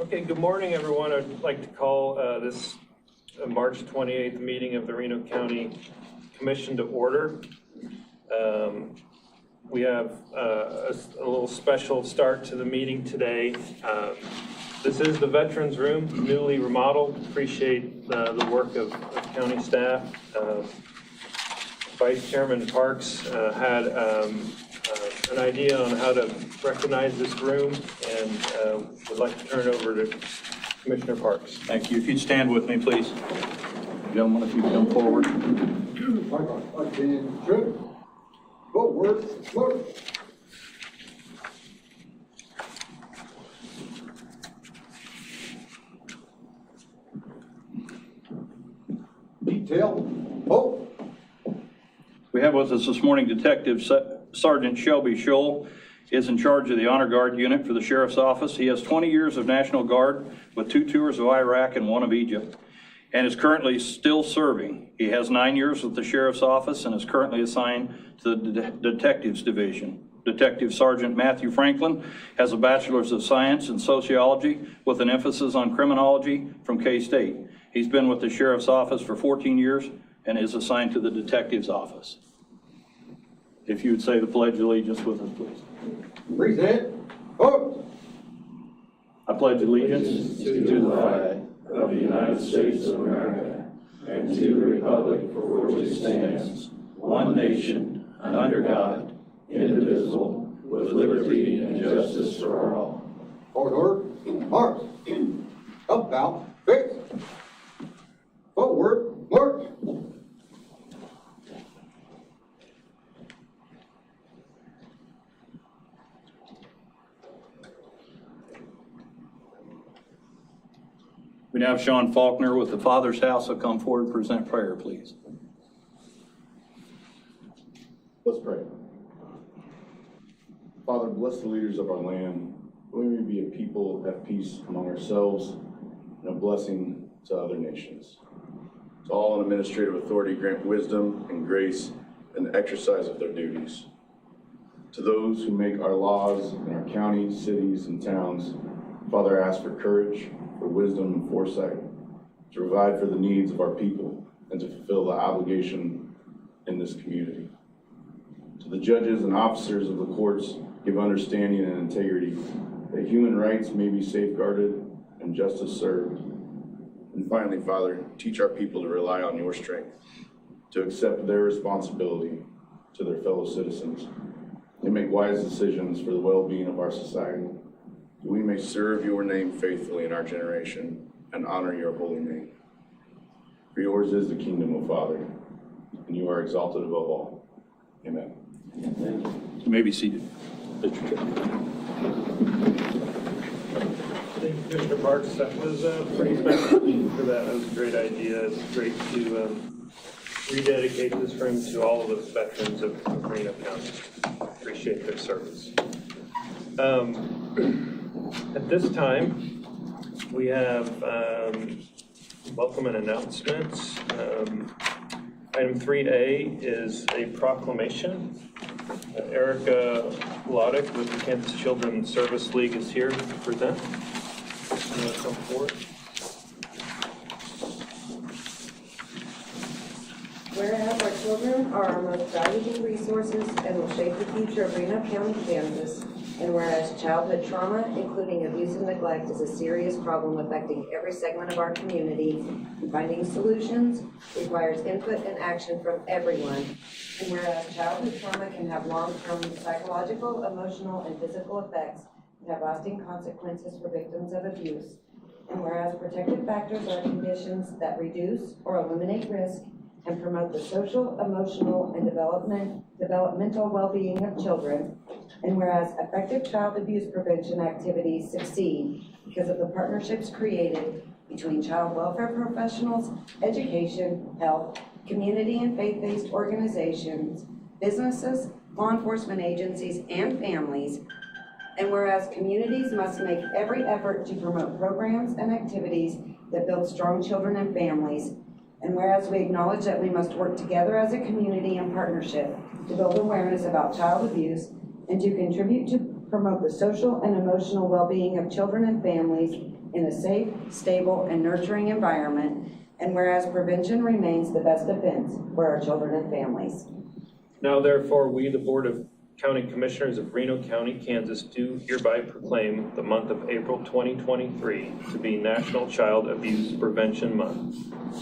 Okay, good morning, everyone. I'd like to call this March 28th meeting of the Reno County Commission to order. We have a little special start to the meeting today. This is the Veterans Room, newly remodeled. Appreciate the work of county staff. Vice Chairman Parks had an idea on how to recognize this room, and would like to turn it over to Commissioner Parks. Thank you. If you'd stand with me, please. Gentlemen, if you come forward. Forward. Detail. Oh. We have with us this morning Detective Sergeant Shelby Scholl is in charge of the Honor Guard unit for the Sheriff's Office. He has 20 years of National Guard with 2 tours of Iraq and 1 of Egypt, and is currently still serving. He has 9 years with the Sheriff's Office and is currently assigned to the Detectives Division. Detective Sergeant Matthew Franklin has a Bachelor's of Science in Sociology with an emphasis on criminology from K-State. He's been with the Sheriff's Office for 14 years and is assigned to the Detective's Office. If you would say the Pledge of Allegiance with us, please. Present. Oh. I pledge allegiance to the flag of the United States of America and to the republic for which it stands, one nation, under God, indivisible, with liberty and justice for all. Order. March. Up, out. Fix. Forward. March. We now have Sean Faulkner with the Father's House. Will come forward and present prayer, please. Let's pray. Father, bless the leaders of our land. We may be a people at peace among ourselves and a blessing to other nations. To all in administrative authority, grant wisdom and grace in the exercise of their duties. To those who make our laws in our counties, cities, and towns, Father, I ask for courage, for wisdom and foresight, to provide for the needs of our people and to fulfill the obligation in this community. To the judges and officers of the courts, give understanding and integrity, that human rights may be safeguarded and justice served. And finally, Father, teach our people to rely on your strength, to accept their responsibility to their fellow citizens, and make wise decisions for the well-being of our society. We may serve your name faithfully in our generation and honor your holy name. For yours is the kingdom, O Father, and you are exalted above all. Amen. Thank you. You may be seated. Thank you, Commissioner Parks. That was pretty special for that. That was a great idea. It's great to rededicate this room to all of those veterans of Reno County. Appreciate their service. At this time, we have welcome and announcements. Item 3A is a proclamation. Erica Loddick with the Kansas Children's Service League is here to present. You want to come forward? Whereas our children are our most valuable resources and will shape the future of Reno County, Kansas, and whereas childhood trauma, including abuse and neglect, is a serious problem affecting every segment of our community, and finding solutions requires input and action from everyone. And whereas childhood trauma can have long-term psychological, emotional, and physical effects and have lasting consequences for victims of abuse. And whereas protective factors are conditions that reduce or eliminate risk and promote the social, emotional, and developmental well-being of children. And whereas effective child abuse prevention activities succeed because of the partnerships created between child welfare professionals, education, health, community and faith-based organizations, businesses, law enforcement agencies, and families. And whereas communities must make every effort to promote programs and activities that build strong children and families. And whereas we acknowledge that we must work together as a community in partnership to build awareness about child abuse and to contribute to promote the social and emotional well-being of children and families in a safe, stable, and nurturing environment, and whereas prevention remains the best defense for our children and families. Now therefore, we, the Board of County Commissioners of Reno County, Kansas, do hereby proclaim the month of April 2023 to be National Child Abuse Prevention Month,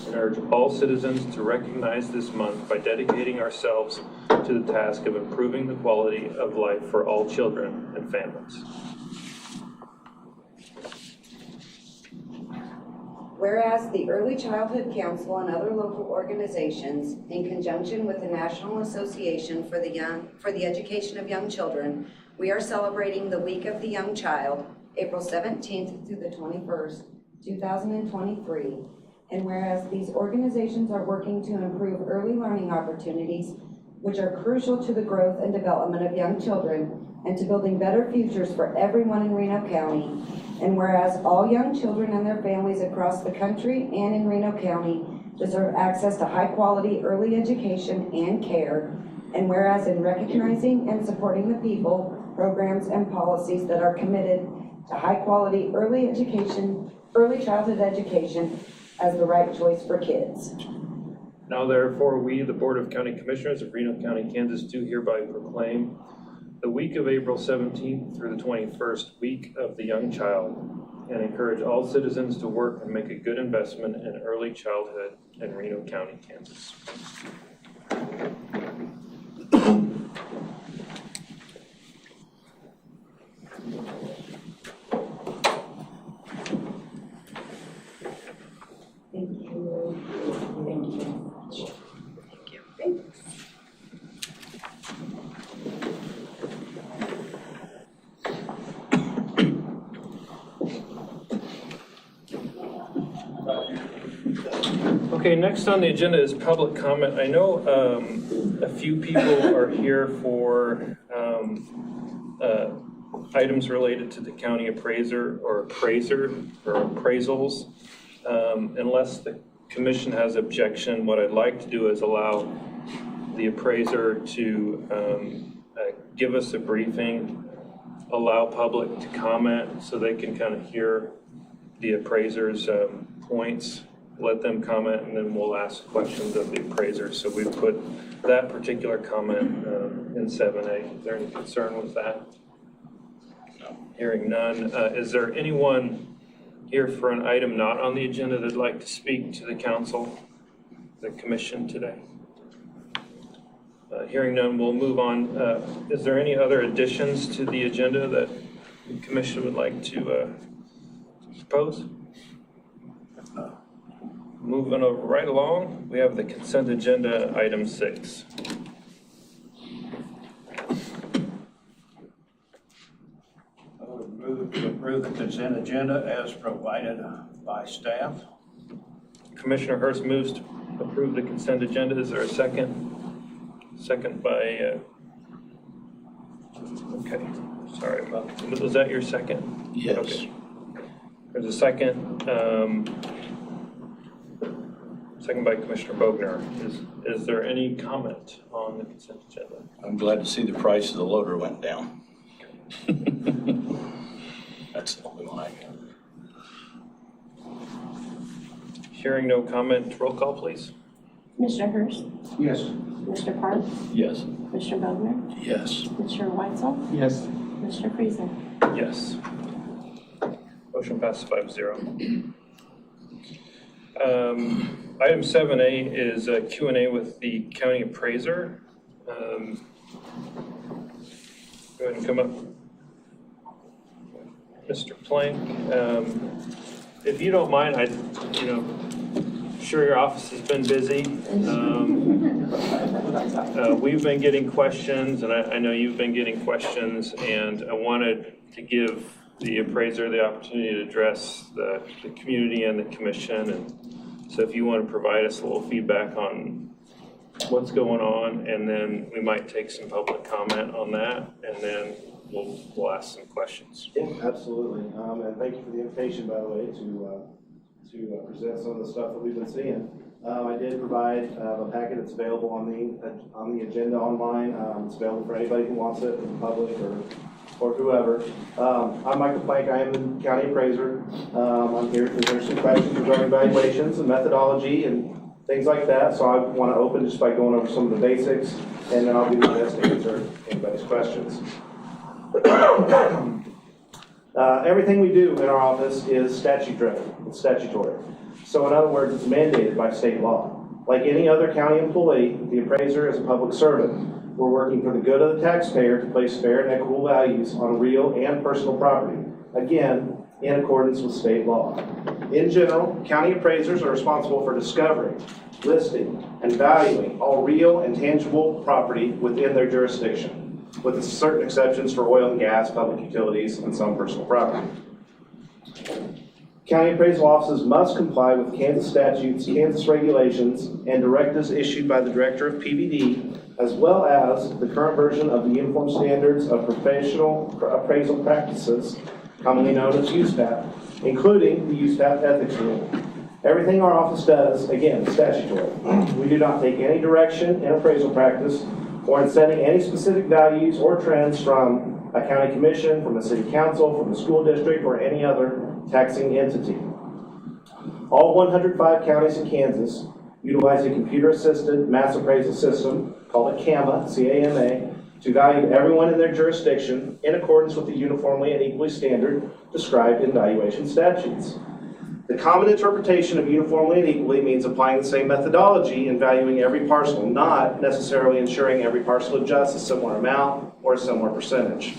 and urge all citizens to recognize this month by dedicating ourselves to the task of improving the quality of life for all children and families. Whereas the Early Childhood Council and other local organizations, in conjunction with the National Association for the Education of Young Children, we are celebrating the Week of the Young Child, April 17th through the 21st, 2023. And whereas these organizations are working to improve early learning opportunities, which are crucial to the growth and development of young children and to building better futures for everyone in Reno County. And whereas all young children and their families across the country and in Reno County deserve access to high-quality early education and care. And whereas in recognizing and supporting the people, programs, and policies that are committed to high-quality early childhood education as the right choice for kids. Now therefore, we, the Board of County Commissioners of Reno County, Kansas, do hereby proclaim the week of April 17th through the 21st, Week of the Young Child, and encourage all citizens to work and make a good investment in early childhood in Reno County, Kansas. Thank you. Thank you. Thank you. Thanks. Okay, next on the agenda is public comment. I know a few people are here for items related to the county appraiser or appraisals. Unless the commission has objection, what I'd like to do is allow the appraiser to give us a briefing, allow public to comment so they can kind of hear the appraiser's points, let them comment, and then we'll ask questions of the appraiser. So we put that particular comment in 7A. Is there any concern with that? No. Hearing none. Is there anyone here for an item not on the agenda that'd like to speak to the council, the commission today? Hearing none, we'll move on. Is there any other additions to the agenda that the commission would like to propose? Moving right along, we have the consent agenda, item 6. I would move to approve the consent agenda as provided by staff. Commissioner Hurst moves to approve the consent agenda. Is there a second? Second by, okay, sorry about that. Was that your second? Yes. Okay. There's a second. Second by Commissioner Bogner. Is there any comment on the consent agenda? I'm glad to see the price of the loader went down. That's the only one I got. Hearing no comment, roll call, please. Commissioner Hurst, Yes. Commissioner Park, Yes. Commissioner Bogner, Yes. Commissioner Weitzel, Yes. Commissioner Friesen. Yes. Motion passes 5-0. Item 7A is a Q&A with the county appraiser. Go ahead and come up. Mr. Plank, if you don't mind, I'm sure your office has been busy. We've been getting questions, and I know you've been getting questions, and I wanted to give the appraiser the opportunity to address the community and the commission. And so if you want to provide us a little feedback on what's going on, and then we might take some public comment on that, and then we'll ask some questions. Yeah, absolutely. And thank you for the invitation, by the way, to present some of the stuff that we've been seeing. I did provide a packet that's available on the agenda online. It's available for anybody who wants it, in the public or or whoever. I'm Michael Plank, I am the county appraiser. I'm here to answer some questions regarding valuations and methodology and things like that. So I want to open just by going over some of the basics, and then I'll do my best to answer anybody's questions. Everything we do in our office is statute-driven, it's statutory. So in other words, it's mandated by state law. Like any other county employee, the appraiser is a public servant. We're working for the good of the taxpayer to place fair and equitable values on real and personal property, again, in accordance with state law. In general, county appraisers are responsible for discovering, listing, and valuing all real and tangible property within their jurisdiction, with certain exceptions for oil and gas, public utilities, and some personal property. County appraisal offices must comply with Kansas statutes, Kansas regulations, and directives issued by the Director of PBD, as well as the current version of the Uniform Standards of Professional Appraisal Practices, commonly known as USPAP, including the USPAP Ethics Rule. Everything our office does, again, is statutory. We do not take any direction in appraisal practice or in setting any specific values or trends from a county commission, from a city council, from a school district, or any other taxing entity. All 105 counties in Kansas utilize a computer-assisted mass appraisal system called a CAMA, C-A-M-A, to value everyone in their jurisdiction in accordance with the uniformly and equally standard described in valuation statutes. The common interpretation of uniformly and equally means applying the same methodology in valuing every parcel, not necessarily ensuring every parcel adjusts a similar amount or a similar percentage.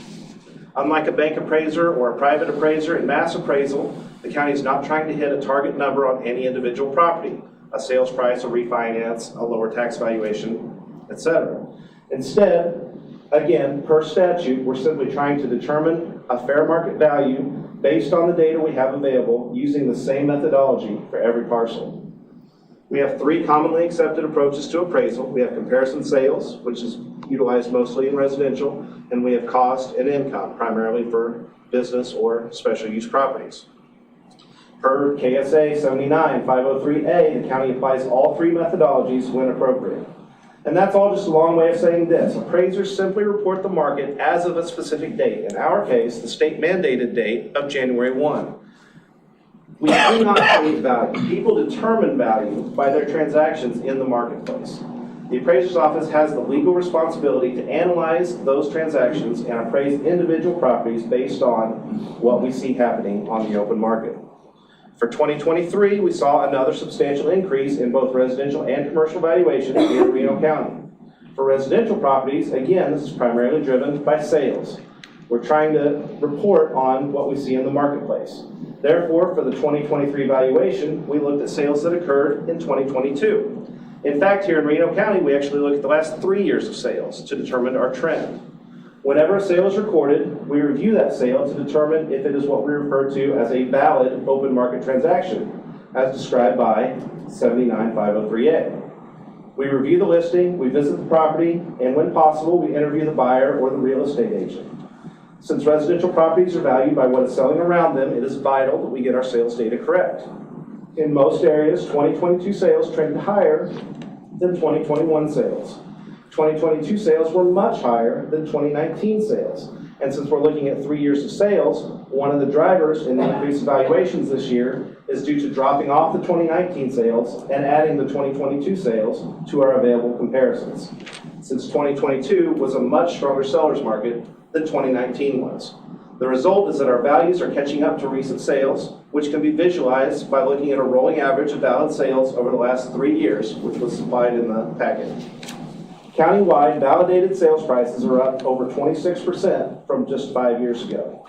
Unlike a bank appraiser or a private appraiser in mass appraisal, the county is not trying to hit a target number on any individual property, a sales price, a refinance, a lower tax valuation, etc. Instead, again, per statute, we're simply trying to determine a fair market value based on the data we have available using the same methodology for every parcel. We have three commonly accepted approaches to appraisal. We have comparison sales, which is utilized mostly in residential, and we have cost and income, primarily for business or special use properties. Per KSA 79-503A, the county applies all three methodologies when appropriate. And that's all just a long way of saying this. Appraisers simply report the market as of a specific date. In our case, the state mandated date of January 1. We do not create value. People determine value by their transactions in the marketplace. The appraiser's office has the legal responsibility to analyze those transactions and appraise individual properties based on what we see happening on the open market. For 2023, we saw another substantial increase in both residential and commercial valuations in Reno County. For residential properties, again, this is primarily driven by sales. We're trying to report on what we see in the marketplace. Therefore, for the 2023 valuation, we looked at sales that occurred in 2022. In fact, here in Reno County, we actually look at the last 3 years of sales to determine our trend. Whenever a sale is recorded, we review that sale to determine if it is what we refer to as a valid open market transaction, as described by 79-503A. We review the listing, we visit the property, and when possible, we interview the buyer or the real estate agent. Since residential properties are valued by what is selling around them, it is vital that we get our sales data correct. In most areas, 2022 sales trended higher than 2021 sales. 2022 sales were much higher than 2019 sales. And since we're looking at 3 years of sales, one of the drivers in the increased valuations this year is due to dropping off the 2019 sales and adding the 2022 sales to our available comparisons, since 2022 was a much stronger seller's market than 2019 was. The result is that our values are catching up to recent sales, which can be visualized by looking at a rolling average of valid sales over the last 3 years, which was supplied in the packet. Countywide, validated sales prices are up over 26% from just 5 years ago.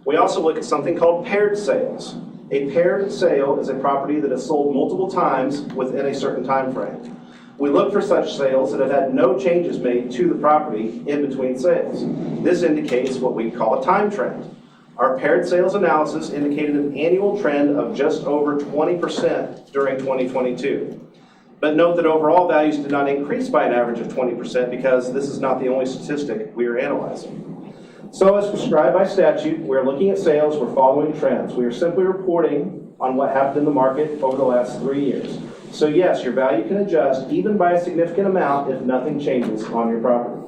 We also look at something called paired sales. A paired sale is a property that is sold multiple times within a certain time frame. We look for such sales that have had no changes made to the property in between sales. This indicates what we call a time trend. Our paired sales analysis indicated an annual trend of just over 20% during 2022. But note that overall values did not increase by an average of 20% because this is not the only statistic we are analyzing. So as prescribed by statute, we're looking at sales, we're following trends. We are simply reporting on what happened in the market over the last 3 years. So yes, your value can adjust even by a significant amount if nothing changes on your property.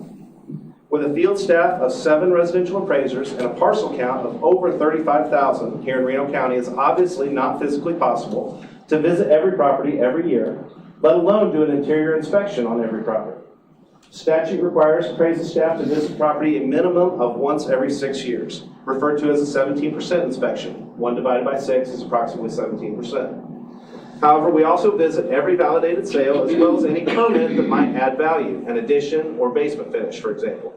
With a field staff of 7 residential appraisers and a parcel count of over 35,000 here in Reno County, it's obviously not physically possible to visit every property every year, let alone do an interior inspection on every property. Statute requires appraisal staff to visit property a minimum of once every 6 years, referred to as a 17% inspection. 1 divided by 6 is approximately 17%. However, we also visit every validated sale as well as any permit that might add value, an addition or basement finish, for example.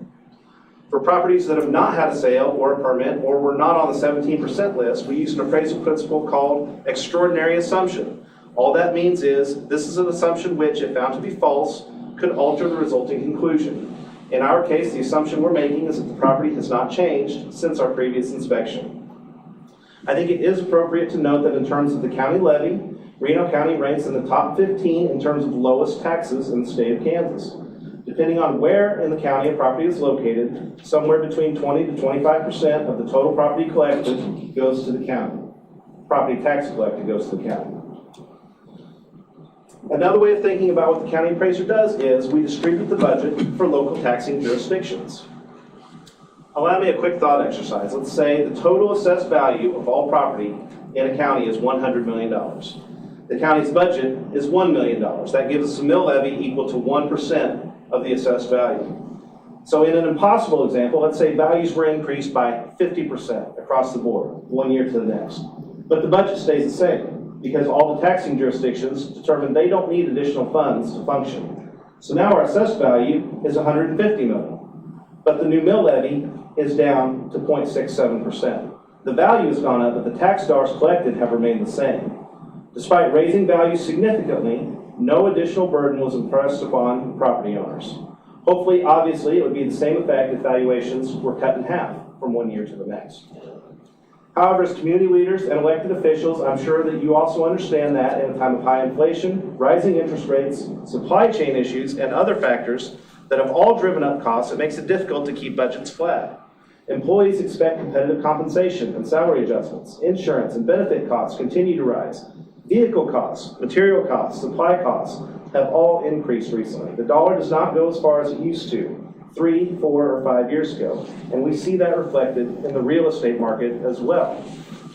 For properties that have not had a sale or a permit or were not on the 17% list, we use an appraisal principle called extraordinary assumption. All that means is this is an assumption which, if found to be false, could alter the resulting conclusion. In our case, the assumption we're making is that the property has not changed since our previous inspection. I think it is appropriate to note that in terms of the county levy, Reno County ranks in the top 15 in terms of lowest taxes in the state of Kansas. Depending on where in the county a property is located, somewhere between 20 to 25% of the total property collected goes to the county. Property tax collected goes to the county. Another way of thinking about what the county appraiser does is we distribute the budget for local taxing jurisdictions. Allow me a quick thought exercise. Let's say the total assessed value of all property in a county is $100 million. The county's budget is $1 million. That gives us a mill levy equal to 1% of the assessed value. So in an impossible example, let's say values were increased by 50% across the board, 1 year to the next. But the budget stays the same because all the taxing jurisdictions determine they don't need additional funds to function. So now our assessed value is $150 million, but the new mill levy is down to 0.67%. The value has gone up, but the tax dollars collected have remained the same. Despite raising values significantly, no additional burden was impressed upon property owners. Hopefully, obviously, it would be the same effect if valuations were cut in half from 1 year to the next. However, as community leaders and elected officials, I'm sure that you also understand that in a time of high inflation, rising interest rates, supply chain issues, and other factors that have all driven up costs, it makes it difficult to keep budgets flat. Employees expect competitive compensation and salary adjustments. Insurance and benefit costs continue to rise. Vehicle costs, material costs, supply costs have all increased recently. The dollar does not go as far as it used to 3, 4, or 5 years ago, and we see that reflected in the real estate market as well.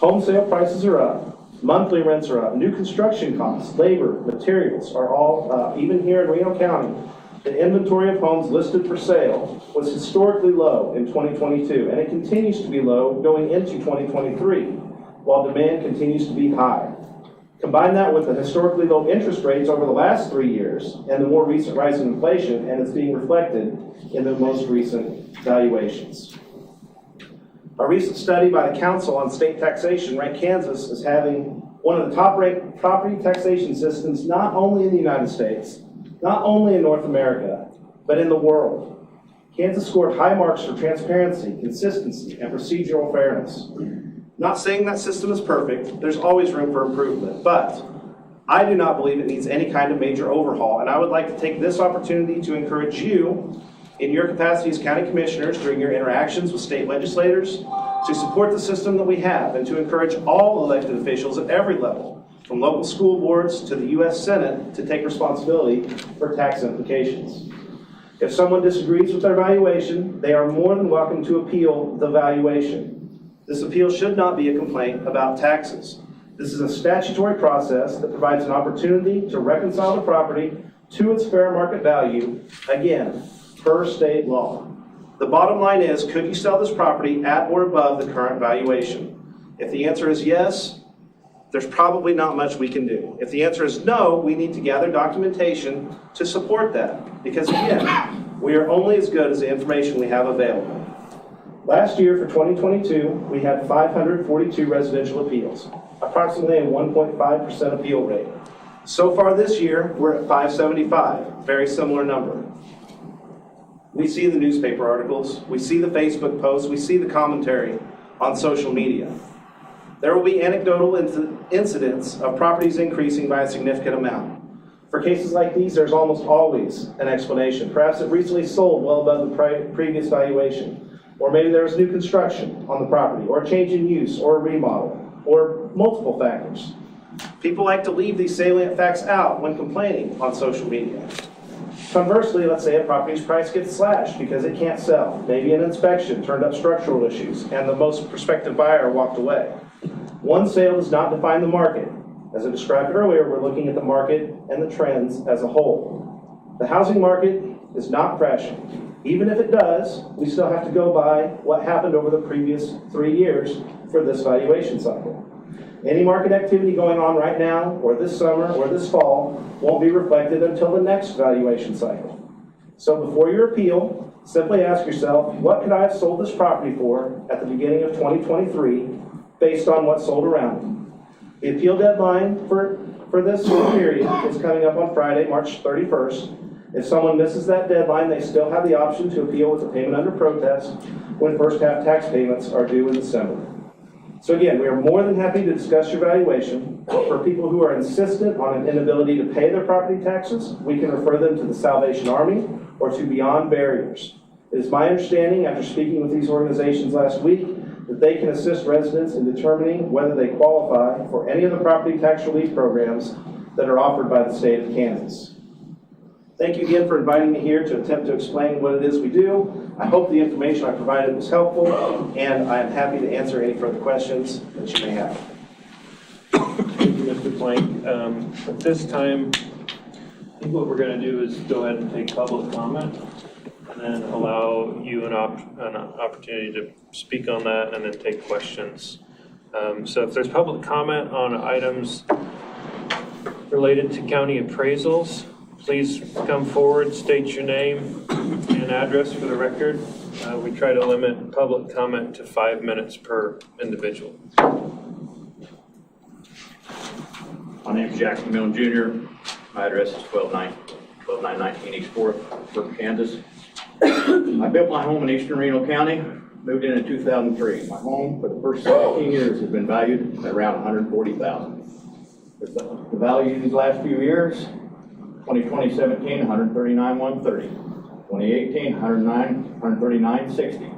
Home sale prices are up, monthly rents are up, new construction costs, labor, materials are all up. Even here in Reno County, the inventory of homes listed for sale was historically low in 2022, and it continues to be low going into 2023, while demand continues to be high. Combine that with the historically low interest rates over the last 3 years and the more recent rise in inflation, and it's being reflected in the most recent valuations. A recent study by the Council on State Taxation ranked Kansas as having one of the top-ranked property taxation systems not only in the United States, not only in North America, but in the world. Kansas scored high marks for transparency, consistency, and procedural fairness. Not saying that system is perfect, there's always room for improvement, but I do not believe it needs any kind of major overhaul, and I would like to take this opportunity to encourage you, in your capacity as county commissioners during your interactions with state legislators, to support the system that we have and to encourage all elected officials at every level, from local school boards to the U.S. Senate, to take responsibility for tax implications. If someone disagrees with their valuation, they are more than welcome to appeal the valuation. This appeal should not be a complaint about taxes. This is a statutory process that provides an opportunity to reconcile the property to its fair market value, again, per state law. The bottom line is, could you sell this property at or above the current valuation? If the answer is yes, there's probably not much we can do. If the answer is no, we need to gather documentation to support that, because again, we are only as good as the information we have available. Last year, for 2022, we had 542 residential appeals, approximately a 1.5% appeal rate. So far this year, we're at 575, very similar number. We see the newspaper articles, we see the Facebook posts, we see the commentary on social media. There will be anecdotal incidents of properties increasing by a significant amount. For cases like these, there's almost always an explanation. Perhaps it recently sold well above the previous valuation. Or maybe there was new construction on the property, or a change in use, or a remodel, or multiple factors. People like to leave these salient facts out when complaining on social media. Conversely, let's say a property's price gets slashed because it can't sell. Maybe an inspection turned up structural issues and the most prospective buyer walked away. One sale does not define the market. As I described earlier, we're looking at the market and the trends as a whole. The housing market is not crashing. Even if it does, we still have to go by what happened over the previous 3 years for this valuation cycle. Any market activity going on right now, or this summer, or this fall, won't be reflected until the next valuation cycle. So before your appeal, simply ask yourself, what could I have sold this property for at the beginning of 2023 based on what sold around me? The appeal deadline for this period is coming up on Friday, March 31st. If someone misses that deadline, they still have the option to appeal with a payment under protest when first half tax payments are due in December. So again, we are more than happy to discuss your valuation. For people who are insistent on an inability to pay their property taxes, we can refer them to the Salvation Army or to Beyond Barriers. It is my understanding, after speaking with these organizations last week, that they can assist residents in determining whether they qualify for any of the property tax relief programs that are offered by the state of Kansas. Thank you again for inviting me here to attempt to explain what it is we do. I hope the information I provided was helpful, and I am happy to answer any further questions that you may have. Thank you, Mr. Plank. At this time, I think what we're going to do is go ahead and take public comment and then allow you an opportunity to speak on that and then take questions. So if there's public comment on items related to county appraisals, please come forward, state your name and address for the record. We try to limit public comment to 5 minutes per individual. My name is Jackson Milne Jr. My address is 12919 East 4th, Burke, Kansas. I built my home in Eastern Reno County, moved in 2003. My home for the first 17 years has been valued at around $140,000. The value these last few years, 2017, $139,130. 2018, $139,660.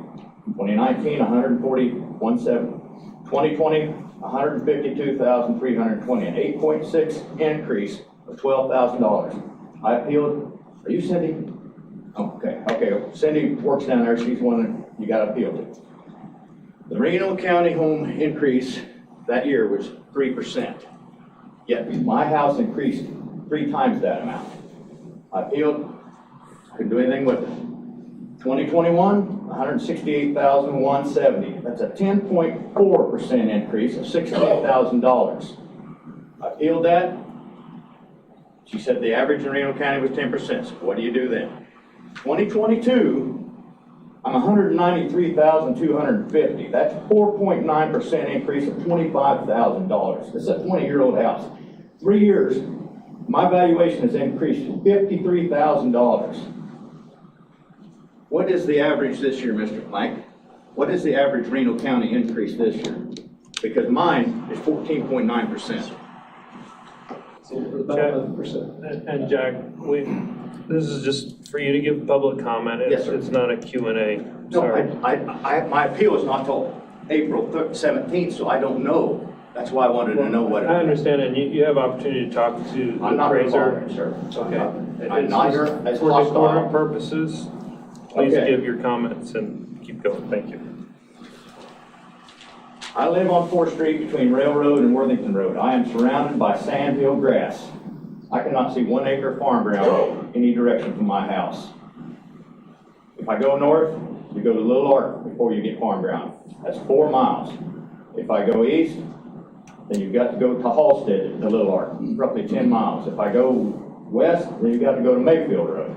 2019, $140,170. 2020, $152,320, an 8.6 increase of $12,000. I appealed. Are you Cindy? Oh, okay. Cindy works down there. She's one that you got to appeal to. The Reno County home increase that year was 3%. Yet my house increased 3 times that amount. I appealed. Couldn't do anything with it. 2021, $168,170. That's a 10.4% increase of $68,000. I appealed that. She said the average in Reno County was 10%. So what do you do then? 2022, I'm $193,250. That's 4.9% increase of $25,000. This is a 20-year-old house. 3 years, my valuation has increased to $53,000. What is the average this year, Mr. Plank? What is the average Reno County increase this year? Because mine is 14.9%. About 11%. And Jack, this is just for you to give public comment. Yes, sir. It's not a Q&A. No, Sorry. my appeal is not till April 17th, so I don't know. That's why I wanted to know what. I understand, and you have opportunity to talk to the I'm not appraiser. sir. Okay. I'm not here as For decorum hostile. purposes, please Okay. give your comments and keep going. Thank you. I live on 4th Street between Railroad and Worthington Road. I am surrounded by sandhill grass. I cannot see 1 acre farm ground any direction from my house. If I go north, you go to Little Ark before you get farm ground. That's 4 miles. If I go east, then you've got to go to Halstead to Little Ark, roughly 10 miles. If I go west, then you've got to go to Mayfield Road.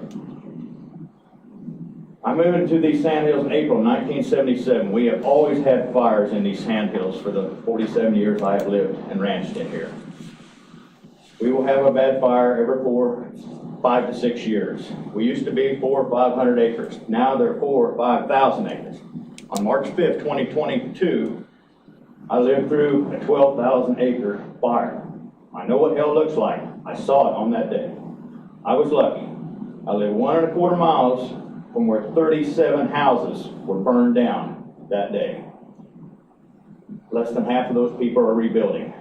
I moved into these sandhills in April 1977. We have always had fires in these sandhills for the 47 years I have lived and ranched in here. We will have a bad fire every 5 to 6 years. We used to be 400 or 500 acres. Now they're 4,000 or 5,000 acres. On March 5th, 2022, I lived through a 12,000 acre fire. I know what hell looks like. I saw it on that day. I was lucky. I live 1.25 miles from where 37 houses were burned down that day. Less than half of those people are rebuilding.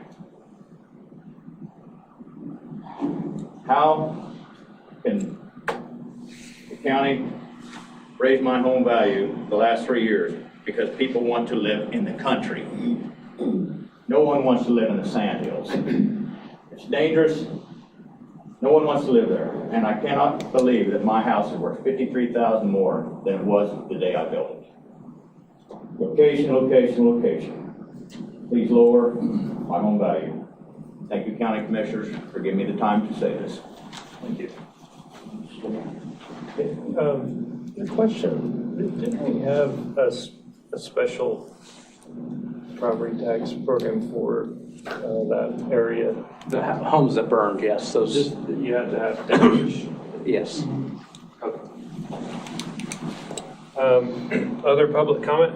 How can county raised my home value the last 3 years because people want to live in the country. No one wants to live in the sandhills. It's dangerous. No one wants to live there. And I cannot believe that my house is worth $53,000 more than it was the day I built it. Location, location, location. Please lower my home value. Thank you, County Commissioners, for giving me the time to say this. Thank you. The question, didn't we have a special property tax program for that area? The homes that burned, yes, those, Just that you had to have damage? yes. Okay. Other public comment?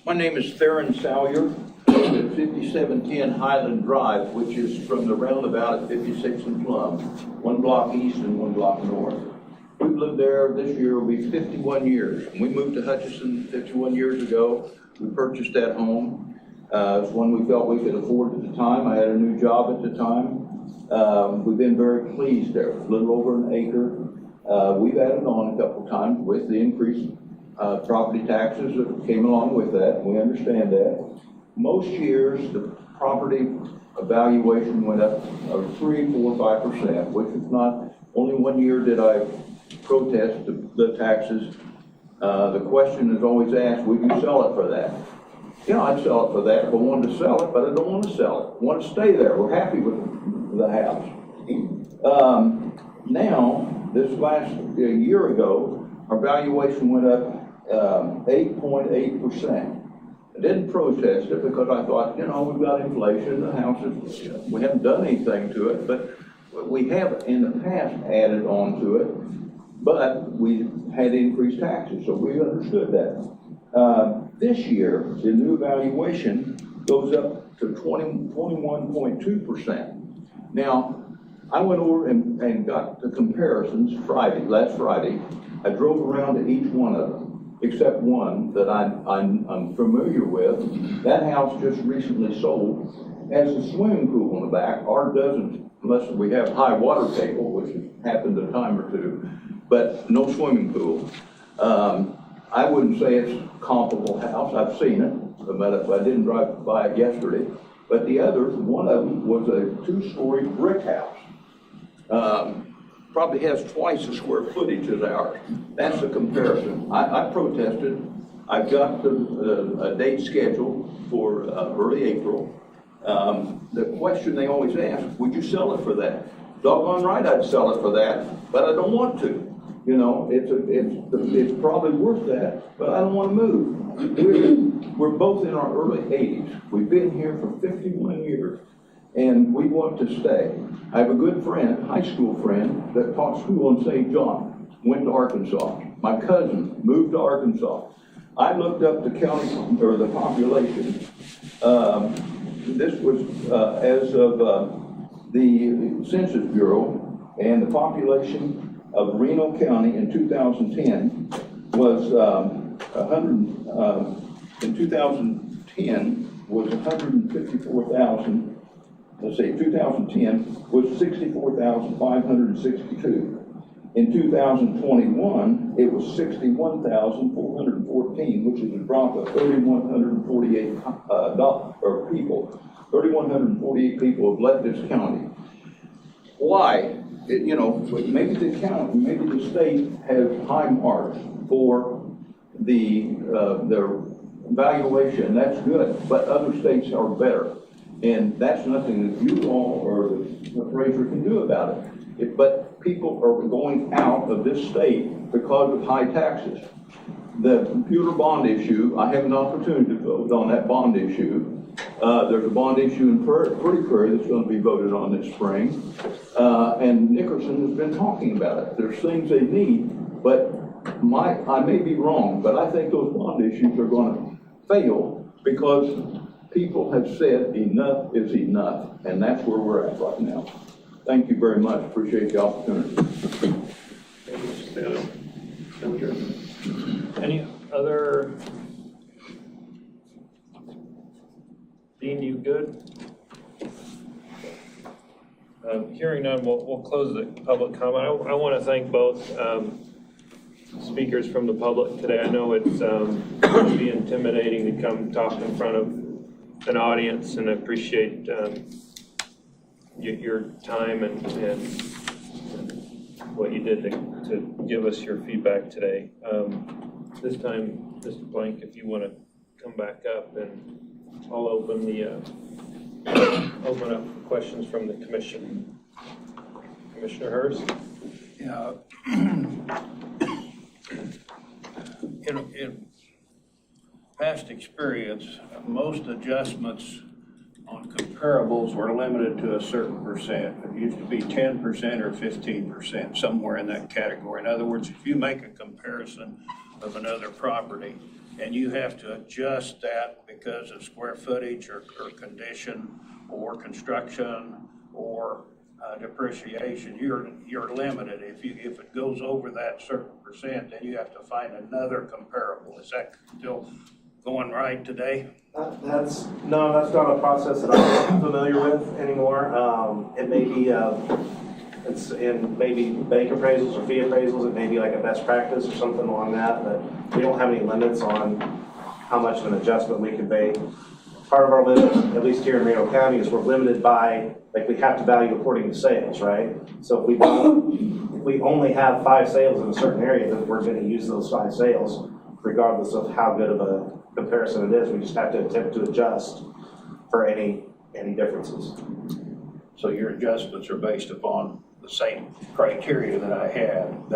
My name is Theron Salyer. I live at 5710 Highland Drive, which is from the roundabout at 56 and Plum, 1 block east and 1 block north. We've lived there, this year will be 51 years. When we moved to Hutchinson 51 years ago, we purchased that home. It's one we felt we could afford at the time. I had a new job at the time. We've been very pleased there, a little over an acre. We've added on a couple times with the increased property taxes that came along with that. We understand that. Most years, the property evaluation went up 3, 4, 5%, which is not, only 1 year did I protest the taxes. The question is always asked, would you sell it for that? Yeah, I'd sell it for that if I wanted to sell it, but I don't want to sell it. I want to stay there. We're happy with the house. Now, this last year ago, our valuation went up 8.8%. I didn't protest it because I thought, you know, we've got inflation, the house is, we haven't done anything to it, but we have in the past added on to it, but we had increased taxes, so we understood that. This year, the new valuation goes up to 21.2%. Now, I went over and got the comparisons last Friday. I drove around to each one of them, except one that I'm familiar with. That house just recently sold, has a swimming pool in the back. Ours doesn't, unless we have high water table, which has happened a time or two, but no swimming pool. I wouldn't say it's a comparable house. I've seen it, but I didn't drive by it yesterday. But the other, one of them was a 2-story brick house. Probably has twice the square footage as ours. That's the comparison. I protested. I've got a date scheduled for early April. The question they always ask, would you sell it for that? Doggone right I'd sell it for that, but I don't want to. You know, it's probably worth that, but I don't want to move. We're both in our early 80s. We've been here for 51 years. And we want to stay. I have a good friend, high school friend, that taught school in St. John, went to Arkansas. My cousin moved to Arkansas. I looked up the county, or the population. This was as of the Census Bureau, and the population of Reno County in 2010 was in 2010 was 154,000. Let's say 2010 was 64,562. In 2021, it was 61,414, which is a drop of 3,148 people. 3,148 people have left this county. Why? Maybe the county, maybe the state has high marks for their valuation. That's good, but other states are better. And that's nothing that you all or the appraiser can do about it. But people are going out of this state because of high taxes. The computer bond issue, I have an opportunity to vote on that bond issue. There's a bond issue in Pretty Prairie that's going to be voted on this spring. And Nickerson has been talking about it. There's things they need, but I may be wrong, but I think those bond issues are going to fail because people have said enough is enough, and that's where we're at right now. Thank you very much. Appreciate the opportunity. Thank you, Mr. Senator. Any other? Dean, you good? Hearing none, we'll close the public comment. I want to thank both speakers from the public today. I know it's can be intimidating to come talk in front of an audience, and I appreciate your time and what you did to give us your feedback today. This time, Mr. Blank, if you want to come back up, and I'll open up for questions from the commission. Commissioner Hurst? Yeah. In past experience, most adjustments on comparables were limited to a certain percent. It used to be 10% or 15%, somewhere in that category. In other words, if you make a comparison of another property and you have to adjust that because of square footage or condition or construction or depreciation, you're limited. If it goes over that certain percent, then you have to find another comparable. Is that still going right today? That's not a process that I'm familiar with anymore. It may be, it's in maybe bank appraisals or fee appraisals, it may be like a best practice or something along that, but we don't have any limits on how much of an adjustment we can make. Part of our limit, at least here in Reno County, is we're limited by, like, we have to value according to sales, right? So if we only have 5 sales in a certain area, then we're going to use those 5 sales regardless of how good of a comparison it is. We just have to attempt to adjust for any differences. So your adjustments are based upon the same criteria that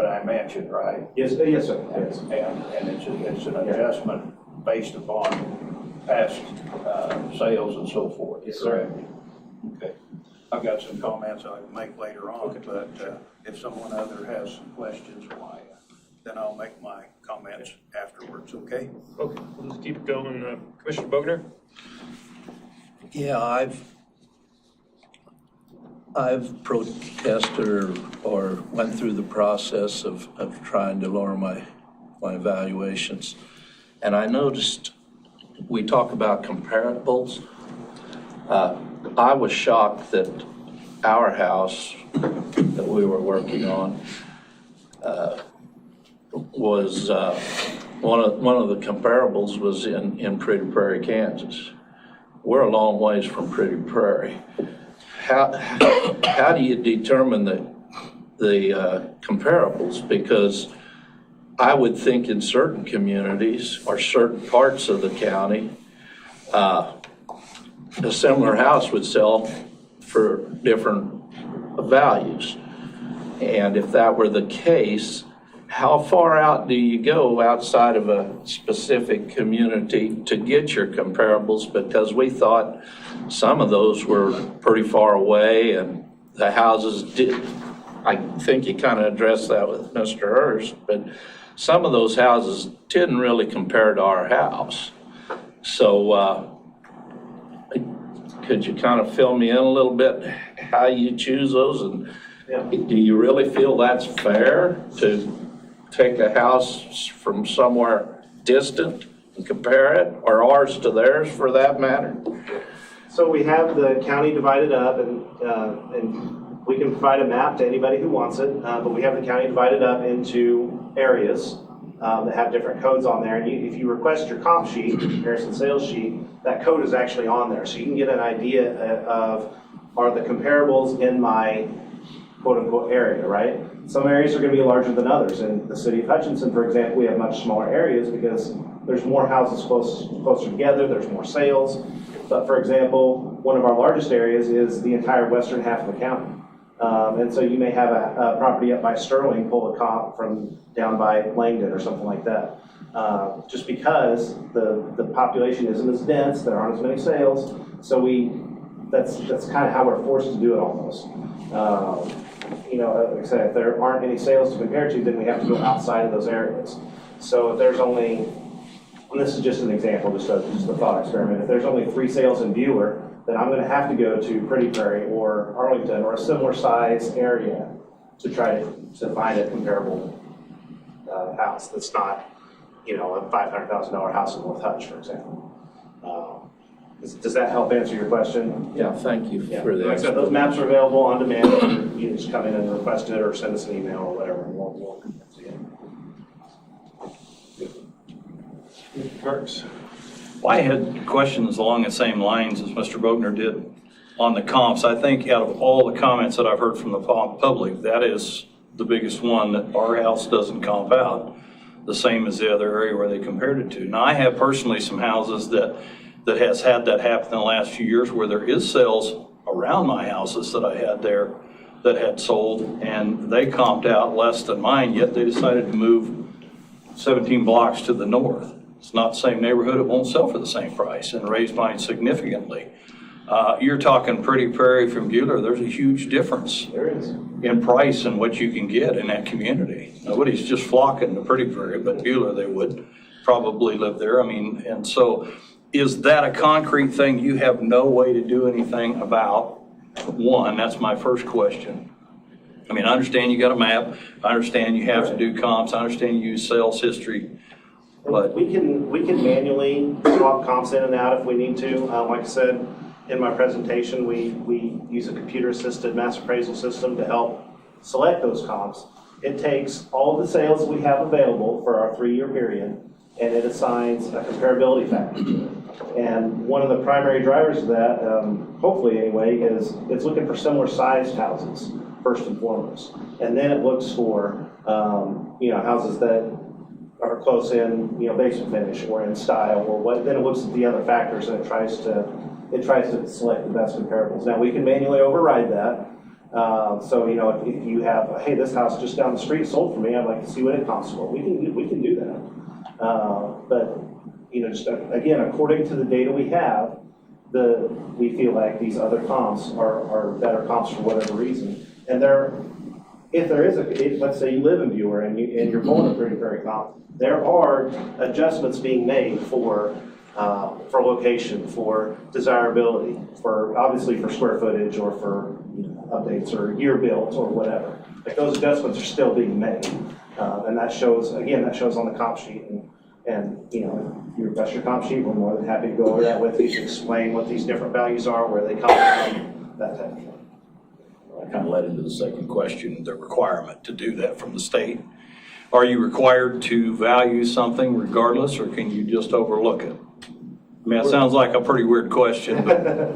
I mentioned, right? Yes, sir. Yes. And it's an adjustment based upon past sales and so forth. Yes, sir. Okay. I've got some comments I can make later on, okay. But if someone other has some questions, why, then I'll make my comments afterwards, okay? Okay, we'll just keep it going. Commissioner Bogner? Yeah, I've protested or went through the process of trying to lower my valuations. And I noticed we talk about comparables. I was shocked that our house that we were working on was one of the comparables was in Pretty Prairie, Kansas. We're a long ways from Pretty Prairie. How do you determine the comparables? Because I would think in certain communities or certain parts of the county, a similar house would sell for different values. And if that were the case, how far out do you go outside of a specific community to get your comparables? Because we thought some of those were pretty far away and the houses did. I think you kind of addressed that with Mr. Hurst, but some of those houses didn't really compare to our house. So could you kind of fill me in a little bit how you choose those? And yeah. Do you really feel that's fair to take a house from somewhere distant and compare it, or ours to theirs for that matter? So we have the county divided up, and we can provide a map to anybody who wants it, but we have the county divided up into areas that have different codes on there. And if you request your comp sheet, comparison sales sheet, that code is actually on there. So you can get an idea of, are the comparables in my quote-unquote area, right? Some areas are going to be larger than others. In the city of Hutchinson, for example, we have much smaller areas because there's more houses closer together, there's more sales. But for example, one of our largest areas is the entire western half of the county. And so you may have a property up by Sterling pull a comp from down by Langdon or something like that. Just because the population isn't as dense, there aren't as many sales, so that's kind of how we're forced to do it almost. Like I said, if there aren't any sales to compare to, then we have to go outside of those areas. So if there's only, and this is just an example, just a thought experiment, if there's only 3 sales in Bueller, then I'm going to have to go to Pretty Prairie or Arlington or a similar size area to try to find a comparable house that's not a $500,000 house in North Hutch, for example. Does that help answer your question? Yeah, thank you Yeah. for Like I that. said, those maps are available on demand. You can just come in and request it or send us an email or whatever, and we'll see it. Parks. Well, I had questions along the same lines as Mr. Bogner did on the comps. I think out of all the comments that I've heard from the public, that is the biggest one, that our house doesn't comp out the same as the other area where they compared it to. Now, I have personally some houses that has had that happen in the last few years where there is sales around my houses that I had there that had sold, and they comped out less than mine, yet they decided to move 17 blocks to the north. It's not the same neighborhood, it won't sell for the same price, and raised mine significantly. You're talking Pretty Prairie from Bueller, there's a huge difference There is. in price and what you can get in that community. Nobody's just flocking to Pretty Prairie, but Bueller, they would probably live there. I mean, and so is that a concrete thing you have no way to do anything about? One, that's my first question. I mean, I understand you got a map, I understand you have to do comps, I understand you use sales history, but We can manually swap comps in and out if we need to. Like I said in my presentation, we use a computer-assisted mass appraisal system to help select those comps. It takes all of the sales we have available for our 3-year period, and it assigns a comparability factor to it. And one of the primary drivers of that, hopefully anyway, is it's looking for similar sized houses, first and foremost. And then it looks for, houses that are close in, basement finish or in style or what, then it looks at the other factors and it tries to select the best comparables. Now, we can manually override that. So, if you have, hey, this house just down the street sold for me, I'd like to see what it costs for. We can do that. But, just again, according to the data we have, we feel like these other comps are better comps for whatever reason. And if let's say you live in Bueller and you're pulling a Pretty Prairie comp, there are adjustments being made for location, for desirability, obviously for square footage or for updates or year built or whatever. Like those adjustments are still being made, and that shows on the comp sheet. And if you request your comp sheet, we're more than happy to go over that with you to explain what these different values are, where they come from, that type of thing. I kind of led into the second question, the requirement to do that from the state. Are you required to value something regardless, or can you just overlook it? I mean, it sounds like a pretty weird question, but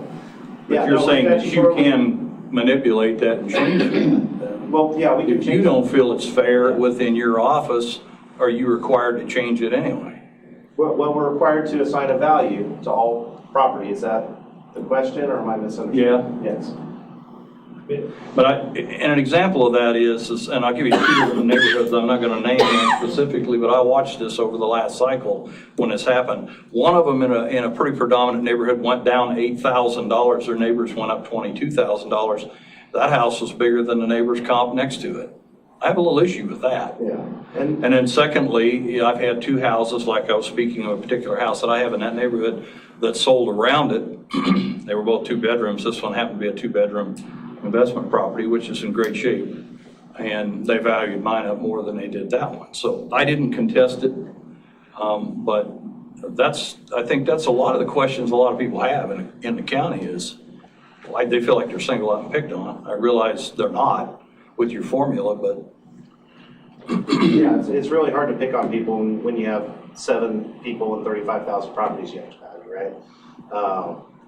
you're saying that you can manipulate that and change it. Well, yeah, we can If change you it. don't feel it's fair within your office, are you required to change it anyway? Well, we're required to assign a value to all property. Is that the question, or am I misunderstanding? Yeah. Yes. But and an example of that is, and I'll give you 2 different neighborhoods, I'm not going to name them specifically, but I watched this over the last cycle when this happened. One of them in a pretty predominant neighborhood went down $8,000. Their neighbors went up $22,000. That house was bigger than the neighbor's comp next to it. I have a little issue with that. Yeah. And then secondly, I've had 2 houses, like I was speaking of a particular house that I have in that neighborhood that sold around it. They were both 2 bedrooms. This one happened to be a 2-bedroom investment property, which is in great shape. And they valued mine up more than they did that one. So I didn't contest it. But I think that's a lot of the questions a lot of people have in the county is why they feel like they're singled out and picked on. I realize they're not with your formula, but Yeah, it's really hard to pick on people when you have 7 people and 35,000 properties you have to value, right?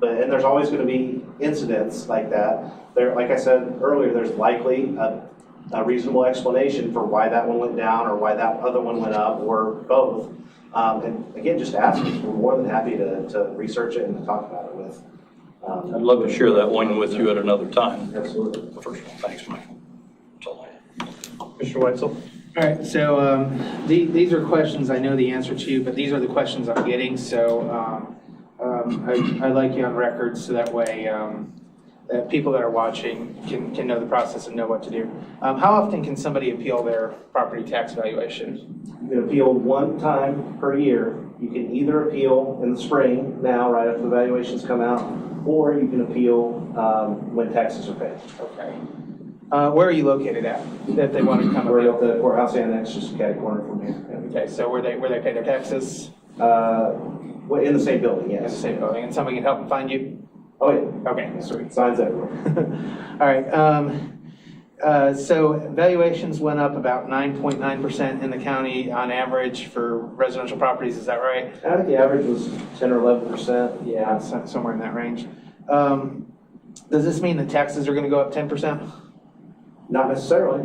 And there's always going to be incidents like that. Like I said earlier, there's likely a reasonable explanation for why that one went down or why that other one went up, or both. And again, just ask us. We're more than happy to research it and to talk about it with. I'd love to share that one with you at another time. Absolutely. First of all, thanks, Michael. That's all I have. Mr. Weitzel? All right, so these are questions I know the answer to, but these are the questions I'm getting. So I'd like you on record so that way that people that are watching can know the process and know what to do. How often can somebody appeal their property tax valuation? You can appeal 1 time per year. You can either appeal in the spring now, right after the valuations come out, or you can appeal when taxes are paid. Okay. Where are you located at, that they want to come We're appeal? at the courthouse annex, just a catty corner from here. Okay, so where they pay their taxes Well, in the same building, in the yes. same building, and somebody can help them find you? Oh, yeah. Okay, sweet. Signs everywhere. All right, so valuations went up about 9.9% in the county on average for residential properties, is that right? I think the average was 10 or 11%. Yeah. Somewhere in that range. Does this mean that taxes are gonna go up 10%? Not necessarily.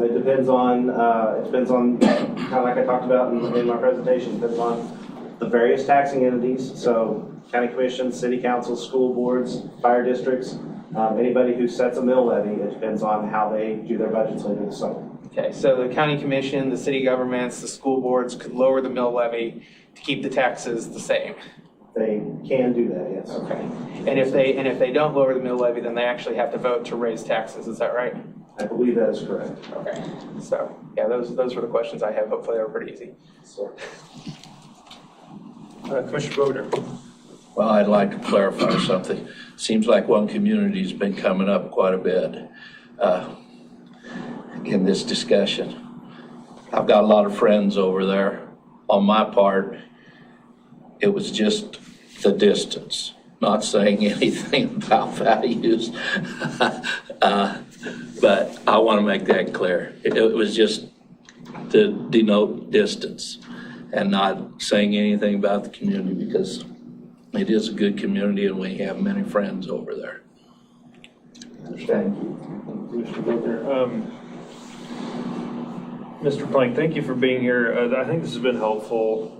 It depends on kind of like I talked about in my presentation, it depends on the various taxing entities. So county commission, city council, school boards, fire districts, anybody who sets a mill levy, it depends on how they do their budgets later this summer. Okay, so the county commission, the city governments, the school boards could lower the mill levy to keep the taxes the same. They can do that, yes. Okay, and if they don't lower the mill levy, then they actually have to vote to raise taxes, is that right? I believe that is correct. Okay, so, yeah, those were the questions I have. Hopefully they were pretty easy. So, Commissioner Bogner. Well, I'd like to clarify something. Seems like one community's been coming up quite a bit in this discussion. I've got a lot of friends over there. On my part, it was just the distance, not saying anything about values. But I want to make that clear. It was just to denote distance and not saying anything about the community, because it is a good community and we have many friends over there. thank you. Commissioner Bogner. Mr. Plank, thank you for being here. I think this has been helpful.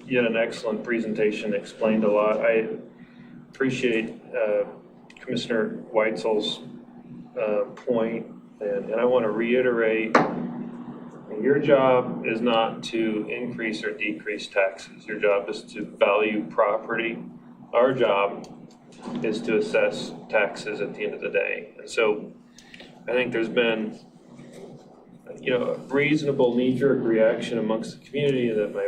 You had an excellent presentation, explained a lot. I appreciate Commissioner Weitzel's point, and I want to reiterate, your job is not to increase or decrease taxes. Your job is to value property. Our job is to assess taxes at the end of the day. And so I think there's been, a reasonable knee-jerk reaction amongst the community that my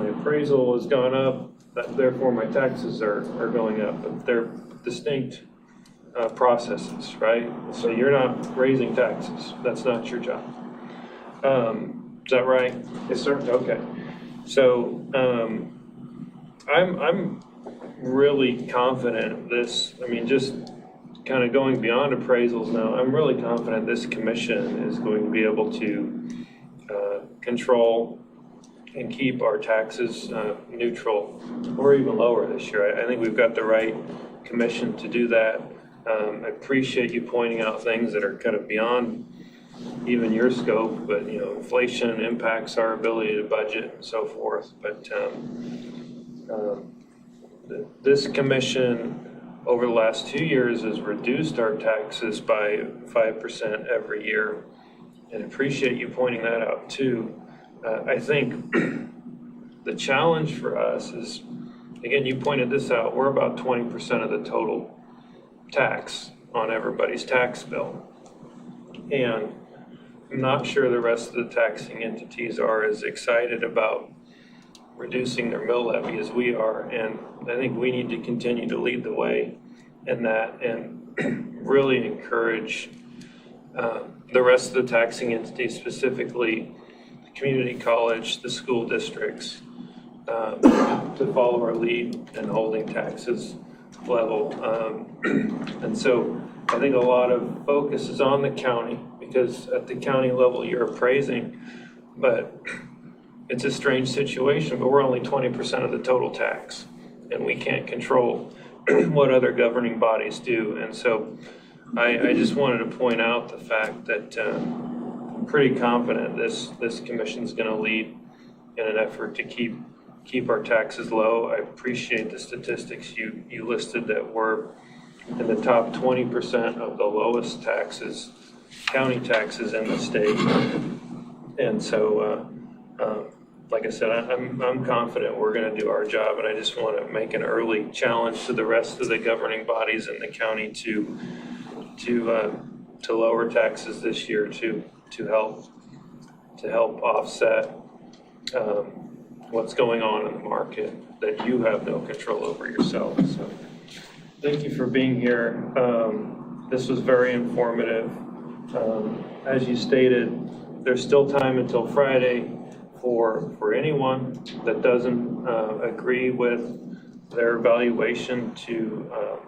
appraisal has gone up, that therefore my taxes are going up. But they're distinct processes, right? So you're not raising taxes. That's not your job. Is that right? Yes, sir. Okay. So I'm really confident this, just kind of going beyond appraisals now, I'm really confident this commission is going to be able to control and keep our taxes neutral or even lower this year. I think we've got the right commission to do that. I appreciate you pointing out things that are kind of beyond even your scope, but inflation impacts our ability to budget and so forth. But this commission over the last 2 years has reduced our taxes by 5% every year, and appreciate you pointing that out too. I think the challenge for us is, again, you pointed this out, we're about 20% of the total tax on everybody's tax bill. And I'm not sure the rest of the taxing entities are as excited about reducing their mill levy as we are. And I think we need to continue to lead the way in that and really encourage the rest of the taxing entities, specifically the community college, the school districts, to follow our lead in holding taxes level. And so I think a lot of focus is on the county, because at the county level you're appraising, but it's a strange situation, but we're only 20% of the total tax, and we can't control what other governing bodies do. And so I just wanted to point out the fact that I'm pretty confident this commission's going to lead in an effort to keep our taxes low. I appreciate the statistics you listed that we're in the top 20% of the lowest taxes, county taxes in the state. And so, like I said, I'm confident we're going to do our job, and I just want to make an early challenge to the rest of the governing bodies in the county to lower taxes this year to help offset what's going on in the market that you have no control over yourself. So thank you for being here. This was very informative. As you stated, there's still time until Friday for anyone that doesn't agree with their evaluation to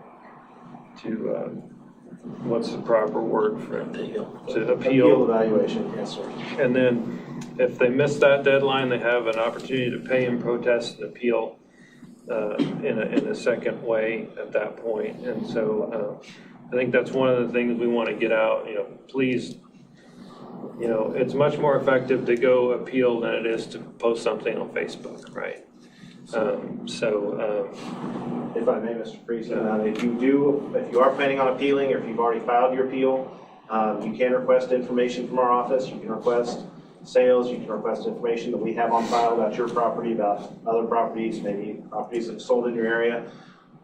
what's the proper word for it? To appeal. Evaluation, yes, sir. And then if they miss that deadline, they have an opportunity to pay and protest and appeal in a second way at that point. And so I think that's one of the things we want to get out, please, it's much more effective to go appeal than it is to post something on Facebook, right? If I may, Mr. Friesen, if you are planning on appealing, or if you've already filed your appeal, you can request information from our office. You can request sales. You can request information that we have on file about your property, about other properties, maybe properties that are sold in your area.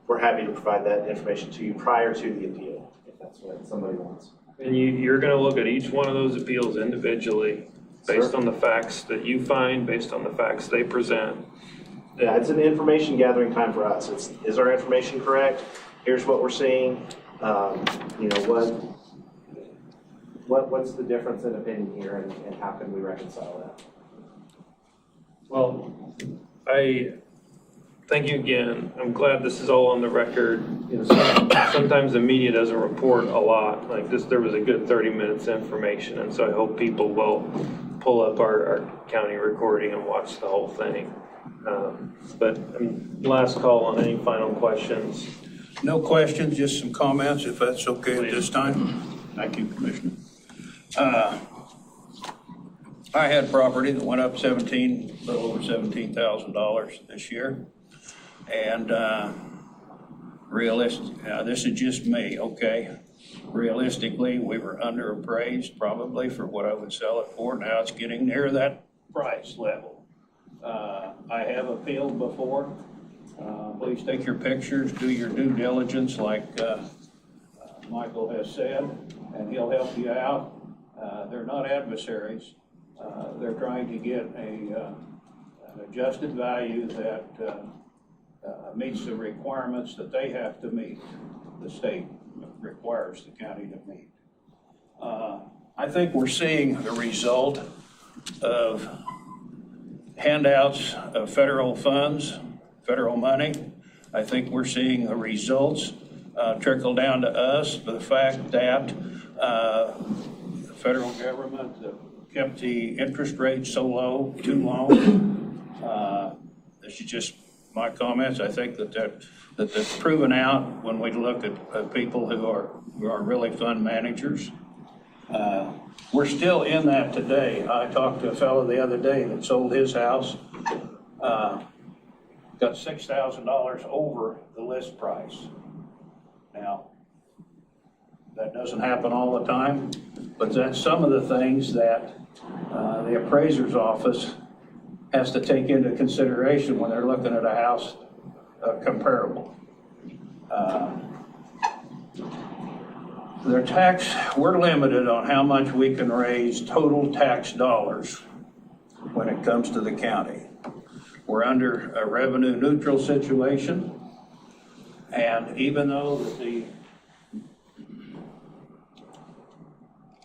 We're happy to provide that information to you prior to the appeal, if that's what somebody wants. And you're going to look at each one of those appeals individually, based on the facts that you find, based on the facts they present. Yeah, it's an information gathering time for us. Is our information correct? Here's what we're seeing. What's the difference in opinion here, and how can we reconcile that? Well, I thank you again. I'm glad this is all on the record. Sometimes the media doesn't report a lot like this. There was a good 30 minutes of information, and so I hope people will pull up our county recording and watch the whole thing. But last call on any final questions. No questions, just some comments, if that's okay at this time. Thank you, Commissioner. I had property that went up a little over $17,000 this year. And this is just me, okay? Realistically, we were underappraised probably for what I would sell it for. Now it's getting near that price level. I have appealed before. Please take your pictures, do your due diligence like Michael has said, and he'll help you out. They're not adversaries. They're trying to get an adjusted value that meets the requirements that they have to meet, the state requires the county to meet. I think we're seeing the result of handouts of federal funds, federal money. I think we're seeing the results trickle down to us for the fact that the federal government kept the interest rate so low, too long. This is just my comments. I think that's proven out when we look at people who are really fund managers. We're still in that today. I talked to a fellow the other day that sold his house, got $6,000 over the list price. Now, that doesn't happen all the time, but that's some of the things that the appraiser's office has to take into consideration when they're looking at a house comparable. We're limited on how much we can raise total tax dollars when it comes to the county. We're under a revenue neutral situation, and even though the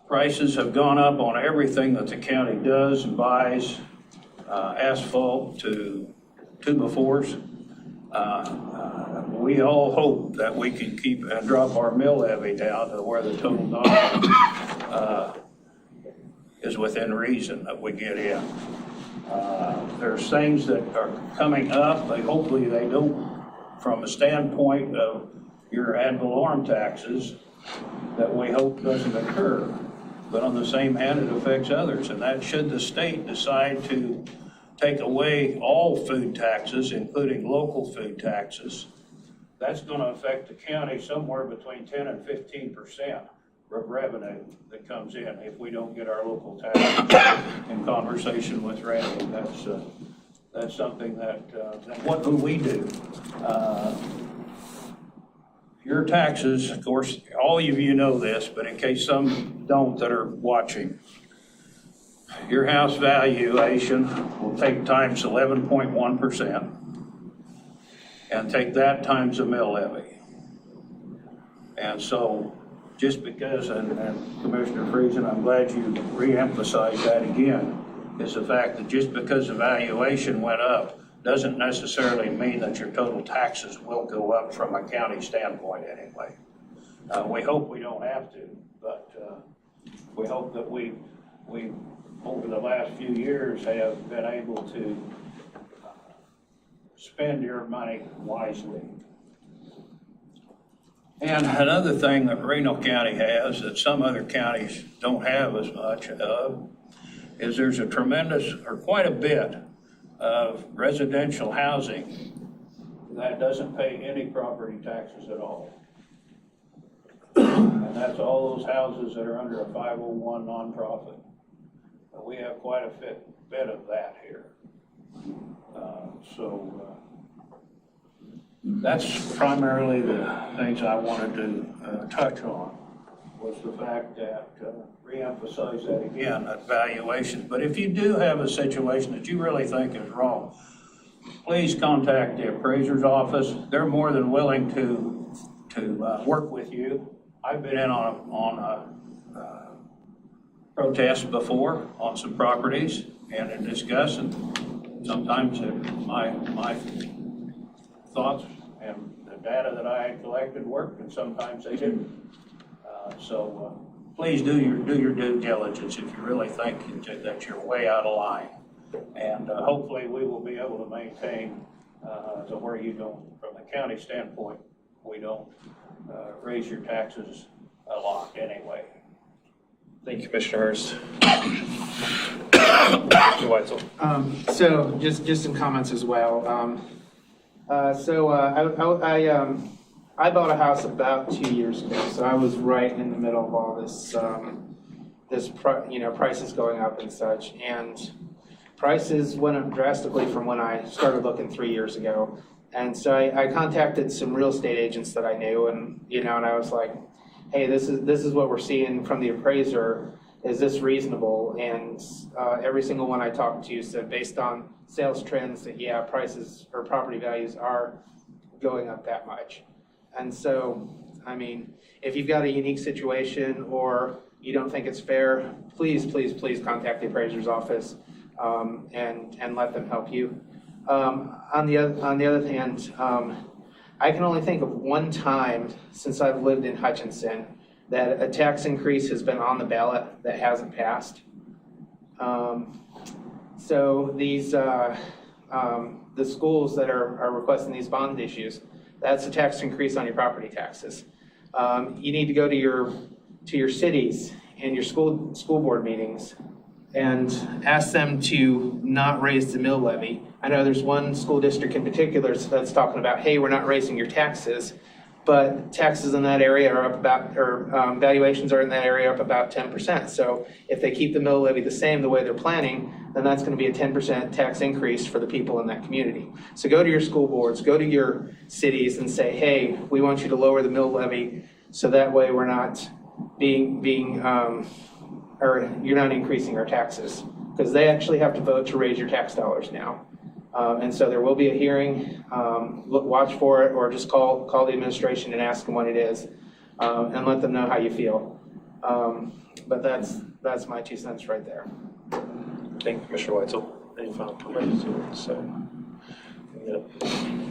prices have gone up on everything that the county does and buys, asphalt to 2x4s, we all hope that we can keep and drop our mill levy down to where the total dollar is within reason that we get in. There's things that are coming up, hopefully they don't, from a standpoint of your ad valorem taxes, that we hope doesn't occur. But on the same hand, it affects others, and that should the state decide to take away all food taxes, including local food taxes, that's going to affect the county somewhere between 10 and 15% of revenue that comes in if we don't get our local tax in conversation with Reno. That's something that what do we do? Your taxes, of course, all of you know this, but in case some don't that are watching, your house valuation will take times 11.1% and take that times the mill levy. And so just because, and Commissioner Friesen, I'm glad you re-emphasized that again, is the fact that just because the valuation went up doesn't necessarily mean that your total taxes will go up from a county standpoint anyway. We hope we don't have to, but we hope that we over the last few years have been able to spend your money wisely. And another thing that Reno County has that some other counties don't have as much of is there's a tremendous, or quite a bit, of residential housing that doesn't pay any property taxes at all. And that's all those houses that are under a 501 nonprofit. We have quite a bit of that here. That's primarily the things I wanted to touch on, was the fact that, reemphasize that again, that valuation. But if you do have a situation that you really think is wrong, please contact the appraiser's office. They're more than willing to work with you. I've been in on a protest before on some properties and in discuss, and sometimes my thoughts and the data that I had collected worked, and sometimes they didn't. Please do your due diligence if you really think that you're way out of line. And hopefully we will be able to maintain to where you don't, from the county standpoint, we don't raise your taxes a lot anyway. Thank you, Commissioner Hurst. Mr. Weitzel. So just some comments as well. I bought a house about 2 years ago, so I was right in the middle of all this, prices going up and such. And prices went up drastically from when I started looking 3 years ago. And so I contacted some real estate agents that I knew, and and I was like, hey, this is what we're seeing from the appraiser. Is this reasonable? And every single one I talked to said, based on sales trends, that yeah, prices or property values are going up that much. And so, I mean, if you've got a unique situation or you don't think it's fair, please contact the appraiser's office and let them help you. On the other hand, I can only think of one time since I've lived in Hutchinson that a tax increase has been on the ballot that hasn't passed. So these the schools that are requesting these bond issues, that's a tax increase on your property taxes. You need to go to your cities and your school board meetings and ask them to not raise the mill levy. I know there's one school district in particular that's talking about, hey, we're not raising your taxes, but taxes in that area are up about, or valuations are in that area up about 10%. So if they keep the mill levy the same the way they're planning, then that's going to be a 10% tax increase for the people in that community. So go to your school boards, go to your cities and say, hey, we want you to lower the mill levy so that way we're not or you're not increasing our taxes, because they actually have to vote to raise your tax dollars now. And so there will be a hearing. Watch for it, or just call the administration and ask them what it is, and let them know how you feel. But that's my 2 cents right there. Thank you, Commissioner Weitzel. Any final comments? So, yeah.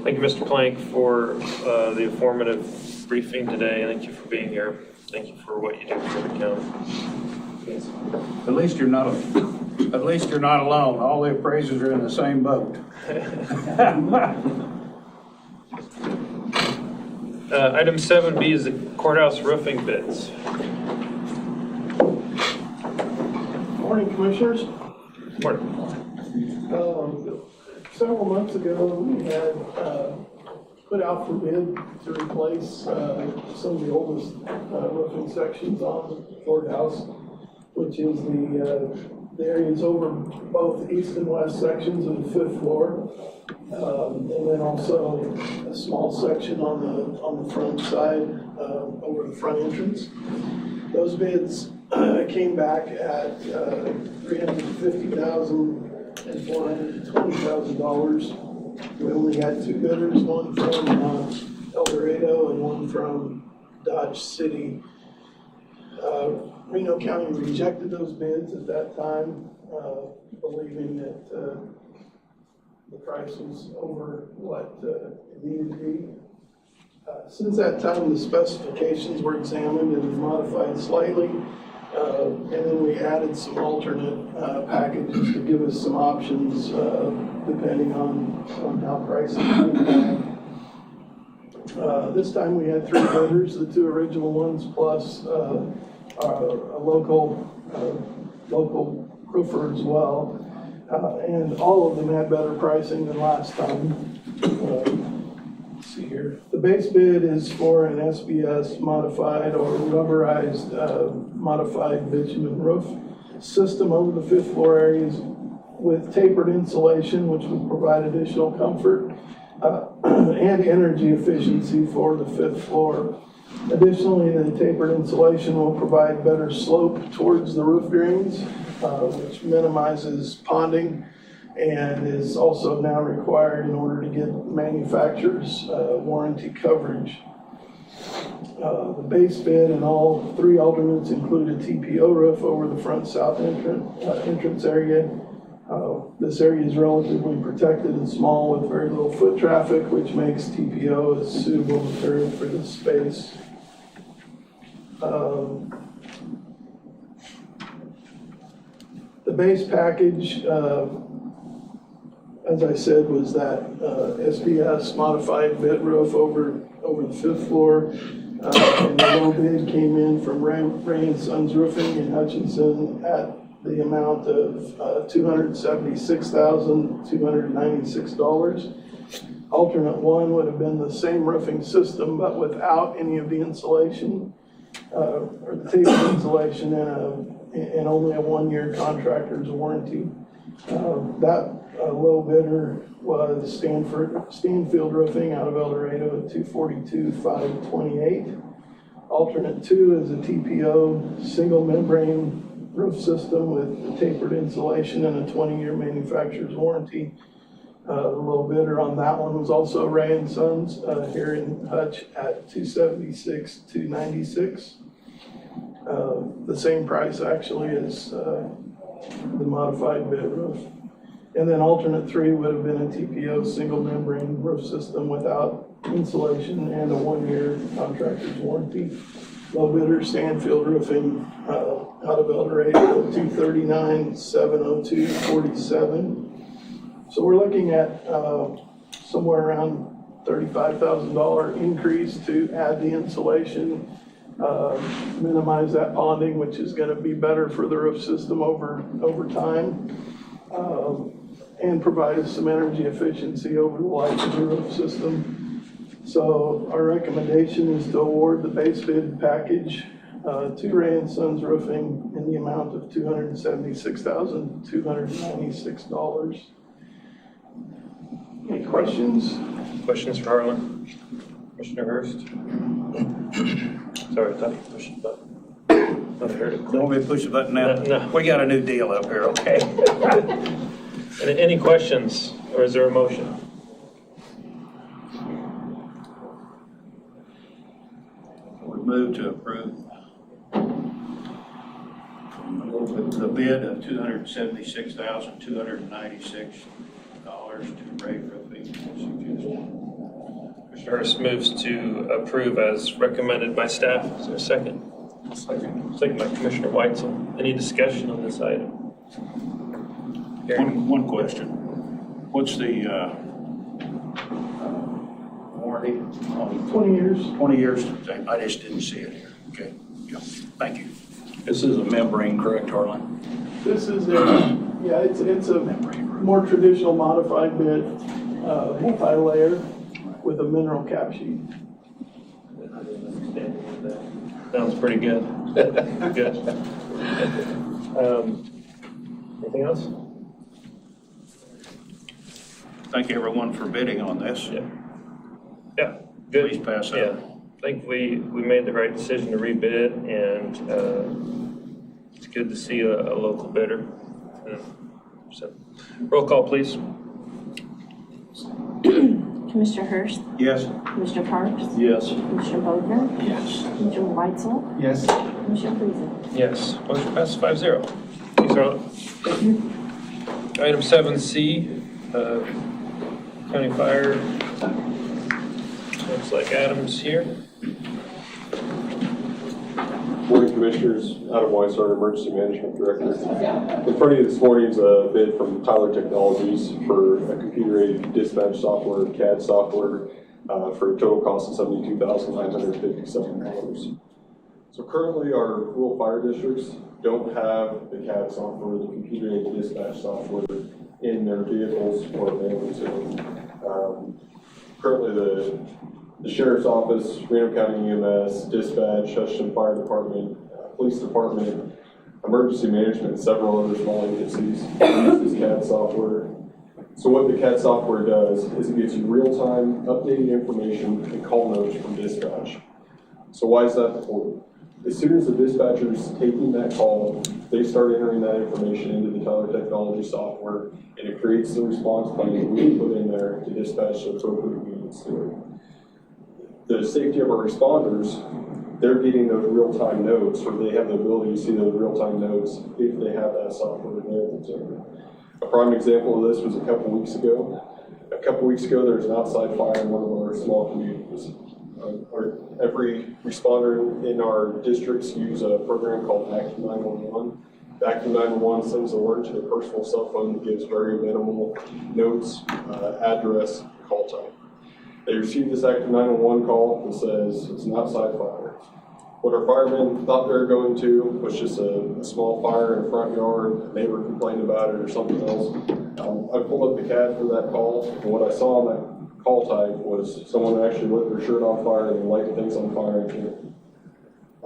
Thank you, Mr. Plank, for the informative briefing today. Thank you for being here. Thank you for what you do for the county. Yes. At least you're not alone. All the appraisers are in the same boat. Item 7B is the courthouse roofing bids. Morning, Commissioners. Morning. Several months ago, we had put out for bid to replace some of the oldest roofing sections on the courthouse, which is the areas over both east and west sections of the 5th floor, and then also a small section on the front side over the front entrance. Those bids came back at $350,000 and $420,000. We only had 2 bidders, one from El Dorado and one from Dodge City. Reno County rejected those bids at that time. believing that the price was over what it needed to be. Since that time, the specifications were examined and modified slightly, and then we added some alternate packages to give us some options depending on how prices came back. This time we had 3 bidders, the 2 original ones plus a local roofer as well, and all of them had better pricing than last time. Let's see here. The base bid is for an SBS modified or rubberized modified bitumen roof system over the 5th floor areas with tapered insulation, which would provide additional comfort and energy efficiency for the 5th floor. Additionally, the tapered insulation will provide better slope towards the roof drains, which minimizes ponding and is also now required in order to get manufacturer's warranty coverage. The base bid and all 3 alternates include a TPO roof over the front south entrance area. This area is relatively protected and small with very little foot traffic, which makes TPO a suitable material for this space. The base package, as I said, was that SBS modified bit roof over the 5th floor. And the low bid came in from Ray & Sons Roofing in Hutchinson at the amount of $276,296. Alternate 1 would have been the same roofing system, but without any of the insulation, or the tapered insulation and only a 1-year contractor's warranty. That low bidder was Stanfield Roofing out of El Dorado at $242,528. Alternate 2 is a TPO single membrane roof system with tapered insulation and a 20-year manufacturer's warranty. The low bidder on that one was also Ray & Sons here in Hutch at $276,296. The same price actually as the modified bit roof. And then alternate 3 would have been a TPO single membrane roof system without insulation and a 1-year contractor's warranty. Low bidder Stanfield Roofing out of El Dorado, $239,702.47. So we're looking at somewhere around $35,000 increase to add the insulation, minimize that ponding, which is going to be better for the roof system over time, and provide us some energy efficiency over the life of the roof system. So our recommendation is to award the base bid package to Ray & Sons Roofing in the amount of $276,296. Any questions? Questions for Harlan? Commissioner Hurst? Sorry, I thought you pushed the button. I heard it. Don't we push the button now? No. We got a new deal up here, okay? Any questions, or is there a motion? We move to approve the bid of $276,296 to Ray Roofing. Commissioner Hurst moves to approve as recommended by staff. Is there a second? Second by Commissioner Weitzel. Any discussion on this item? One question. What's the warranty? 20 years. 20 years. I just didn't see it here. Okay. Yeah. Thank you. This is a membrane, correct, Harlan? This is it's a more traditional modified bit, multi-layer with a mineral cap sheet. Sounds pretty good. Good. Anything else? Thank you, everyone, for bidding on this. Yeah. Good. Please pass that. Yeah. I think we made the right decision to rebid, and it's good to see a local bidder. So, roll call, please. Commissioner Hurst, Yes. Commissioner Parks, Yes. Commissioner Bodner, Yes. Commissioner Weitzel, Yes. Commissioner Friesen. Yes. Motion passes 5-0. Please Charlie. Item 7C, county fire. Looks like Adam's here. Morning, Commissioners. Adam Weissart, Emergency Management Director. In front of you this morning is a bid from Tyler Technologies for a computer-aided dispatch software, CAD software, for a total cost of $72,957. So currently, our rural fire districts don't have the CAD software, the computer-aided dispatch software in their vehicles or available to them. Currently, the Sheriff's Office, Reno County EMS, Dispatch, Hutchinson Fire Department, Police Department, Emergency Management, and several other small agencies use this CAD software. So what the CAD software does is it gives you real-time updated information and call notes from dispatch. So why is that important? As soon as the dispatcher is taking that call, they start entering that information into the Tyler Technology software, and it creates the response plan that we can put in there to dispatch the appropriate units to it. The safety of our responders, they're getting those real-time notes, or they have the ability to see those real-time notes if they have that software available to them. A prime example of this was a couple weeks ago. A couple weeks ago, there was an outside fire in one of our small communities. Every responder in our districts use a program called Active 911. Active 911 sends an alert to their personal cell phone that gives very minimal notes, address, call time. They received this Active 911 call that says it's an outside fire. What our firemen thought they were going to was just a small fire in a front yard, a neighbor complained about it or something else. I pulled up the CAD for that call, and what I saw on that call type was someone actually lit their shirt on fire and lighting things on fire and killed.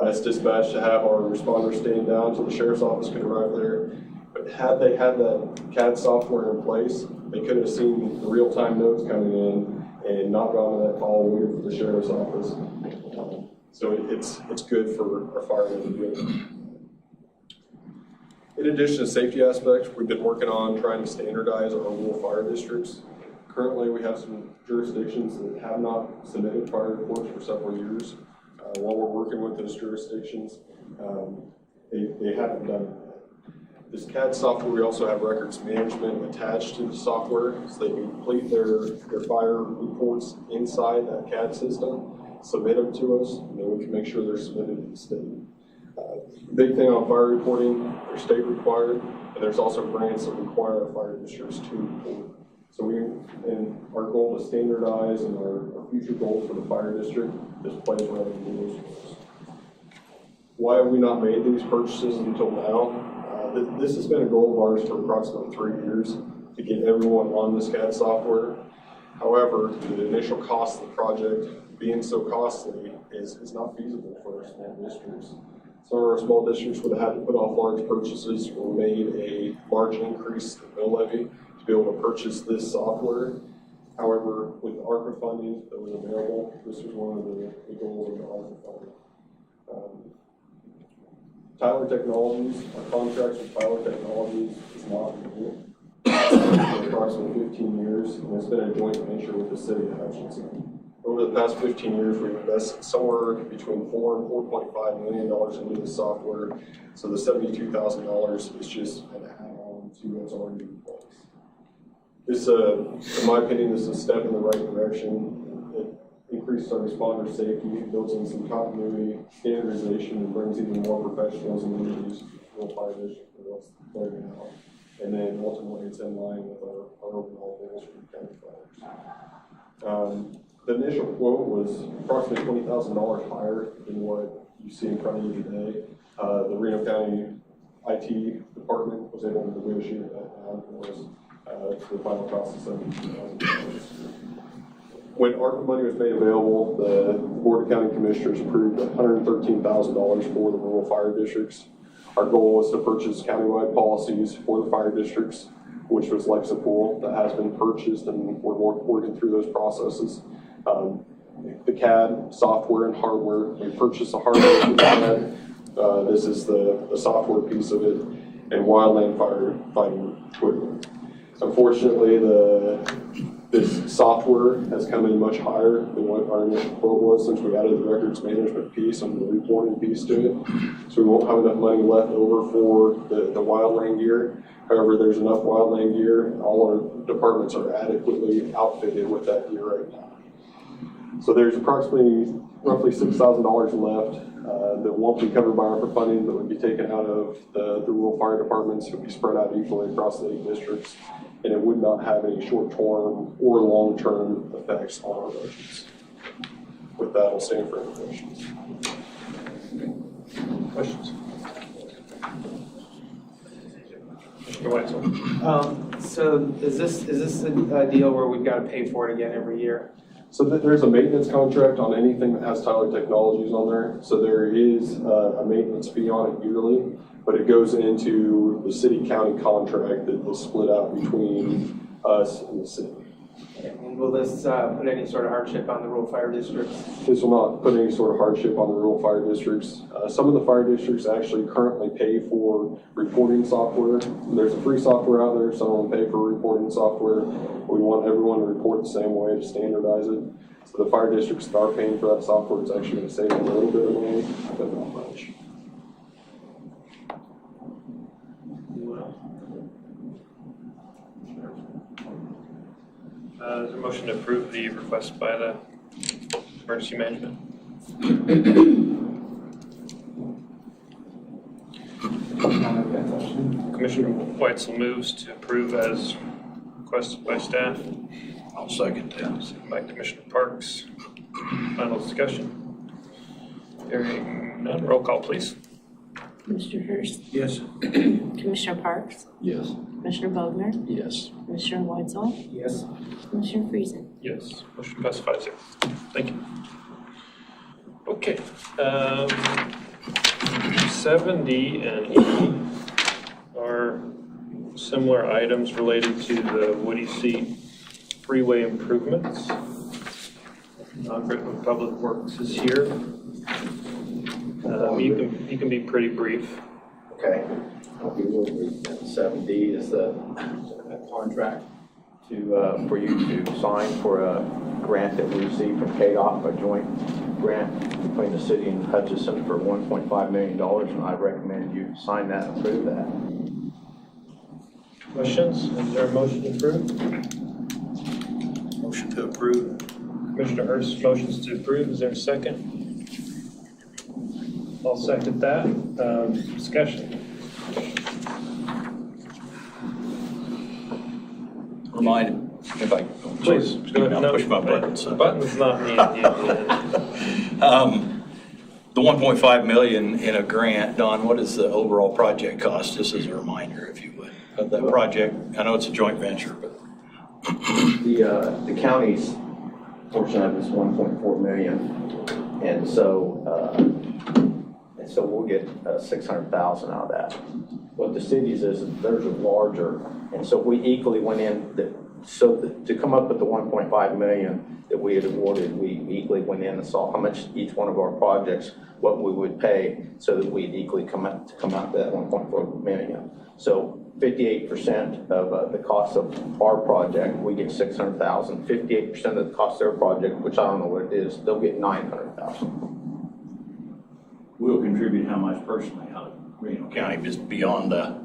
I asked dispatch to have our responders stand down so the sheriff's office could arrive there. But had they had that CAD software in place, they could have seen the real-time notes coming in and not gone to that call waiting for the sheriff's office. So it's good for our firemen to do it. In addition to safety aspects, we've been working on trying to standardize our rural fire districts. Currently, we have some jurisdictions that have not submitted fire reports for several years. While we're working with those jurisdictions, they haven't done it. This CAD software, we also have records management attached to the software, so they can complete their fire reports inside that CAD system, submit them to us, and then we can make sure they're submitted to the state. Big thing on fire reporting, they're state required, and there's also grants that require our fire districts to report. So and our goal to standardize and our future goals for the fire district, this plays right into those goals. Why have we not made these purchases until now? This has been a goal of ours for approximately 3 years to get everyone on this CAD software. However, the initial cost of the project being so costly is not feasible for our small districts. Some of our small districts would have had to put off large purchases or made a large increase in the mill levy to be able to purchase this software. However, with the ARPA funding that was available, this was one of the goals of the ARPA funding. Tyler Technologies, our contracts with Tyler Technologies is not new. For approximately 15 years, and it's been a joint venture with the city of Hutchinson. Over the past 15 years, we've invested somewhere between $4 and $4.5 million into the software. So the $72,000 is just an add-on to what's already in place. This, in my opinion, this is a step in the right direction. It increases our responder safety, it builds in some continuity, standardization, and brings even more professionalism into these rural fire districts than what's there now. And then ultimately, it's in line with our overall goals for county fires. The initial quote was approximately $20,000 higher than what you see in front of you today. The Reno County IT department was able to negotiate that down for us to the final cost of $72,000. When ARPA money was made available, the Board of County Commissioners approved $113,000 for the rural fire districts. Our goal was to purchase countywide policies for the fire districts, which was Lexipol, that has been purchased, and we're working through those processes. The CAD software and hardware, we purchased the hardware for the CAD. This is the software piece of it, and wildland firefighting equipment. Unfortunately, This software has come in much higher than what our initial quote was since we added the records management piece and the reporting piece to it. So we won't have enough money left over for the wildland gear. However, there's enough wildland gear. All our departments are adequately outfitted with that gear right now. So there's roughly $6,000 left that won't be covered by ARPA funding, that would be taken out of the rural fire departments. It would be spread out equally across the 8 districts, and it would not have any short-term or long-term effects on our budgets. With that, I'll stand for any questions. Questions? Mr. Weitzel. So is this a deal where we've got to pay for it again every year? So there's a maintenance contract on anything that has Tyler Technologies on there. So there is a maintenance fee on it yearly, but it goes into the city-county contract that is split out between us and the city. And will this put any sort of hardship on the rural fire districts? This will not put any sort of hardship on the rural fire districts. Some of the fire districts actually currently pay for reporting software. There's a free software out there. Some of them pay for reporting software. We want everyone to report the same way to standardize it. So the fire districts that are paying for that software, it's actually going to save them a little bit of money, but not much. Is there a motion to approve the request by the emergency management? Commissioner Weitzel moves to approve as requested by staff. I'll second that. Second by Commissioner Parks. Final discussion. Hearing none, roll call please. Commissioner Hurst, Yes. Commissioner Parks, Yes. Commissioner Bogner, Yes. Commissioner Weitzel, Yes. Commissioner Friesen. Yes, motion passes 5-0. Thank you. Okay, 7D and E are similar items related to the Woody Seat freeway improvements. Britain Public Works is here. You can be pretty brief. Okay, I'll be real brief. 7D is a contract for you to sign for a grant that we received from KDOT, a joint grant between the city and Hutchinson for $1.5 million, and I recommend you sign that and approve that. Questions? Is there a motion to approve? Motion to approve. Commissioner Hurst motions to approve. Is there a second? I'll second that. Discussion. Remind, if I, Please, go ahead. I'll push my button. So. Button's not needed. The 1.5 million in a grant, Don, what is the overall project cost? Just as a reminder, if you would, of that project. I know it's a joint venture, but. The county's portion of it is 1.4 million, and so we'll get 600,000 out of that. What the cities is theirs are larger, and so we equally went in. To come up with the 1.5 million that we had awarded, we equally went in and saw how much each one of our projects, what we would pay, so that we'd equally come out that 1.4 million. So 58% of the cost of our project, we get 600,000. 58% of the cost of their project, which I don't know what it is, they'll get 900,000. We'll contribute how much personally out of Reno County, just beyond our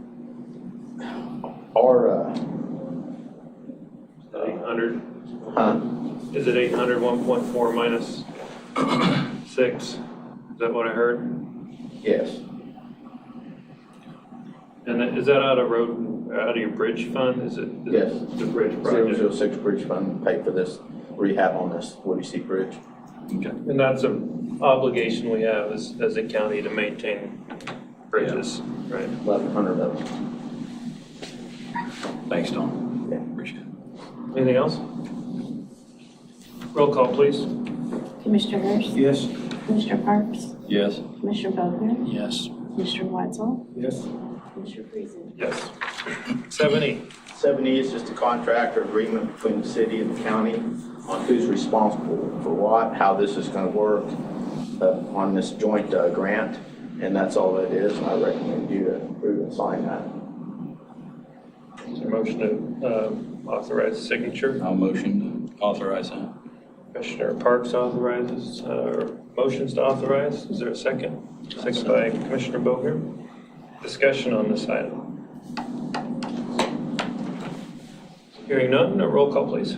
800. Huh? Is it 800, 1.4 minus 6? Is that what I heard? Yes. And is that out of your bridge fund? Is it? Yes. The bridge project? 006 bridge fund pay for this rehab on this Woody Seat Bridge. Okay. And that's an obligation we have as a county to maintain bridges, right? 1,100 of them. Thanks, Don. Yeah. Appreciate it. Anything else? Roll call, please. Commissioner Hurst, Yes. Commissioner Parks, Yes. Commissioner Bogner, Yes. Commissioner Weitzel, Yes. Commissioner Friesen. Yes. 7E. 7E is just a contract or agreement between the city and the county on who's responsible for what, how this is going to work on this joint grant, and that's all it is. And I recommend you to approve and sign that. Is there a motion to authorize signature? I'll motion to authorize that. Commissioner Parks authorizes, motions to authorize. Is there a second? Second by Commissioner Boger. Discussion on this item. Hearing none, a roll call, please.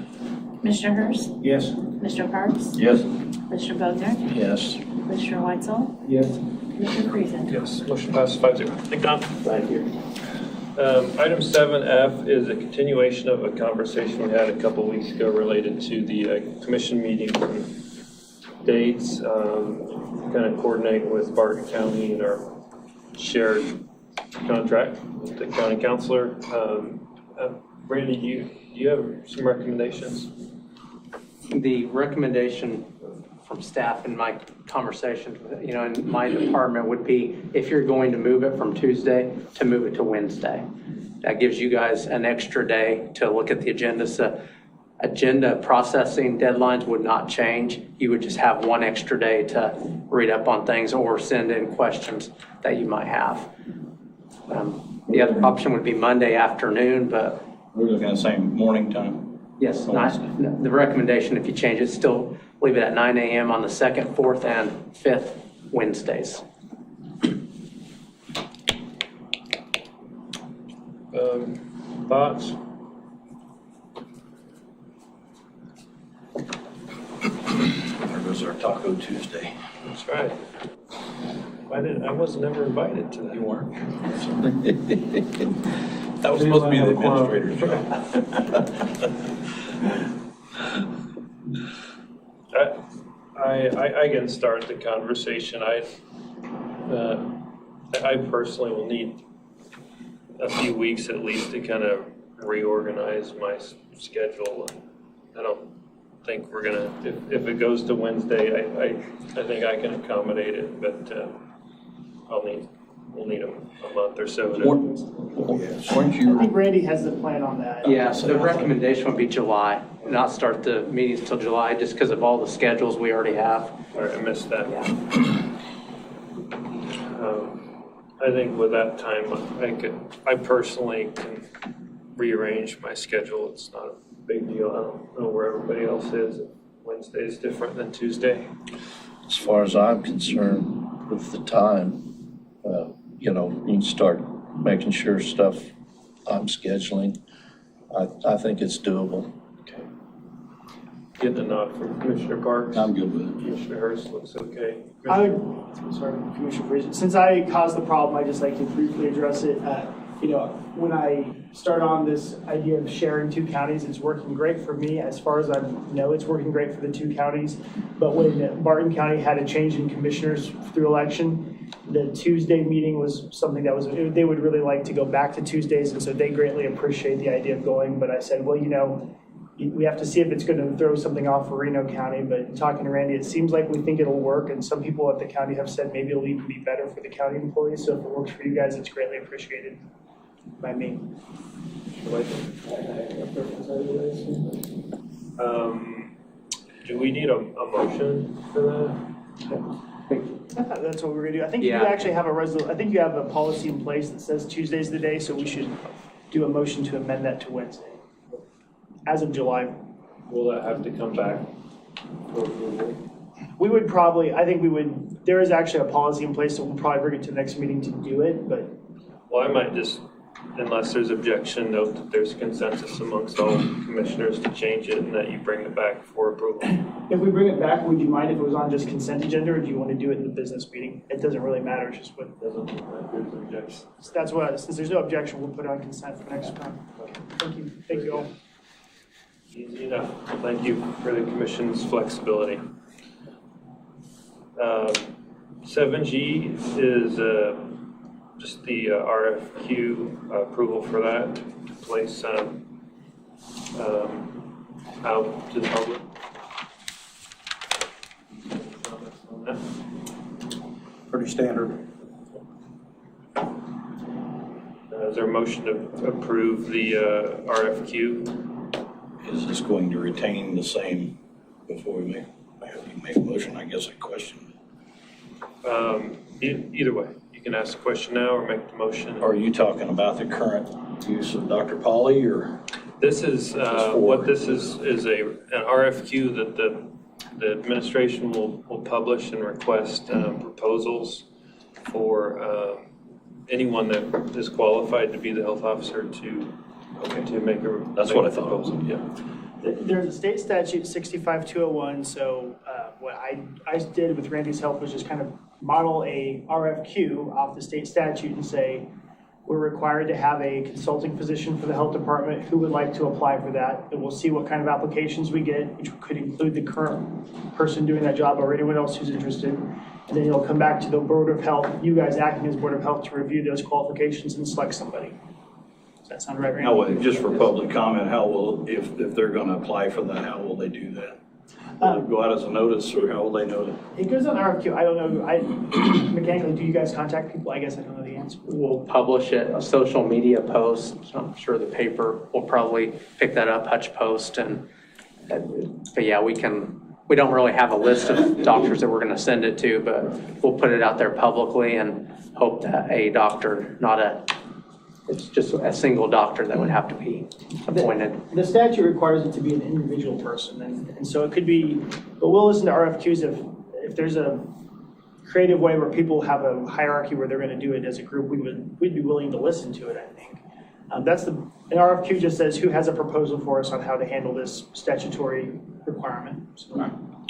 Commissioner Hurst, Yes. Commissioner Parks, Yes. Commissioner Bogner, Yes. Commissioner Weitzel, Yes. Commissioner Friesen. Yes, motion passes 5-0. Thank you, Don. Thank you. Item 7F is a continuation of a conversation we had a couple weeks ago related to the commission meetings and dates, kind of coordinate with Barton County and our shared contract with the county councilor. Randy, do you have some recommendations? The recommendation from staff in my conversation, in my department would be if you're going to move it from Tuesday, to move it to Wednesday. That gives you guys an extra day to look at the agenda. So agenda processing deadlines would not change. You would just have one extra day to read up on things or send in questions that you might have. The other option would be Monday afternoon, but We're looking at the same morning time. yes, the recommendation, if you change it, still leave it at 9 a.m. on the 2nd, 4th, and 5th Wednesdays. Thoughts? There goes our Taco Tuesday. That's right. I was never invited to that. You weren't? That was supposed to be the administrator's job. I can start the conversation. I personally will need a few weeks at least to kind of reorganize my schedule. I don't think we're gonna, if it goes to Wednesday, I think I can accommodate it, but we'll need a month or so to. Weren't you? I think Randy has the plan on that. Yeah, so the recommendation would be July, not start the meetings till July, just because of all the schedules we already have. All right, I missed that. Yeah. I think with that time, I personally can rearrange my schedule. It's not a big deal. I don't know where everybody else is. Wednesday is different than Tuesday. As far as I'm concerned with the time, you can start making sure stuff I'm scheduling. I think it's doable. Okay. Get the nod from Commissioner Parks. I'm good with it. Commissioner Hurst looks okay. Commissioner Friesen, since I caused the problem, I'd just like to briefly address it. When I start on this idea of sharing two counties, it's working great for me. As far as I know, it's working great for the two counties. But when Barton County had a change in commissioners through election, the Tuesday meeting was something that they would really like to go back to Tuesdays, and so they greatly appreciate the idea of going. But I said, well, we have to see if it's going to throw something off for Reno County, but talking to Randy, it seems like we think it'll work, and some people at the county have said maybe it'll even be better for the county employees, so if it works for you guys, it's greatly appreciated by me. Do we need a motion for that? That's what we're going to do. I think Yeah. you actually have I think you have a policy in place that says Tuesday's the day, so we should do a motion to amend that to Wednesday, as of July. Will that have to come back for approval? We would there is actually a policy in place, so we'll probably bring it to the next meeting to do it, but Well, I might just, unless there's objection, note that there's consensus amongst all commissioners to change it and that you bring it back for approval. if we bring it back, would you mind if it was on just consent agenda, or do you want to do it in the business meeting? It doesn't really matter, it's just what, Doesn't look like there's objection. that's what, since there's no objection, we'll put it on consent for next time. Thank you all. Easy enough. Thank you for the commission's flexibility. 7G is just the RFQ approval for that to place out to the public. Pretty standard. Is there a motion to approve the RFQ? Is this going to retain the same before we make a motion? I guess I question. Either way, you can ask the question now or make the motion. Are you talking about the current use of Dr. Polly, or? This is, what this is an RFQ that the administration will publish and request proposals for anyone that is qualified to be the health officer to make a That's what I thought. proposal. Yeah. There's a state statute 65201, so what I did with Randy's help was just kind of model a RFQ off the state statute and say, we're required to have a consulting position for the health department. Who would like to apply for that? And we'll see what kind of applications we get, which could include the current person doing that job or anyone else who's interested. And then it'll come back to the Board of Health, you guys acting as Board of Health, to review those qualifications and select somebody. Does that sound right, Randy? How will, just for public comment, how will, if they're going to apply for that, how will they do that? Will it go out as a notice, or how will they know that? It goes on RFQ. I don't know. Mechanically, do you guys contact people? I guess I don't know the answer. We'll publish it, a social media post. So I'm sure the paper will probably pick that up, Hutch Post. But yeah, we don't really have a list of doctors that we're going to send it to, but we'll put it out there publicly and hope that a doctor, it's just a single doctor that would have to be appointed. The statute requires it to be an individual person, and so it could be, but we'll listen to RFQs if there's a creative way where people have a hierarchy where they're going to do it as a group, we'd be willing to listen to it, I think. An RFQ just says who has a proposal for us on how to handle this statutory requirement. So.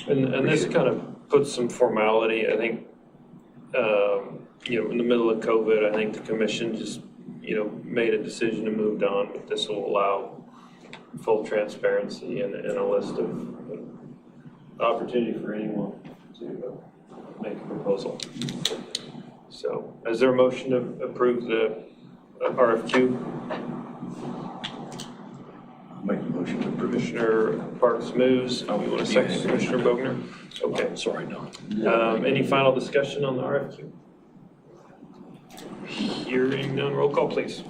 And this kind of puts some formality, I think, in the middle of COVID, I think the commission just made a decision and moved on, but this will allow full transparency and a list of opportunity for anyone to make a proposal. So, is there a motion to approve the RFQ? Make a motion to approve. Commissioner Parks moves. We want a second, Commissioner Bogner? Okay. Sorry, no. Any final discussion on the RFQ? Hearing none, roll call, please.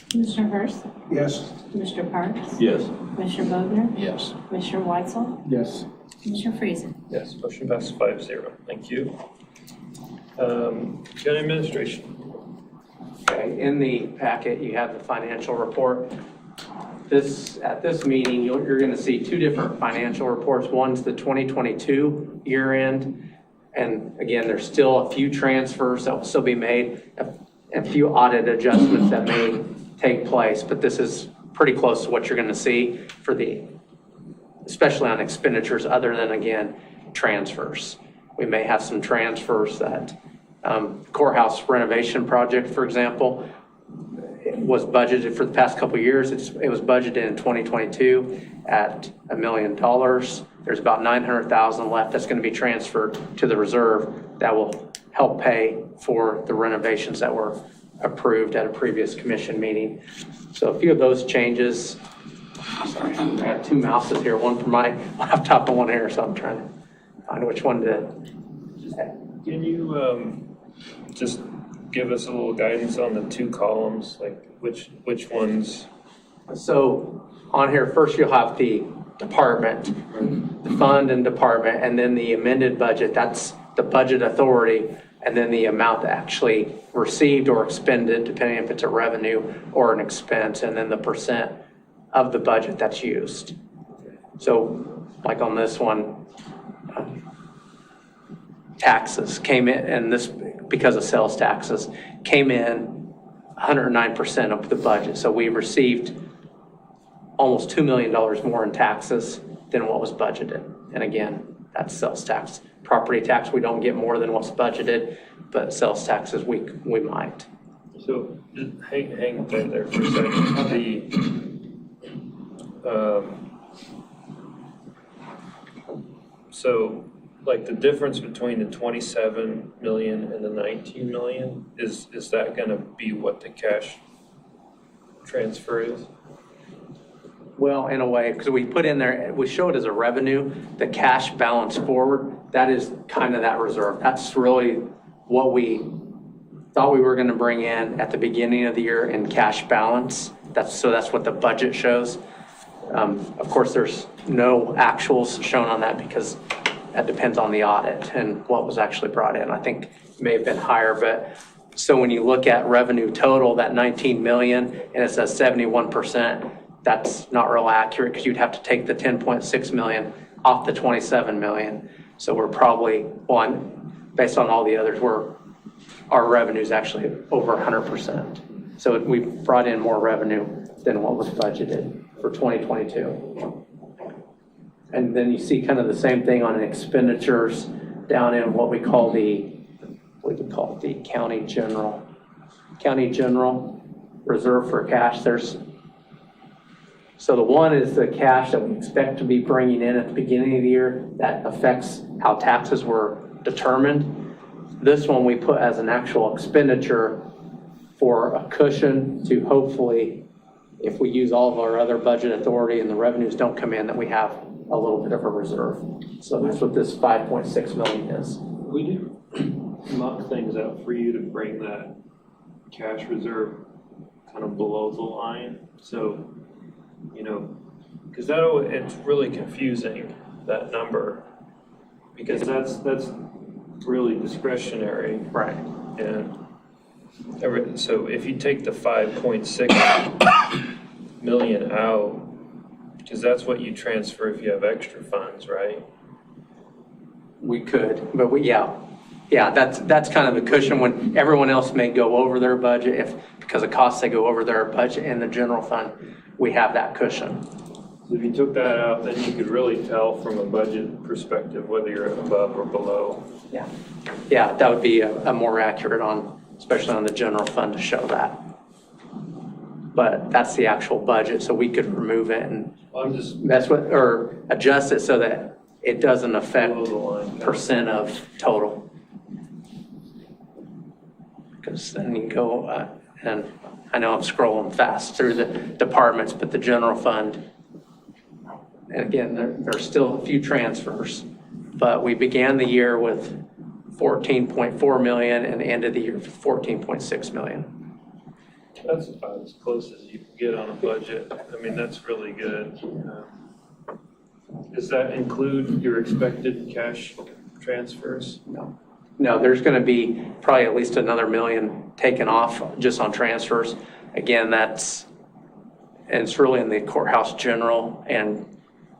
Commissioner Hurst, Yes. Commissioner Parks, Yes. Commissioner Bogner, Yes. Commissioner Weitzel, Yes. Commissioner Friesen. Yes, motion passes 5-0. Thank you. County administration. Okay, in the packet, you have the financial report. At this meeting, you're going to see two different financial reports. One's the 2022 year end. And again, there's still a few transfers that will still be made, a few audit adjustments that may take place, but this is pretty close to what you're going to see especially on expenditures other than, again, transfers. We may have some transfers that courthouse renovation project, for example, was budgeted for the past couple of years. It was budgeted in 2022 at $1 million. There's about $900,000 left that's going to be transferred to the reserve that will help pay for the renovations that were approved at a previous commission meeting. So a few of those changes. Sorry, I have two mouses here, one for my laptop and one here, so I'm trying to find which one to. Can you just give us a little guidance on the two columns, like which ones? So on here, first you'll have the department, the fund and department, and then the amended budget, that's the budget authority, and then the amount actually received or expended, depending if it's a revenue or an expense, and then the percent of the budget that's used. So like on this one, taxes came in, and this, because of sales taxes, came in 109% of the budget. So we received almost $2 million more in taxes than what was budgeted. And again, that's sales tax. Property tax, we don't get more than what's budgeted, but sales taxes, we might. So just hang tight there for a second. So like the difference between the 27 million and the 19 million, is that going to be what the cash transfer is? Well, in a way, because we put in there, we show it as a revenue, the cash balance forward, that is kind of that reserve. That's really what we thought we were going to bring in at the beginning of the year in cash balance. That's what the budget shows. Of course, there's no actuals shown on that because that depends on the audit and what was actually brought in. I think it may have been higher, but So when you look at revenue total, that 19 million, and it says 71%, that's not real accurate because you'd have to take the 10.6 million off the 27 million. So we're probably based on all the others, our revenue is actually over 100%. So we've brought in more revenue than what was budgeted for 2022. And then you see kind of the same thing on expenditures down in what we call the county general reserve for cash. So the one is the cash that we expect to be bringing in at the beginning of the year that affects how taxes were determined. This one we put as an actual expenditure for a cushion to hopefully, if we use all of our other budget authority and the revenues don't come in, that we have a little bit of a reserve. So that's what this 5.6 million is. We do knock things out for you to bring that cash reserve kind of below the line. So, because it's really confusing, that number, because that's really discretionary. Right. And so if you take the 5.6 million out, because that's what you transfer if you have extra funds, right? We could, but that's kind of the cushion when everyone else may go over their budget. Because of costs, they go over their budget in the general fund, we have that cushion. So if you took that out, then you could really tell from a budget perspective whether you're above or below. Yeah, that would be a more accurate especially on the general fund to show that. But that's the actual budget, so we could remove it and or adjust it so that it doesn't affect percent of total. Because then you go, and I know I'm scrolling fast through the departments, but the general fund, and again, there's still a few transfers, but we began the year with 14.4 million and ended the year with 14.6 million. That's about as close as you can get on a budget. I mean, that's really good. Does that include your expected cash transfers? No, there's going to be probably at least another million taken off just on transfers. Again, it's really in the courthouse general and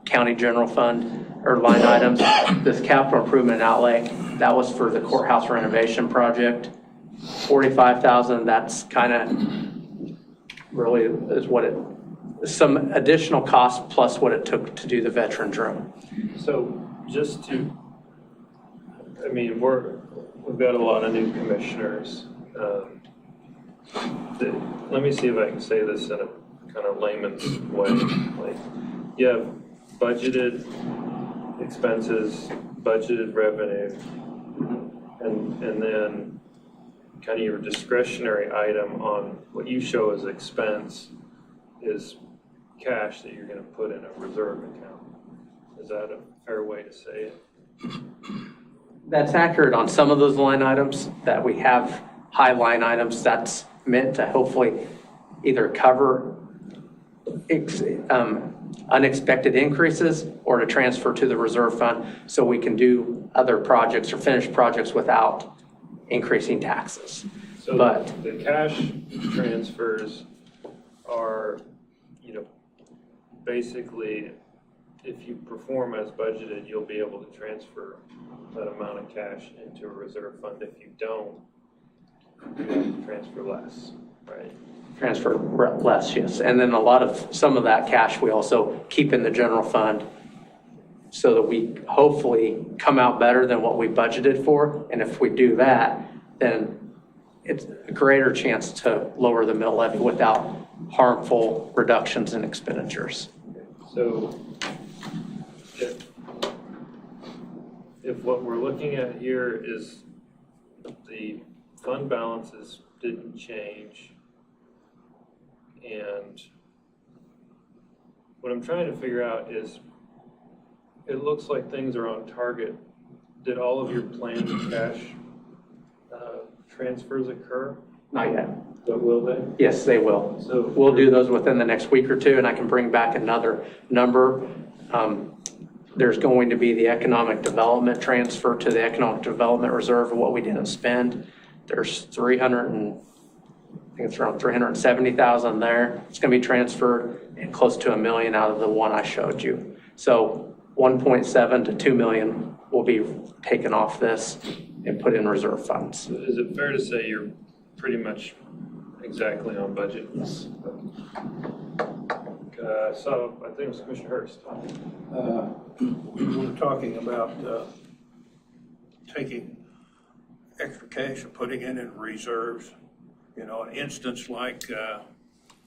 county general fund or line items. This capital improvement outlay, that was for the courthouse renovation project. 45,000, that's kind of really is some additional cost plus what it took to do the veterans room. So we've got a lot of new commissioners. Let me see if I can say this in a kind of layman's way. Like, you have budgeted expenses, budgeted revenue, and then kind of your discretionary item on what you show as expense is cash that you're going to put in a reserve account. Is that a fair way to say it? That's accurate on some of those line items that we have high line items. That's meant to hopefully either cover unexpected increases or to transfer to the reserve fund so we can do other projects or finish projects without increasing taxes. So the cash transfers are, basically, if you perform as budgeted, you'll be able to transfer that amount of cash into a reserve fund. If you don't, you have to transfer less, right? Transfer less, yes. And then some of that cash we also keep in the general fund so that we hopefully come out better than what we budgeted for. And if we do that, then it's a greater chance to lower the mill levy without harmful reductions in expenditures. So if what we're looking at here is the fund balances didn't change, and what I'm trying to figure out is, it looks like things are on target. Did all of your planned cash transfers occur? Not yet. But will they? Yes, they will. So we'll do those within the next week or two, and I can bring back another number. There's going to be the economic development transfer to the economic development reserve of what we didn't spend. There's I think it's around 370,000 there. It's going to be transferred, and close to $1 million out of the one I showed you. So 1.7 to 2 million will be taken off this and put in reserve funds. Is it fair to say you're pretty much exactly on budget? Yes. So I think it was Commissioner Hurst. We were talking about taking extra cash and putting it in reserves. You know, an instance like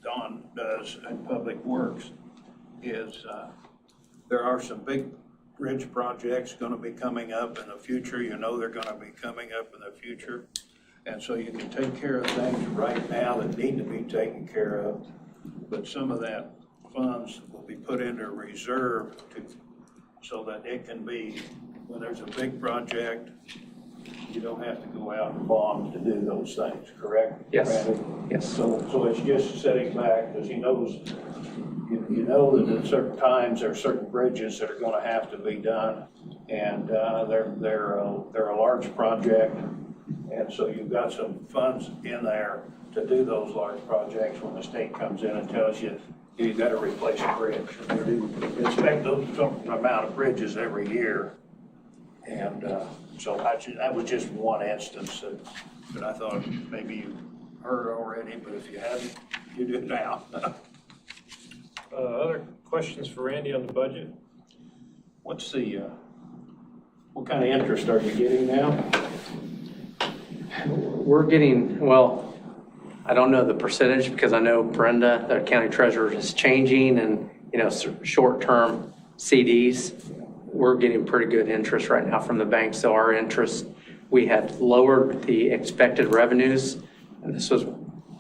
Don does in Public Works is there are some big bridge projects going to be coming up in the future. You know they're going to be coming up in the future. And so you can take care of things right now that need to be taken care of. But some of that funds will be put into reserve so that it can be, when there's a big project, you don't have to go out and bond to do those things, correct? Yes. Randy? Yes. So it's just sitting back because he knows, you know that at certain times there are certain bridges that are going to have to be done, and they're a large project, and so you've got some funds in there to do those large projects when the state comes in and tells you you've got to replace a bridge. They do inspect those certain amount of bridges every year, and so that was just one instance that I thought maybe you heard already, but if you haven't, you do now. Other questions for Randy on the budget? What's the, what kind of interest are you getting now? We're getting, well, I don't know the percentage because I know Brenda, the county treasurer, is changing, and, you know, short-term CDs, we're getting pretty good interest right now from the bank. So our interest, we had lowered the expected revenues, and this was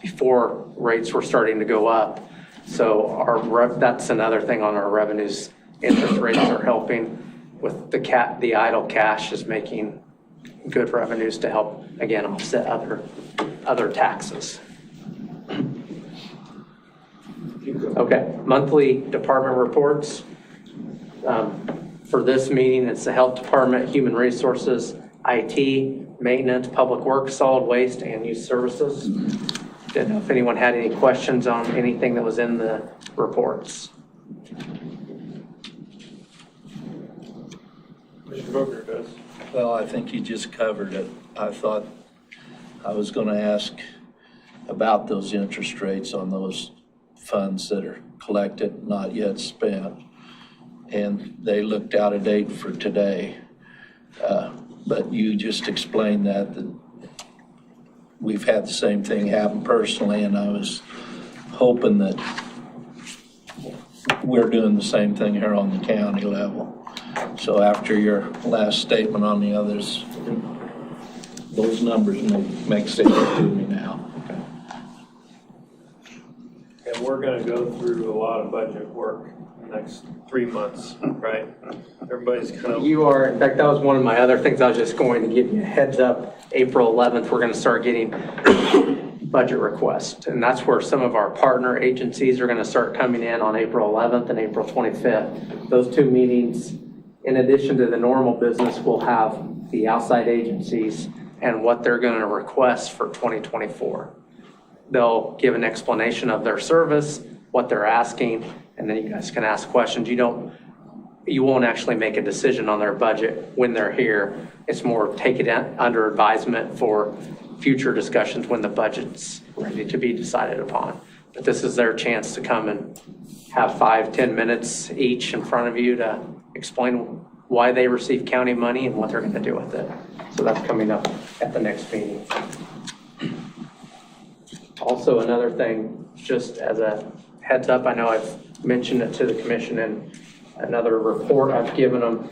before rates were starting to go up. So that's another thing on our revenues. Interest rates are helping with the idle cash is making good revenues to help, again, offset other taxes. Okay, monthly department reports. For this meeting, it's the Health Department, Human Resources, IT, Maintenance, Public Works, Solid Waste, and Youth Services. Didn't know if anyone had any questions on anything that was in the reports. Mr. Booker does. Well, I think you just covered it. I thought I was going to ask about those interest rates on those funds that are collected, not yet spent. And they looked out of date for today. But you just explained that we've had the same thing happen personally, and I was hoping that we're doing the same thing here on the county level. So after your last statement on the others, those numbers make sense to me now. And we're going to go through a lot of budget work in the next 3 months, right? Everybody's kind of... You are, in fact, that was one of my other things I was just going to give you a heads up. April 11th, we're going to start getting budget requests. And that's where some of our partner agencies are going to start coming in on April 11th and April 25th. Those two meetings, in addition to the normal business, will have the outside agencies and what they're going to request for 2024. They'll give an explanation of their service, what they're asking, and then you guys can ask questions. You won't actually make a decision on their budget when they're here. It's more take it under advisement for future discussions when the budget's ready to be decided upon. But this is their chance to come and have 5-10 minutes each in front of you to explain why they receive county money and what they're going to do with it. So that's coming up at the next meeting. Also, another thing, just as a heads up, I know I've mentioned it to the commission in another report I've given them.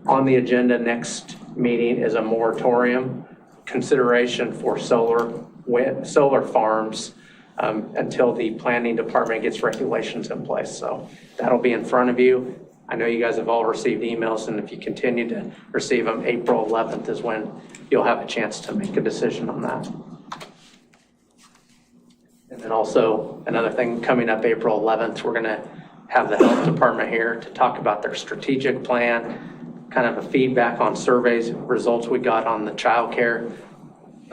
On the agenda next meeting is a moratorium consideration for solar farms until the planning department gets regulations in place. So that'll be in front of you. I know you guys have all received emails, and if you continue to receive them, April 11th is when you'll have a chance to make a decision on that. And then also another thing coming up April 11th, we're going to have the health department here to talk about their strategic plan, kind of a feedback on surveys, results we got on the child care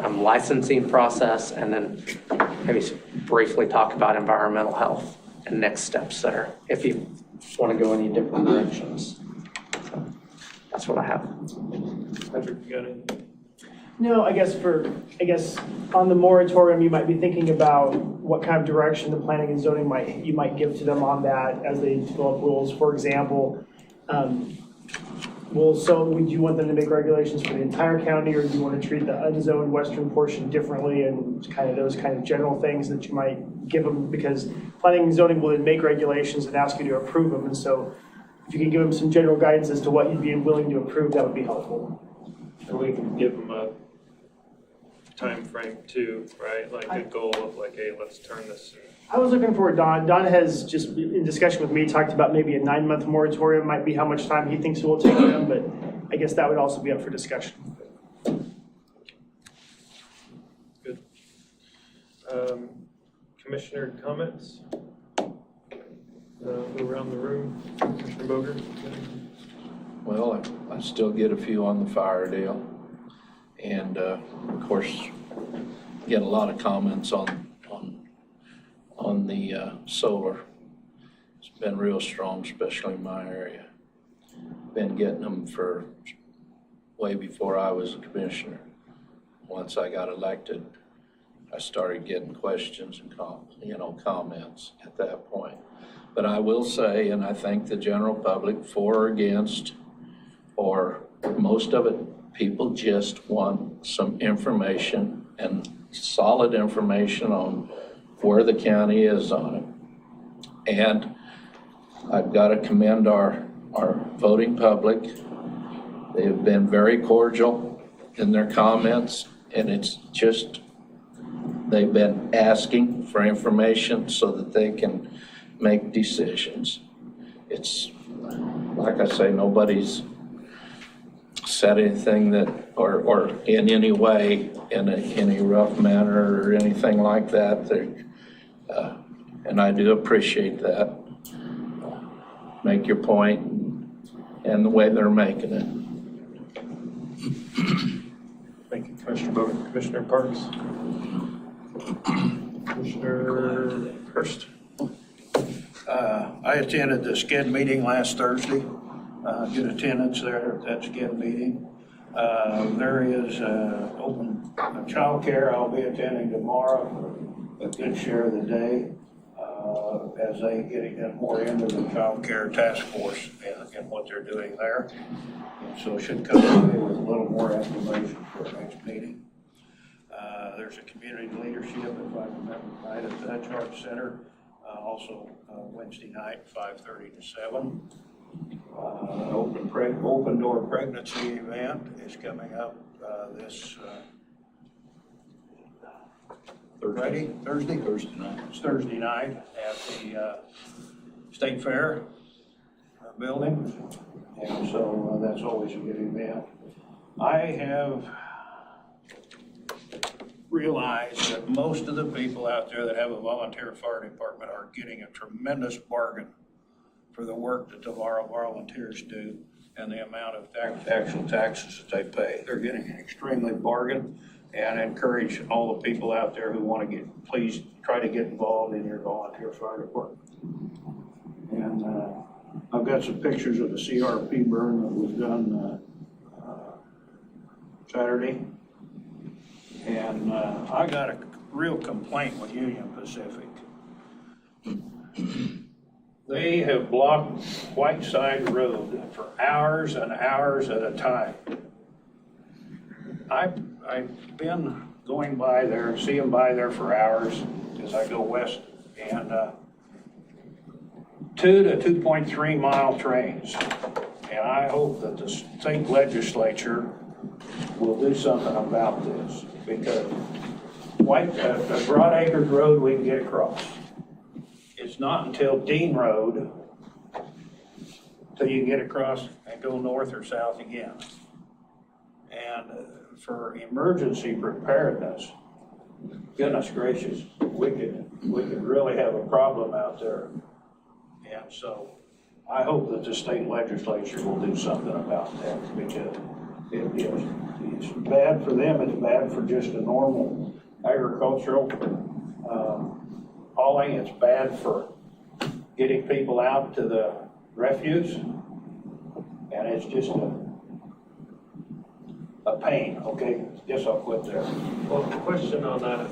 licensing process, and then maybe briefly talk about environmental health and next steps there, if you want to go any different directions. So that's what I have. Patrick, you got anything? No, I guess on the moratorium, you might be thinking about what kind of direction the planning and zoning you might give to them on that as they develop rules. For example, would you want them to make regulations for the entire county, or do you want to treat the unzoned western portion differently, and kind of those kind of general things that you might give them? Because planning and zoning will then make regulations and ask you to approve them, and so if you can give them some general guidance as to what you'd be willing to approve, that would be helpful. And we can give them a time frame too, right? Like a goal of like, hey, let's turn this. I was looking for Don. Don has just, in discussion with me, talked about maybe a 9-month moratorium might be how much time he thinks it will take them, but I guess that would also be up for discussion. Good. Commissioner comments? Around the room. Commissioner Boger? Well, I still get a few on the fire deal. And of course, get a lot of comments on the solar. It's been real strong, especially in my area. Been getting them for way before I was a commissioner. Once I got elected, I started getting questions and comments at that point. But I will say, and I think the general public, for or against, or most of it, people just want some information and solid information on where the county is on it. And I've got to commend our voting public. They have been very cordial in their comments, and it's just, they've been asking for information so that they can make decisions. It's, like I say, nobody's said anything that, or in any way, in any rough manner or anything like that. And I do appreciate that. Make your point and the way they're making it. Thank you, Commissioner Boger. Commissioner Parks? Commissioner Hurst? I attended the SCED meeting last Thursday. Good attendance there at that SCED meeting. There is open childcare. I'll be attending tomorrow, a good share of the day, as they get more into the childcare task force and what they're doing there. And so it should come away with a little more information for our next meeting. There's a community leadership, if I remember right, at the Hutch Arts Center, also Wednesday night, 5:30 to 7. Open door pregnancy event is coming up this Thursday night. It's Thursday night at the State Fair building, and so that's always a good event. I have realized that most of the people out there that have a volunteer fire department are getting a tremendous bargain for the work that the volunteers do and the amount of actual taxes that they pay. They're getting an extremely bargain, and I encourage all the people out there who want to please try to get involved in your volunteer fire department. And I've got some pictures of the CRP burn that was done Saturday. And I got a real complaint with Union Pacific. They have blocked Whiteside Road for hours and hours at a time. I've been going by there, seeing by there for hours as I go west, and 2 to 2.3 mile trains. And I hope that the state legislature will do something about this, because a Broad Acres Road we can get across. It's not until Dean Road till you get across and go north or south again. And for emergency preparedness, goodness gracious, we could really have a problem out there. And so I hope that the state legislature will do something about that, because it is it's bad for them, it's bad for just a normal agricultural hauling, it's bad for getting people out to the refuse, and it's just a pain, okay? Guess I'll quit there. Well, question on that,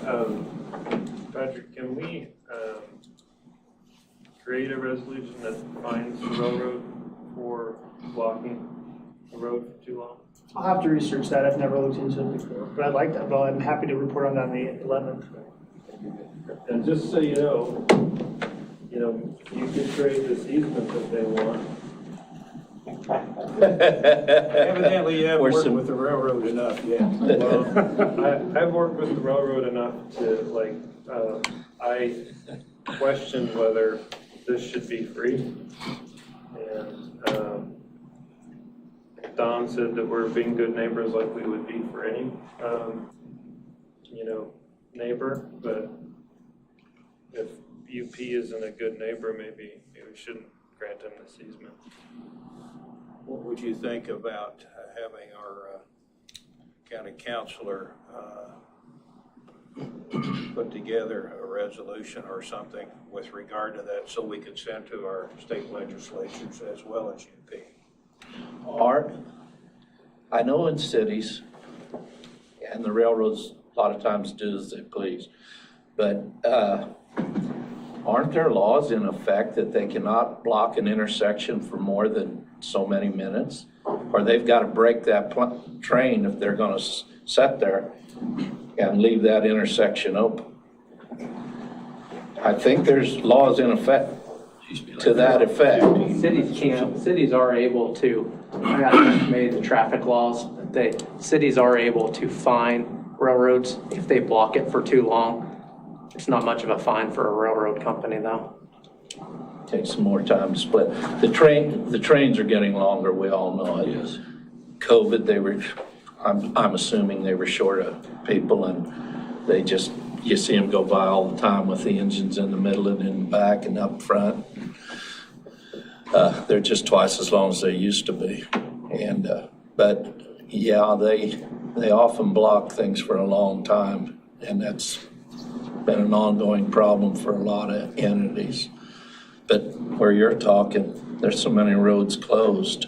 Patrick, can we create a resolution that fines the railroad for blocking the road for too long? I'll have to research that. I've never looked into it before, but I'd like that. But I'm happy to report on that on the 11th. And just so you know, you could create this easement that they want. Evidently, you haven't Or worked some- with the railroad enough yet. Well, I've worked with the railroad enough to, I question whether this should be free. And Don said that we're being good neighbors like we would be for any, neighbor, but if UP isn't a good neighbor, maybe we shouldn't grant him this easement. What would you think about having our county councilor put together a resolution or something with regard to that so we could send to our state legislatures as well as UP? Art, I know in cities, and the railroads a lot of times do as they please, but aren't there laws in effect that they cannot block an intersection for more than so many minutes? Or they've got to break that train if they're going to sit there and leave that intersection open? I think there's laws in effect to that effect. Cities are able to, I got made the traffic laws, cities are able to fine railroads if they block it for too long. It's not much of a fine for a railroad company though. Takes some more time to split. The trains are getting longer, we all know it. Yes. COVID, I'm assuming they were short of people, and they just, you see them go by all the time with the engines in the middle and in the back and up front. They're just twice as long as they used to be. And, but yeah, they often block things for a long time, and that's been an ongoing problem for a lot of entities. But where you're talking, there's so many roads closed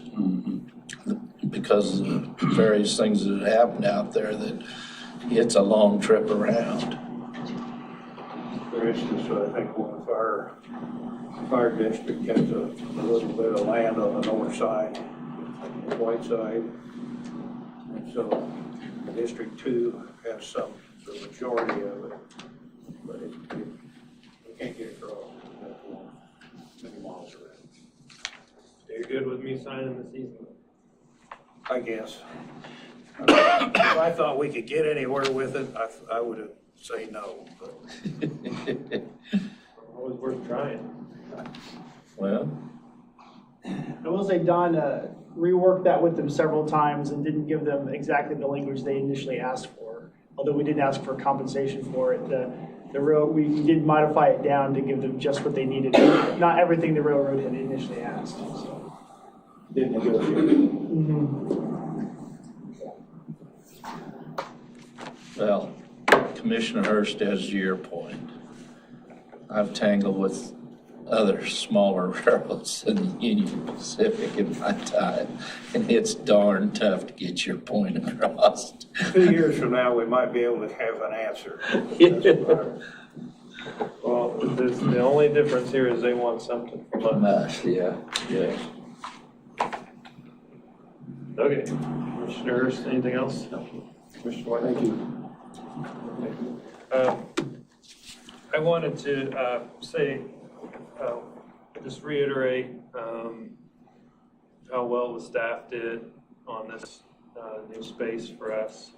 because of the various things that have happened out there that it's a long trip around. For instance, I think one of our fire district has a little bit of land on the north side, the white side. And so District 2 has the majority of it, but we can't get it across. Many miles around. You're good with me signing this easement? I guess. If I thought we could get anywhere with it, I would have said no, but. Always worth trying. Well, I will say Don reworked that with them several times and didn't give them exactly the language they initially asked for. Although we didn't ask for compensation for it, we did modify it down to give them just what they needed, not everything the railroad had initially asked. So. Did negotiate. well, Commissioner Hurst, as to your point, I've tangled with other smaller railroads than the Union Pacific in my time, and it's darn tough to get your point across. 2 years from now, we might be able to have an answer. Well, the only difference here is they want something from us. Yeah. Okay. Commissioner Hurst, anything else? No. Commissioner White? Thank you. I wanted to say, just reiterate how well the staff did on this new space for us,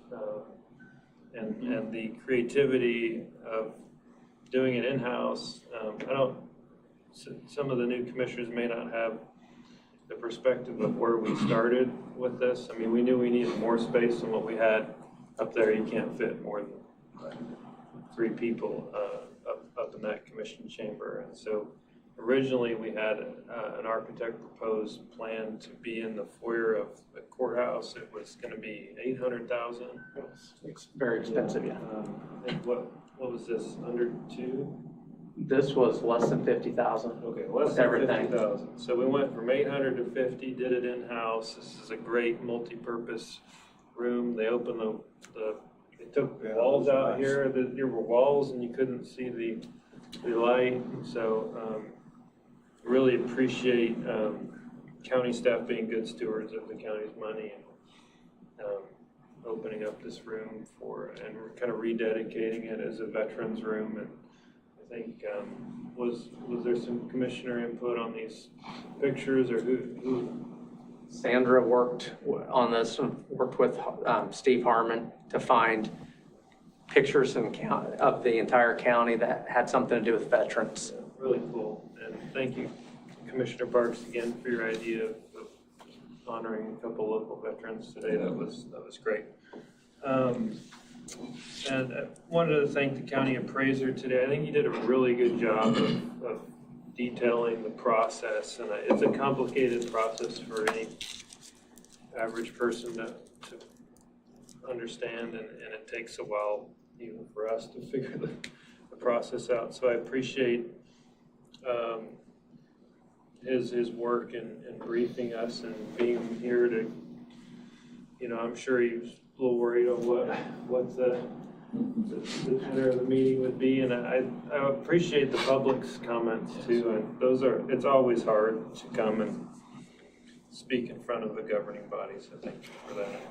and the creativity of doing it in-house. Some of the new commissioners may not have the perspective of where we started with this. I mean, we knew we needed more space than what we had up there. You can't fit more than 3 people up in that commission chamber. And so originally we had an architect propose plan to be in the foyer of the courthouse, it was gonna be 800,000. It's very expensive, yeah. And what was this, under two? This was less than 50,000. Okay, less with than everything. 50,000. So we went from 800 to 50, did it in-house. This is a great multi-purpose room. They opened they took walls out here, there were walls and you couldn't see the light. And so, really appreciate, county staff being good stewards of the county's money and, opening up this room and we're kind of rededicating it as a veterans room. And I think, was there some commissioner input on these pictures, or who? Sandra worked on this, worked with Steve Harmon to find pictures of the entire county that had something to do with veterans. Really cool, and thank you, Commissioner Parks, again for your idea of honoring a couple local veterans today. That was great. And I wanted to thank the county appraiser today. I think he did a really good job of detailing the process, and it's a complicated process for any average person to understand, and it takes a while even for us to figure the process out. So I appreciate his work in briefing us and being here to, I'm sure he was a little worried on what the tenor of the meeting would be, and I appreciate the public's comments too, and it's always hard to come and speak in front of the governing body, so thank you for that.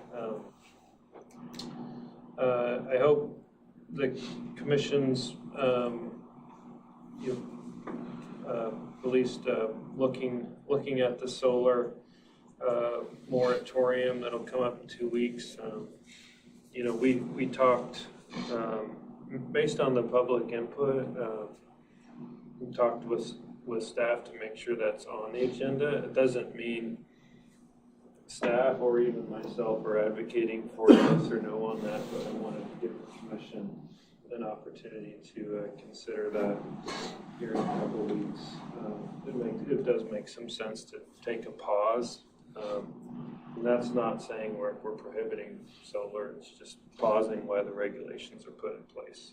I hope the commission's at least looking at the solar moratorium that'll come up in 2 weeks. We talked, based on the public input, we talked with staff to make sure that's on the agenda. It doesn't mean staff or even myself are advocating for yes or no on that, but I wanted to give the commission an opportunity to consider that here in a couple of weeks. It does make some sense to take a pause. And that's not saying we're prohibiting solar, it's just pausing while the regulations are put in place.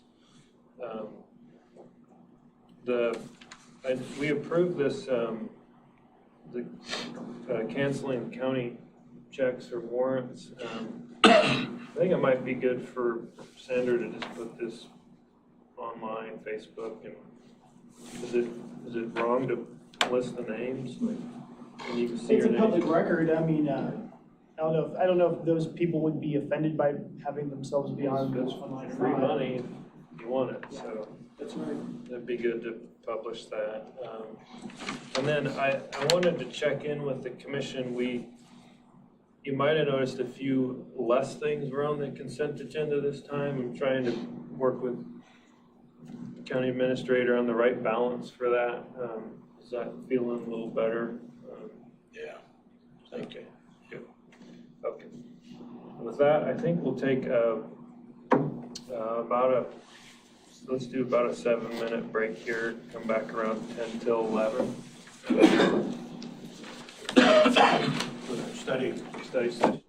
We approved this, canceling county checks or warrants. I think it might be good for Sandra to just put this online, Facebook, and is it wrong to list the names? And you can see It's your a name? public record. I mean, I don't know if those people would be offended by having themselves be on It's online or free not. money if you want it, so That's right. it'd be good to publish that. And then I wanted to check in with the commission. You might have noticed a few less things were on the consent agenda this time. I'm trying to work with the county administrator on the right balance for that. Is that feeling a little better? Yeah, thank you. Good. Okay. With that, I think we'll take let's do about a 7-minute break here, come back around 10 till 11. Study session.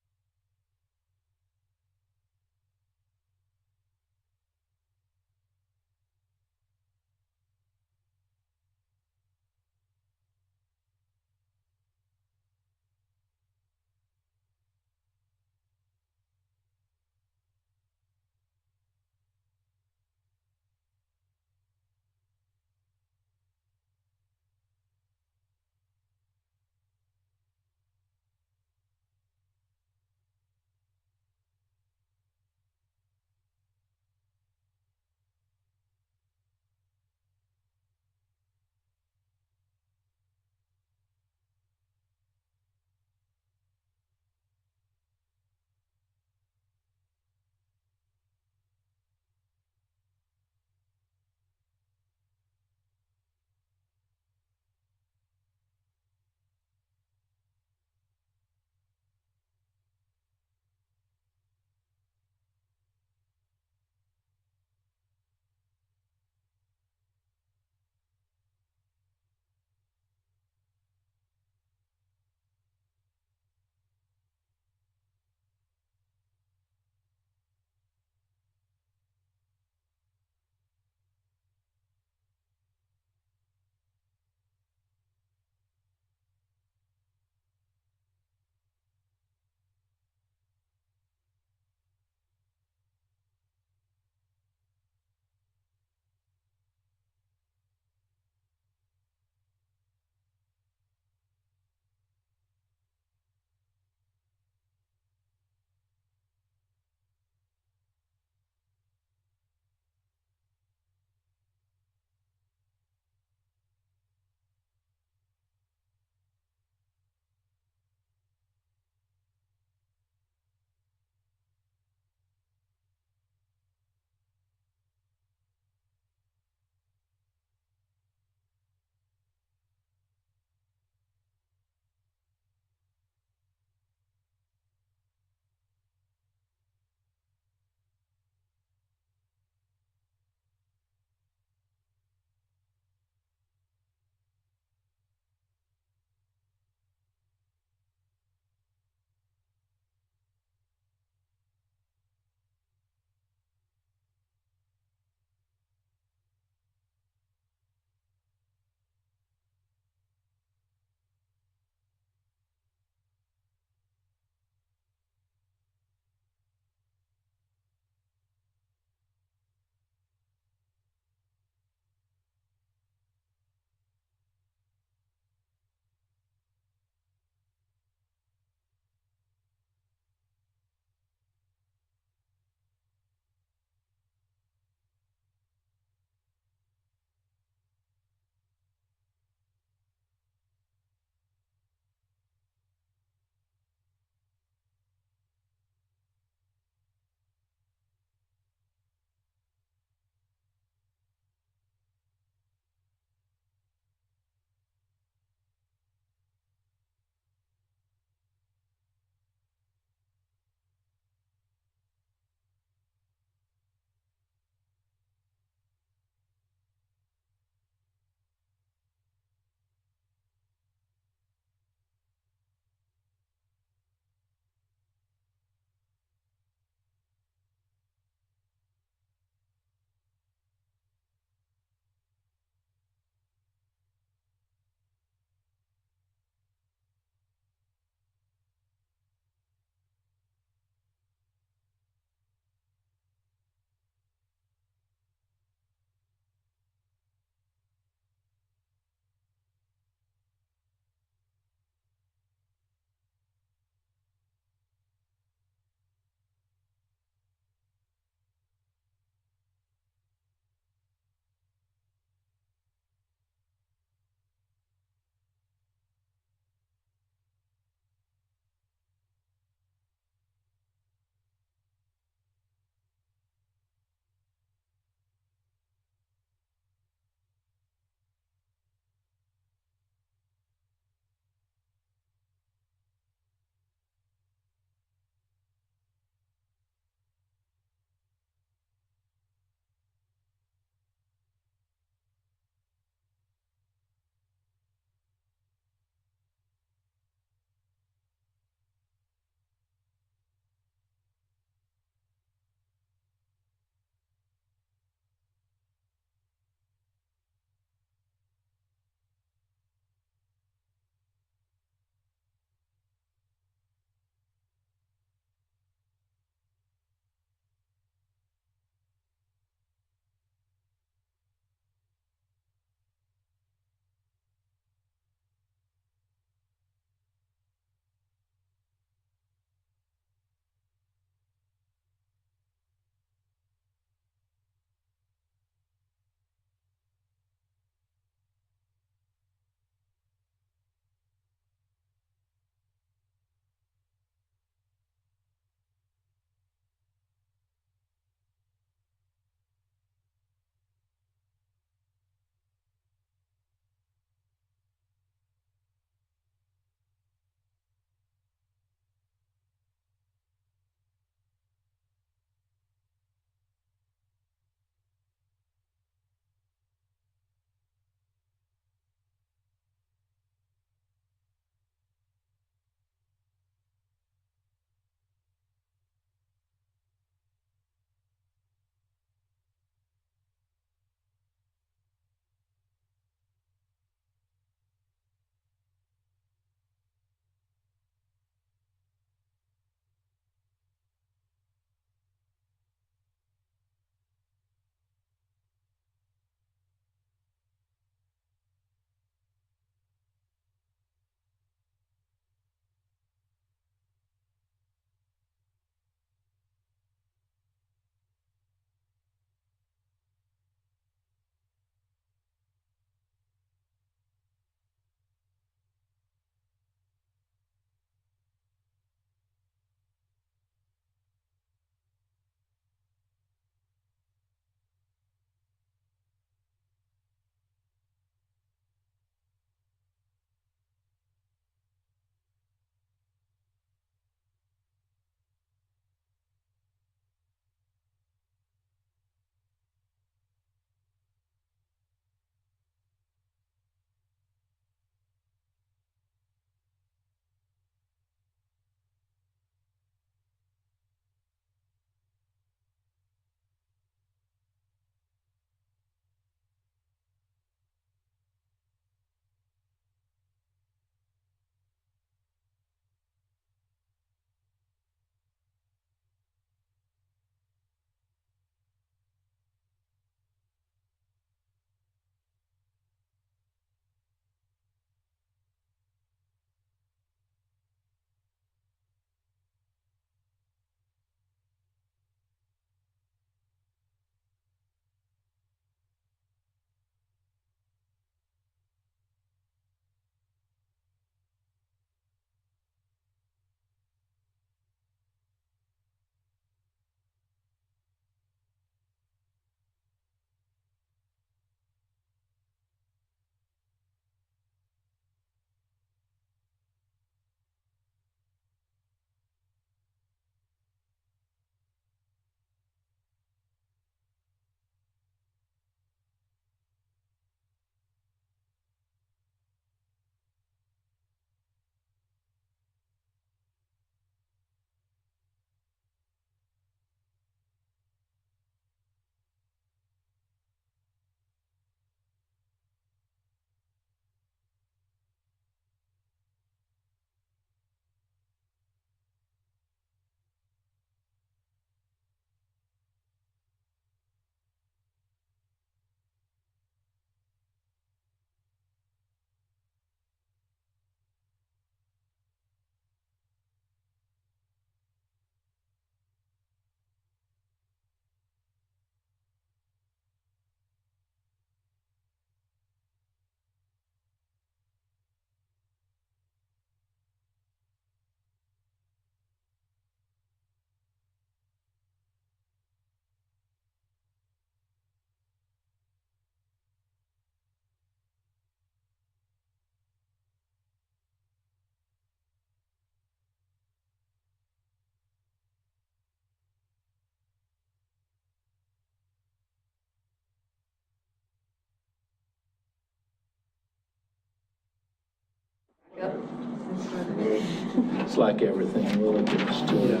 It's like everything, really gets to it.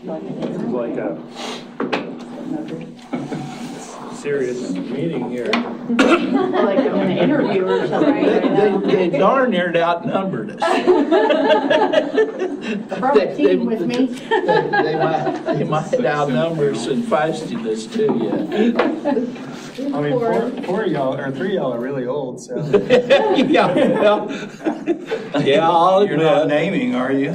This is like a serious meeting here. Like I'm an interview or something. They darn near outnumbered us. From a team with me. They might outnumber us in feistiness too, yeah. I mean, four of y'all, or three of y'all are really old, so. Yeah, You're not naming, are you?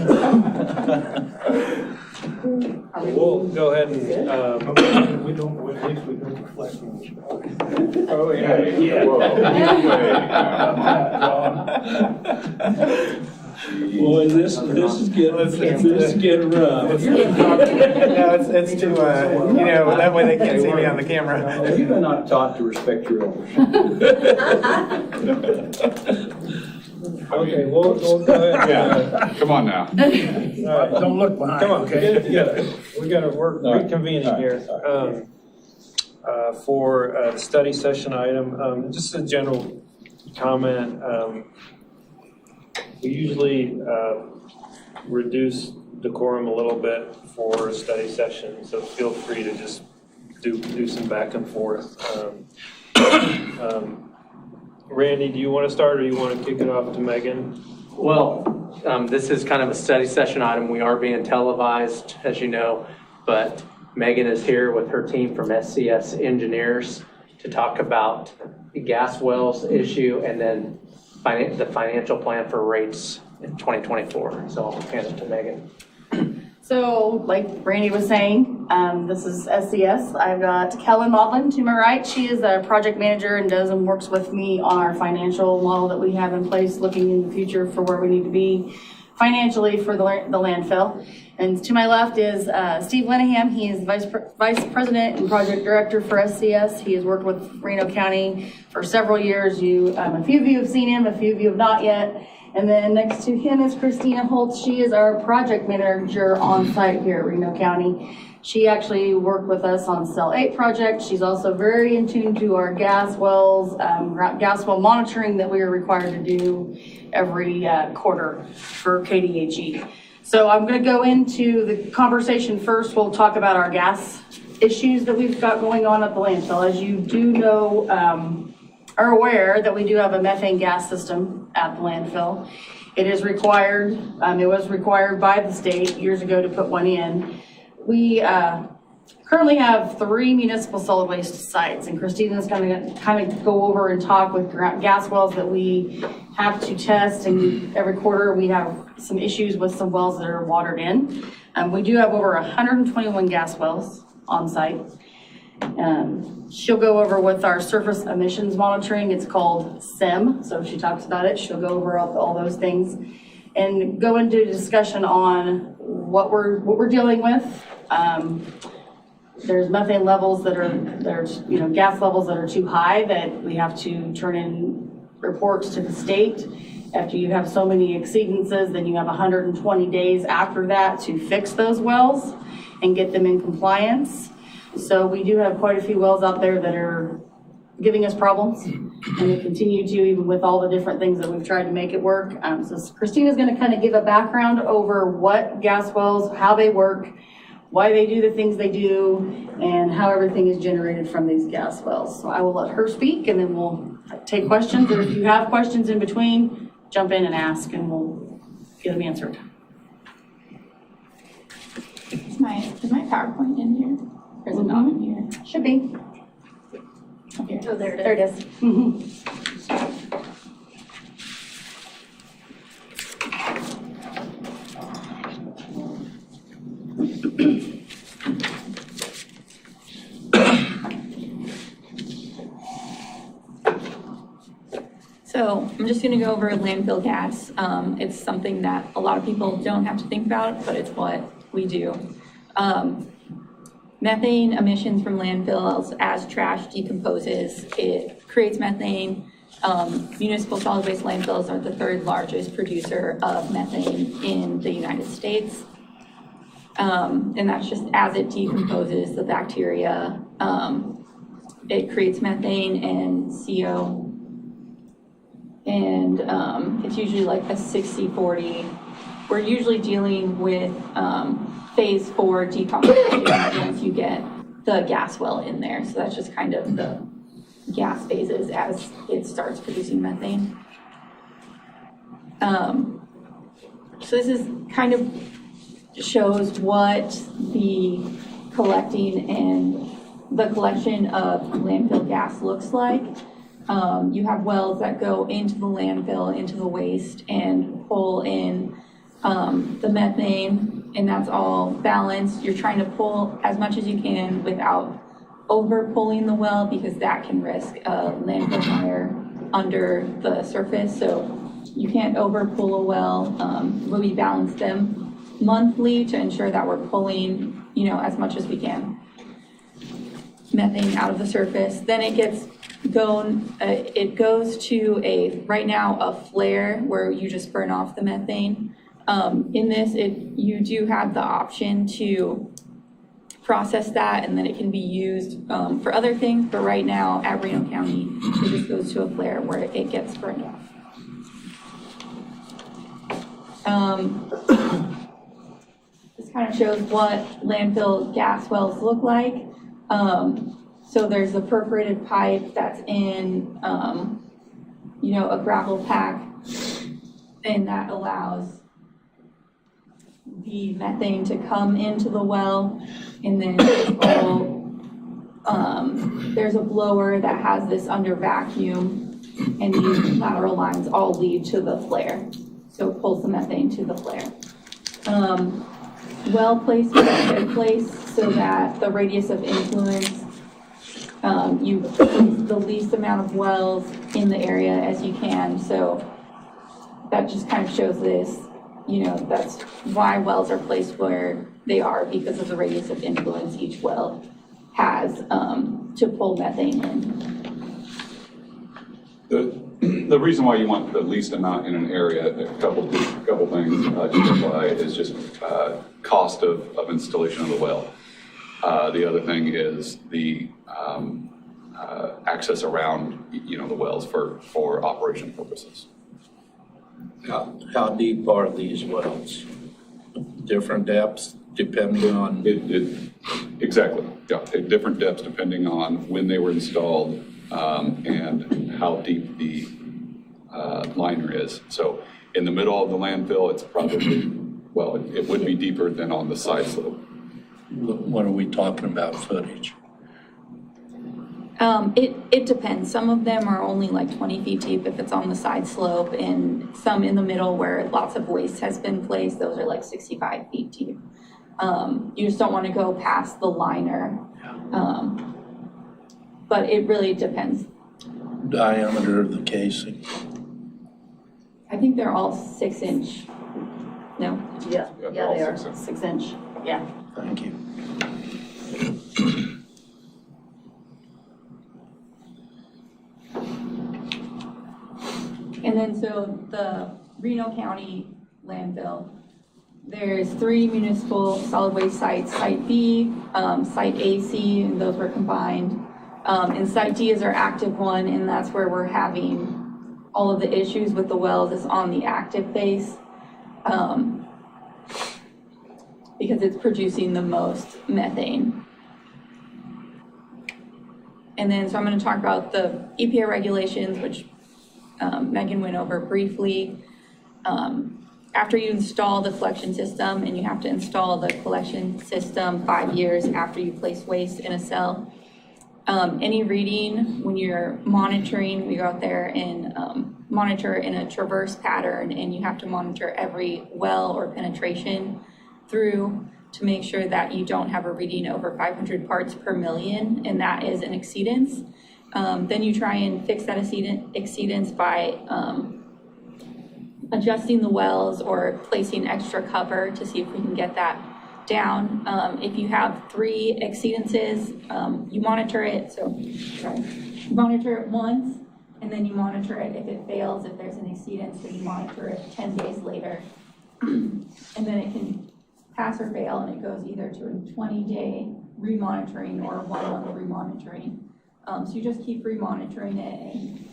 We'll go ahead and, We don't, at least we don't reflect on this. oh, yeah. Boy, this is getting rough. No, it's too, that way they can't see me on the camera. You are not taught to respect your elders. Okay, we'll go ahead. Come on now. Don't look behind, Come on, okay? get it together. We gotta work, All right. reconvening All right. here. For the study session item, just a general comment. We usually reduce decorum a little bit for a study session, so feel free to just do some back and forth. Randy, do you want to start, or you want to kick it off to Megan? Well, this is kind of a study session item. We are being televised, as you know, but Megan is here with her team from SCS Engineers to talk about the gas wells issue and then the financial plan for rates in 2024. So I'll hand it to Megan. So, like Randy was saying, this is SCS. I've got Kellen Maudlin to my right. She is a project manager and does and works with me on our financial model that we have in place, looking in the future for where we need to be financially for the landfill. And to my left is Steve Linehan. He is Vice President and Project Director for SCS. He has worked with Reno County for several years. A few of you have seen him, a few of you have not yet. And then next to him is Christina Holtz. She is our project manager on site here at Reno County. She actually worked with us on Cell 8 project. She's also very in tune to our gas wells, gas well monitoring that we are required to do every quarter for KDHE. So I'm going to go into the conversation first. We'll talk about our gas issues that we've got going on at the landfill. As you do know, are aware that we do have a methane gas system at the landfill. It is required, it was required by the state years ago to put one in. We currently have 3 municipal solid waste sites, and Christina's going to kind of go over and talk with gas wells that we have to test, and every quarter we have some issues with some wells that are watered in. We do have over 121 gas wells on site. She'll go over with our surface emissions monitoring. It's called SEM. So she talks about it. She'll go over all those things and go into a discussion on what we're dealing with. There's methane levels that are gas levels that are too high that we have to turn in reports to the state. After you have so many exceedances, then you have 120 days after that to fix those wells and get them in compliance. So we do have quite a few wells out there that are giving us problems, and they continue to, even with all the different things that we've tried to make it work. So Christina's going to kind of give a background over what gas wells, how they work, why they do the things they do, and how everything is generated from these gas wells. So I will let her speak, and then we'll take questions. Or if you have questions in between, jump in and ask, and we'll get them answered. Is my PowerPoint in here? Or is it not in here? Should be. Here. Oh, there it is. So I'm just going to go over landfill gas. It's something that a lot of people don't have to think about, but it's what we do. Methane emissions from landfills as trash decomposes, it creates methane. Municipal solid waste landfills are the 3rd largest producer of methane in the United States. And that's just as it decomposes, the bacteria it creates methane and CO. And it's usually like a 60-40. We're usually dealing with phase 4 decomposition once you get the gas well in there. So that's just kind of the gas phases as it starts producing methane. So this is kind of shows what the collecting and the collection of landfill gas looks like. You have wells that go into the landfill, into the waste, and pull in the methane, and that's all balanced. You're trying to pull as much as you can without over pulling the well, because that can risk a landfill fire under the surface. So you can't over pull a well. But we balance them monthly to ensure that we're pulling, as much as we can methane out of the surface. Then it goes to right now a flare where you just burn off the methane. In this, you do have the option to process that, and then it can be used for other things, but right now at Reno County, it just goes to a flare where it gets burned off. This kind of shows what landfill gas wells look like. So there's a perforated pipe that's in, a gravel pack, and that allows the methane to come into the well. And then there's a blower that has this under vacuum, and these lateral lines all lead to the flare. So it pulls the methane to the flare. Well placement is good place so that the radius of influence, you place the least amount of wells in the area as you can. So that just kind of shows this, that's why wells are placed where they are, because of the radius of influence each well has to pull methane in. The reason why you want the least amount in an area, a couple things just apply, is just cost of installation of the well. The other thing is the access around, the wells for operation purposes. How deep are these wells? Different depths depending on? Exactly, yeah, at different depths depending on when they were installed and how deep the liner is. So in the middle of the landfill, it's probably, it would be deeper than on the side slope. What are we talking about footage? It depends. Some of them are only like 20 feet deep if it's on the side slope, and some in the middle where lots of waste has been placed, those are like 65 feet deep. You just don't want to go past the liner. But it really depends. Diameter of the casing? I think they're all 6-inch. No? Yeah, they are 6-inch. Yeah. Thank you. And then so the Reno County landfill, there's 3 municipal solid waste sites, Site B, Site A, C, and those were combined. And Site D is our active one, and that's where we're having all of the issues with the wells is on the active phase, because it's producing the most methane. And then, so I'm going to talk about the EPA regulations, which Megan went over briefly. After you install the collection system, and you have to install the collection system 5 years after you place waste in a cell, any reading when you're monitoring, we go out there and monitor in a traverse pattern, and you have to monitor every well or penetration through to make sure that you don't have a reading over 500 parts per million, and that is an exceedance. Then you try and fix that exceedance by adjusting the wells or placing extra cover to see if we can get that down. If you have 3 exceedances, you monitor it. You monitor it once, and then you monitor it if it fails. If there's an exceedance, then you monitor it 10 days later. And then it can pass or fail, and it goes either to a 20-day remonitoring or a 1-month remonitoring. So you just keep remonitoring it and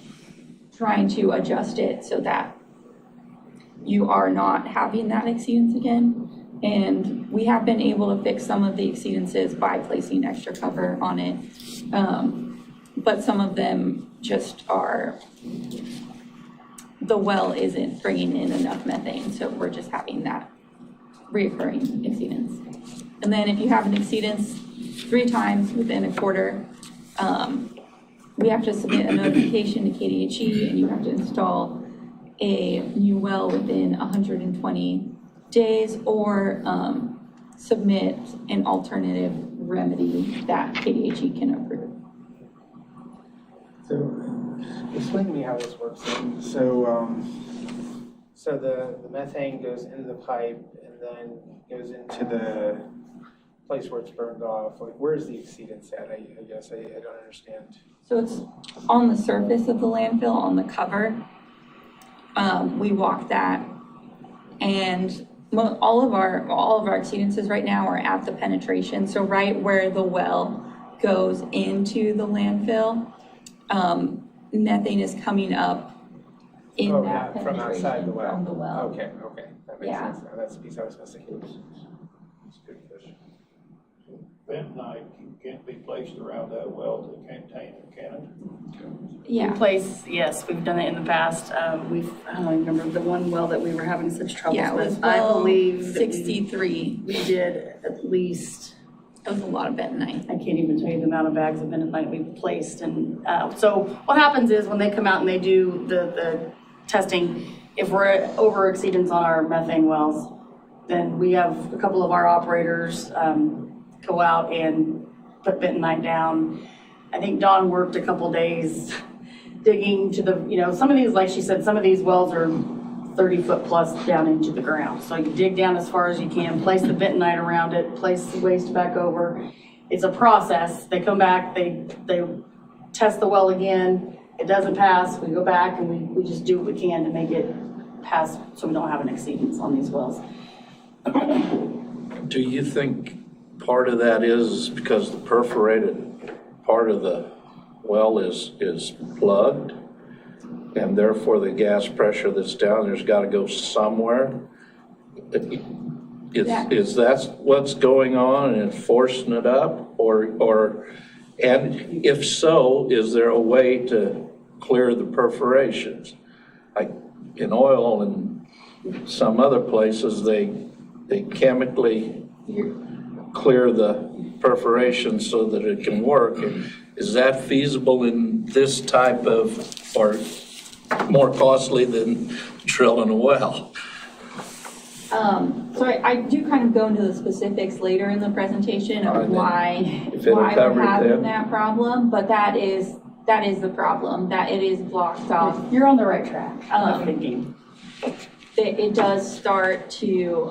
trying to adjust it so that you are not having that exceedance again. And we have been able to fix some of the exceedances by placing extra cover on it. But some of them just are, the well isn't bringing in enough methane, so we're just having that reoccurring exceedance. And then if you have an exceedance 3 times within a quarter, we have to submit a notification to KDHE, and you have to install a new well within 120 days, or submit an alternative remedy that KDHE can approve. So, explain to me how this works then. So, so the methane goes into the pipe and then goes into the place where it's burned off. Like, where's the exceedance at? I guess I don't understand. So it's on the surface of the landfill, on the cover. We walk that, and all of our exceedances right now are at the penetration. So right where the well goes into the landfill, methane is coming up in that penetration from outside the well. From the well. Okay, that makes sense. Now. That's the piece I was missing. Bentonite can't be placed around that well to contain it, can it? In place, yes, we've done it in the past. I don't remember the one well that we were having such trouble Yeah, it was with. I well believe 63. We did at least. That was a lot of bentonite. I can't even tell you the amount of bags of bentonite we placed. And so what happens is when they come out and they do the testing, if we're over exceedance on our methane wells, then we have a couple of our operators go out and put bentonite down. I think Dawn worked a couple days digging to the, some of these, like she said, some of these wells are 30 foot plus down into the ground. So you dig down as far as you can, place the bentonite around it, place the waste back over. It's a process. They come back, they test the well again. It doesn't pass, we go back and we just do what we can to make it pass so we don't have an exceedance on these wells. Do you think part of that is because the perforated part of the well is plugged, and therefore the gas pressure that's down there's got to go somewhere? Is that what's going on and it's forcing it up, or and if so, is there a way to clear the perforations? Like in oil and some other places, they chemically clear the perforation so that it can work. Is that feasible in this type of, or more costly than drilling a well? So I do kind of go into the specifics later in the presentation of why we're having that problem, but that is the problem, that it is blocked off. You're on the right track. It does start to,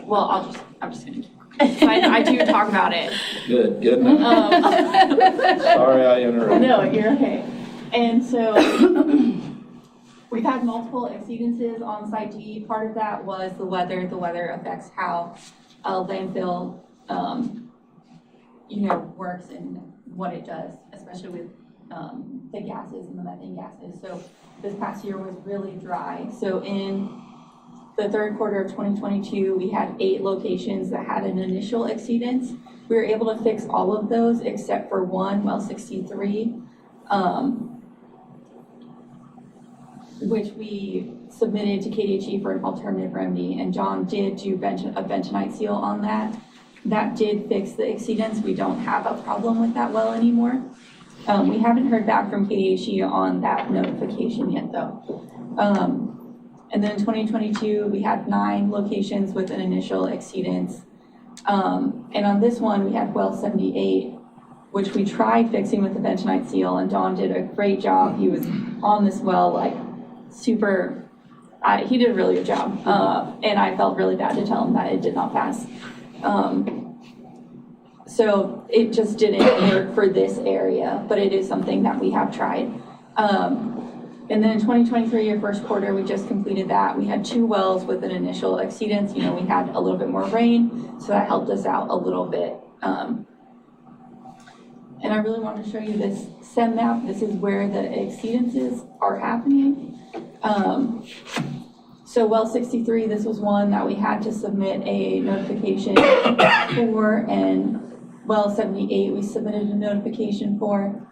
well, I'm just gonna, I do talk about it. Good enough. Sorry I interrupted. No, you're okay. And so we've had multiple exceedances on Site D. Part of that was the weather. The weather affects how a landfill, works and what it does, especially with the gases and the methane gases. So this past year was really dry. So in the third quarter of 2022, we had 8 locations that had an initial exceedance. We were able to fix all of those except for one, well 63, which we submitted to KDHE for an alternative remedy, and John did do a bentonite seal on that. That did fix the exceedance. We don't have a problem with that well anymore. We haven't heard back from KDHE on that notification yet though. And then in 2022, we had 9 locations with an initial exceedance. And on this one, we had well 78, which we tried fixing with the bentonite seal, and Don did a great job. He was on this well like super, he did a really good job. And I felt really bad to tell him that it did not pass. So it just didn't work for this area, but it is something that we have tried. And then in 2023, your first quarter, we just completed that. We had 2 wells with an initial exceedance. We had a little bit more rain, so that helped us out a little bit. And I really wanted to show you this SEM map. This is where the exceedances are happening. So well 63, this was one that we had to submit a notification for, and well 78, we submitted a notification for.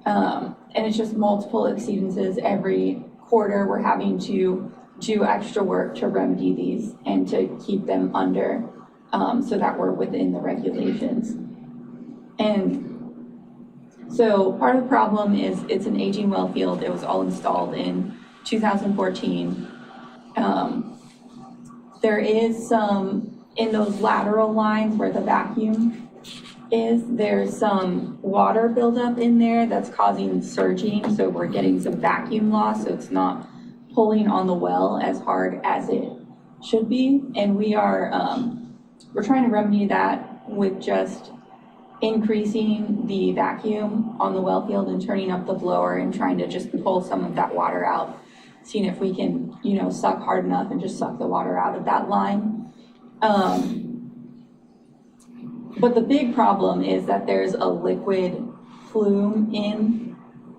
And it's just multiple exceedances every quarter. We're having to do extra work to remedy these and to keep them under, so that we're within the regulations. And so part of the problem is it's an aging well field. It was all installed in 2014. There is some, in those lateral lines where the vacuum is, there's some water buildup in there that's causing surging. So we're getting some vacuum loss. So it's not pulling on the well as hard as it should be. And we are, we're trying to remedy that with just increasing the vacuum on the well field and turning up the blower and trying to just pull some of that water out, seeing if we can, you know, suck hard enough and just suck the water out of that line. But the big problem is that there's a liquid plume in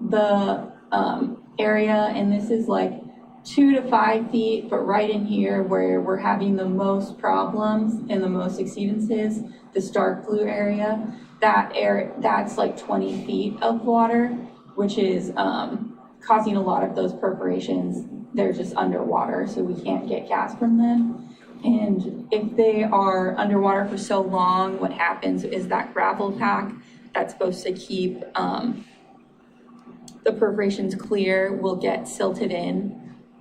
the area, and this is like 2 to 5 feet, but right in here where we're having the most problems and the most exceedances, this dark blue area, that's like 20 feet of water, which is causing a lot of those perforations. They're just underwater, so we can't get gas from them. And if they are underwater for so long, what happens is that gravel pack that's supposed to keep the perforations clear will get silted in.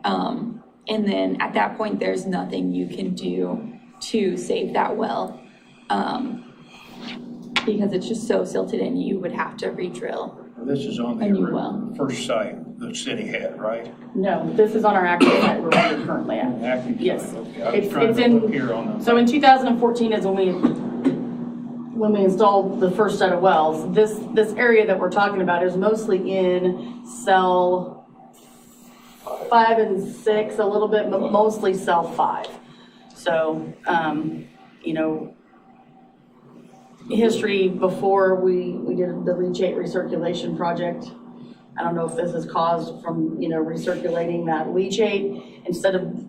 And then at that point, there's nothing you can do to save that well. Because it's just so silted in, you would have to re-drill. This is on the first site the city had, right? No, this is on our active site where we're currently at. Active Yes. site, okay. I was It's trying to in, look here on the. so in 2014 is when we installed the first set of wells. This area that we're talking about is mostly in cell 5 and 6 a little bit, but mostly cell 5. So, you know, history before we did the leachate recirculation project. I don't know if this is caused from, you know, recirculating that leachate instead of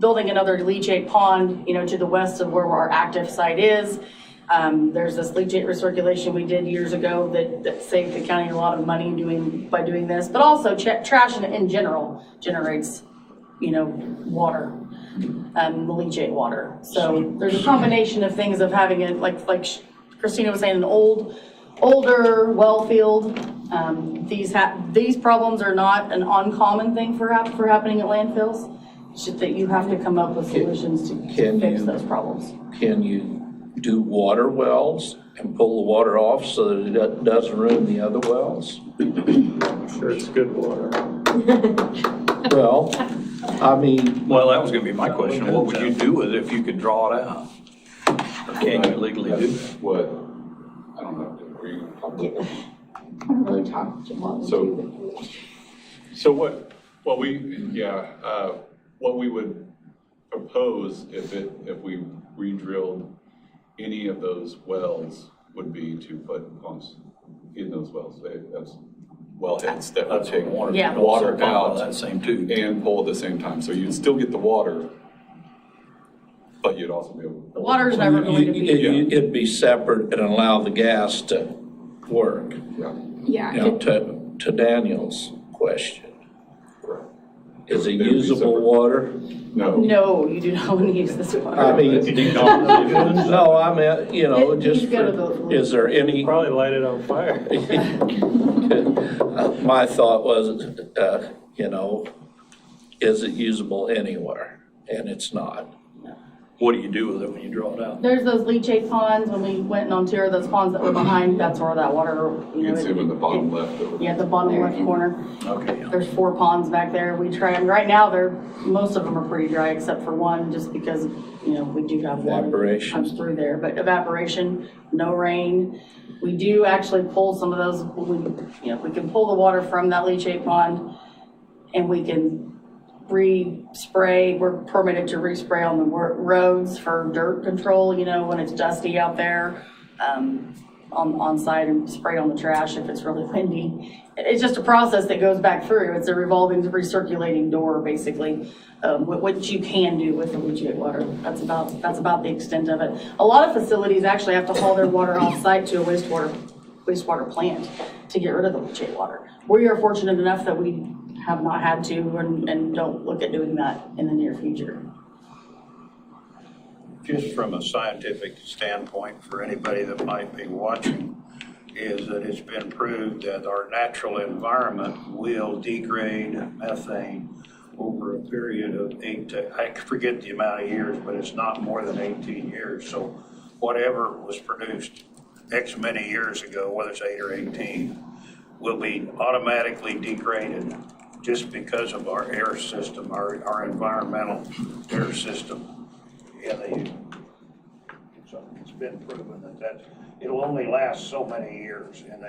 building another leachate pond, you know, to the west of where our active site is. There's this leachate recirculation we did years ago that saved the county a lot of money by doing this, but also trash in general generates, you know, water, leachate water. So there's a combination of things of having it, like Christina was saying, an older well field. These problems are not an uncommon thing for happening at landfills. It's just that you have to come up with solutions to fix those problems. Can you do water wells and pull the water off so that it doesn't ruin the other wells? I'm sure it's good water. Well, I mean. Well, that was gonna be my question. What would you do with it if you could draw it out? Or can you legally do that? What, I don't know, were you talking about? I don't really talk to them. So what we would propose if we re-drilled any of those wells would be to put pumps in those wells. That's wellheads that would take water out that same tube and pull at the same time. So you'd still get the water, but you'd also be able to. The water's never going to be. It'd be separate and allow the gas to work. Yeah. Now, to Daniel's question, is it usable water? No. No, you do not want to use this water. I mean, no, I meant, you know, just is there any? Probably light it on fire. My thought was, you know, is it usable anywhere? And it's not. What do you do with it when you draw it out? There's those leachate ponds. When we went on tour, those ponds that were behind, that's where that water, You can see them in the bottom left. Yeah, the bottom left corner. Okay. There's 4 ponds back there. We try, and right now most of them are pretty dry except for one, just because, you know, we do have water Evaporation. comes through there. But evaporation, no rain. We do actually pull some of those. We can pull the water from that leachate pond, and we can re-spray. We're permitted to respray on the roads for dirt control, you know, when it's dusty out there. on site and spray on the trash if it's really windy. It's just a process that goes back through. It's a revolving, recirculating door, basically, what you can do with the leachate water. That's about the extent of it. A lot of facilities actually have to haul their water off site to a wastewater plant to get rid of the leachate water. We are fortunate enough that we have not had to and don't look at doing that in the near future. Just from a scientific standpoint, for anybody that might be watching, is that it's been proved that our natural environment will degrade methane over a period of I forget the amount of years, but it's not more than 18 years. So whatever was produced X many years ago, whether it's 8 or 18, will be automatically degraded just because of our air system, our environmental air system. So it's been proven that it'll only last so many years, and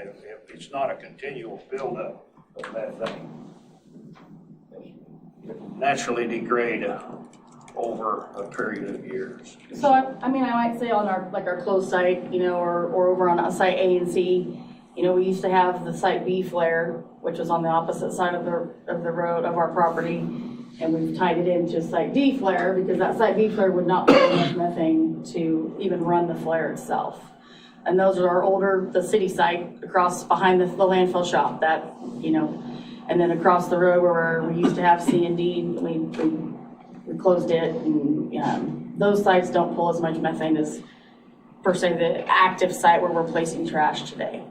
it's not a continual buildup of methane. It'll naturally degrade over a period of years. So I might say on our closed site, or over on site A and C, we used to have the site B flare, which was on the opposite side of the road of our property, and we've tied it into site D flare because that site B flare would not put enough methane to even run the flare itself. And those are our the city site across behind the landfill shop that, and then across the road where we used to have C and D, we closed it, and those sites don't pull as much methane as, per se, the active site where we're placing trash today.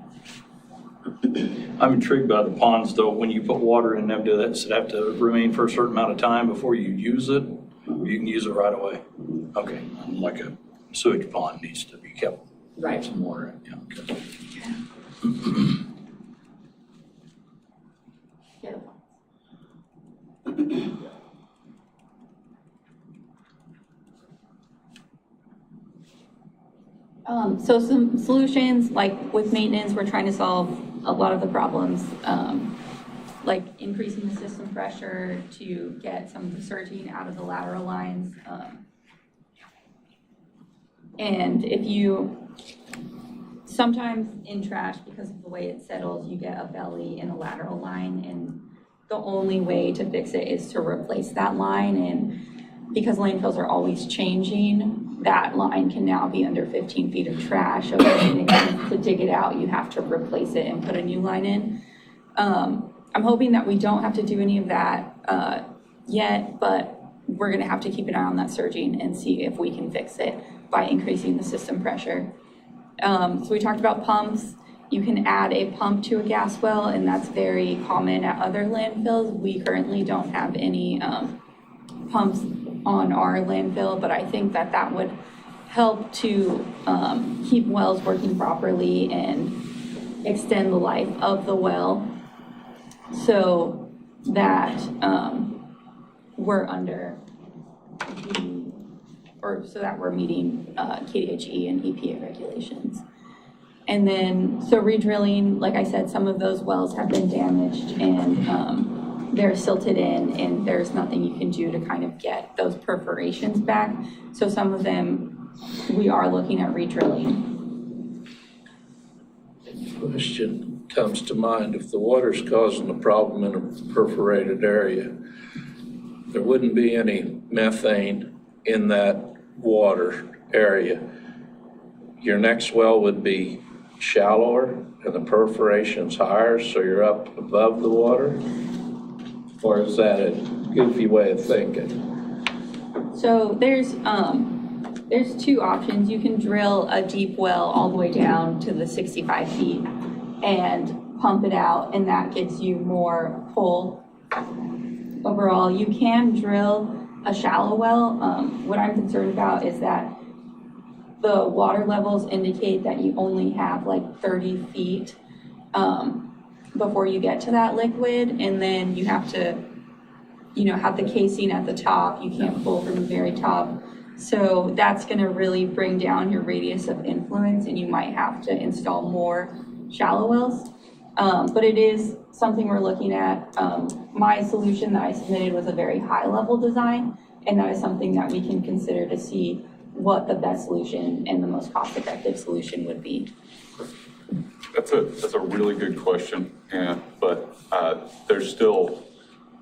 I'm intrigued by the ponds, though. When you put water in them, does it have to remain for a certain amount of time before you use it? Or you can use it right away? Okay, like a sewage pond needs to be kept. Right. Some water in, yeah, okay. So some solutions, like with maintenance, we're trying to solve a lot of the problems, like increasing the system pressure to get some of the surging out of the lateral lines. And sometimes in trash, because of the way it settles, you get a belly in a lateral line, and the only way to fix it is to replace that line. And because landfills are always changing, that line can now be under 15 feet of trash. So to dig it out, you have to replace it and put a new line in. I'm hoping that we don't have to do any of that yet, but we're gonna have to keep an eye on that surging and see if we can fix it by increasing the system pressure. So we talked about pumps. You can add a pump to a gas well, and that's very common at other landfills. We currently don't have any pumps on our landfill, but I think that would help to keep wells working properly and extend the life of the well so that we're meeting KDHE and EPA regulations. And then, so redrilling, like I said, some of those wells have been damaged and they're silted in, and there's nothing you can do to kind of get those perforations back. So some of them, we are looking at redrilling. Question comes to mind, if the water's causing a problem in a perforated area, there wouldn't be any methane in that water area. Your next well would be shallower and the perforation's higher, so you're up above the water? Or is that a goofy way of thinking? So there's two options. You can drill a deep well all the way down to the 65 feet and pump it out, and that gets you more pull overall. You can drill a shallow well. What I'm concerned about is that the water levels indicate that you only have like 30 feet before you get to that liquid, and then you have to, have the casing at the top. You can't pull from the very top. So that's gonna really bring down your radius of influence, and you might have to install more shallow wells. But it is something we're looking at. My solution that I submitted was a very high level design, and that is something that we can consider to see what the best solution and the most cost effective solution would be. That's a really good question, but there's still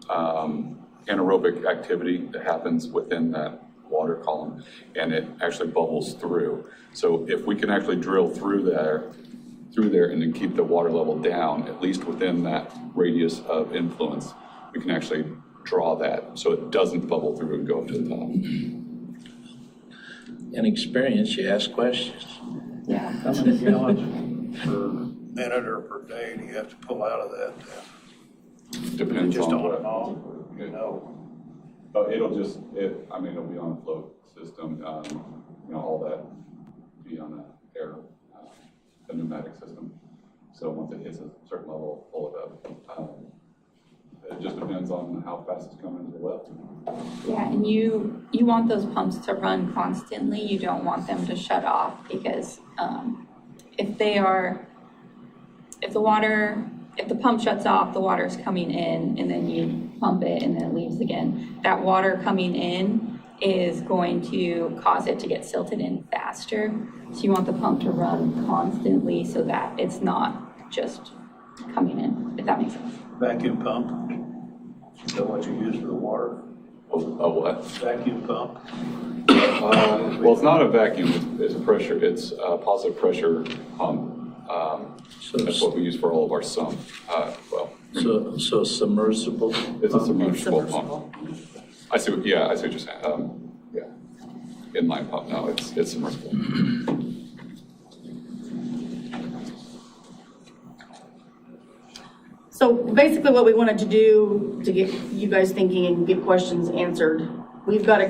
anaerobic activity that happens within that water column, and it actually bubbles through. So if we can actually drill through there and then keep the water level down, at least within that radius of influence, we can actually draw that so it doesn't bubble through and go up to the top. In experience, you ask questions. Yeah. How many gallons per minute or per day do you have to pull out of that? Depends Just on on what. and off, you know? It'll be on a float system, all that be on a pneumatic system. So once it hits a certain level, pull it up. It just depends on how fast it's coming into the well. Yeah, and you want those pumps to run constantly. You don't want them to shut off because if the pump shuts off, the water's coming in, and then you pump it and then it leaves again. That water coming in is going to cause it to get silted in faster. So you want the pump to run constantly so that it's not just coming in, if that makes sense. Vacuum pump? Is that what you use for the water? A what? Vacuum pump? Well, it's not a vacuum, it's pressure. It's a positive pressure pump. That's what we use for all of our sump. So submersible? It's a submersible pump. I see what you're saying. Inline pump, no, it's submersible. So basically what we wanted to do to get you guys thinking and get questions answered, we've got to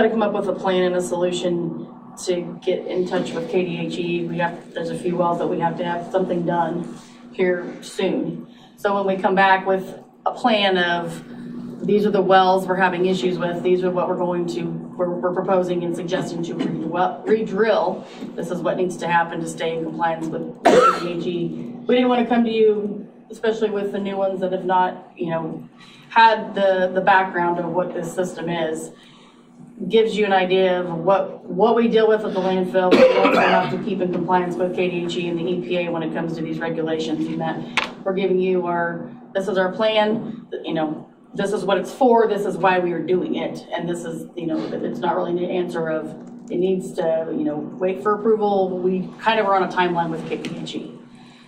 come up with a plan and a solution to get in touch with KDHE. There's a few wells that we have to have something done here soon. So when we come back with a plan of these are the wells we're having issues with, these are what we're proposing and suggesting to re-drill, this is what needs to happen to stay in compliance with KDHE. We didn't want to come to you, especially with the new ones that have not, had the background of what this system is. Gives you an idea of what we deal with at the landfill. We also have to keep in compliance with KDHE and the EPA when it comes to these regulations, and that we're giving you this is our plan, this is what it's for, this is why we are doing it, and this is, it's not really an answer of it needs to, wait for approval. We kind of are on a timeline with KDHE.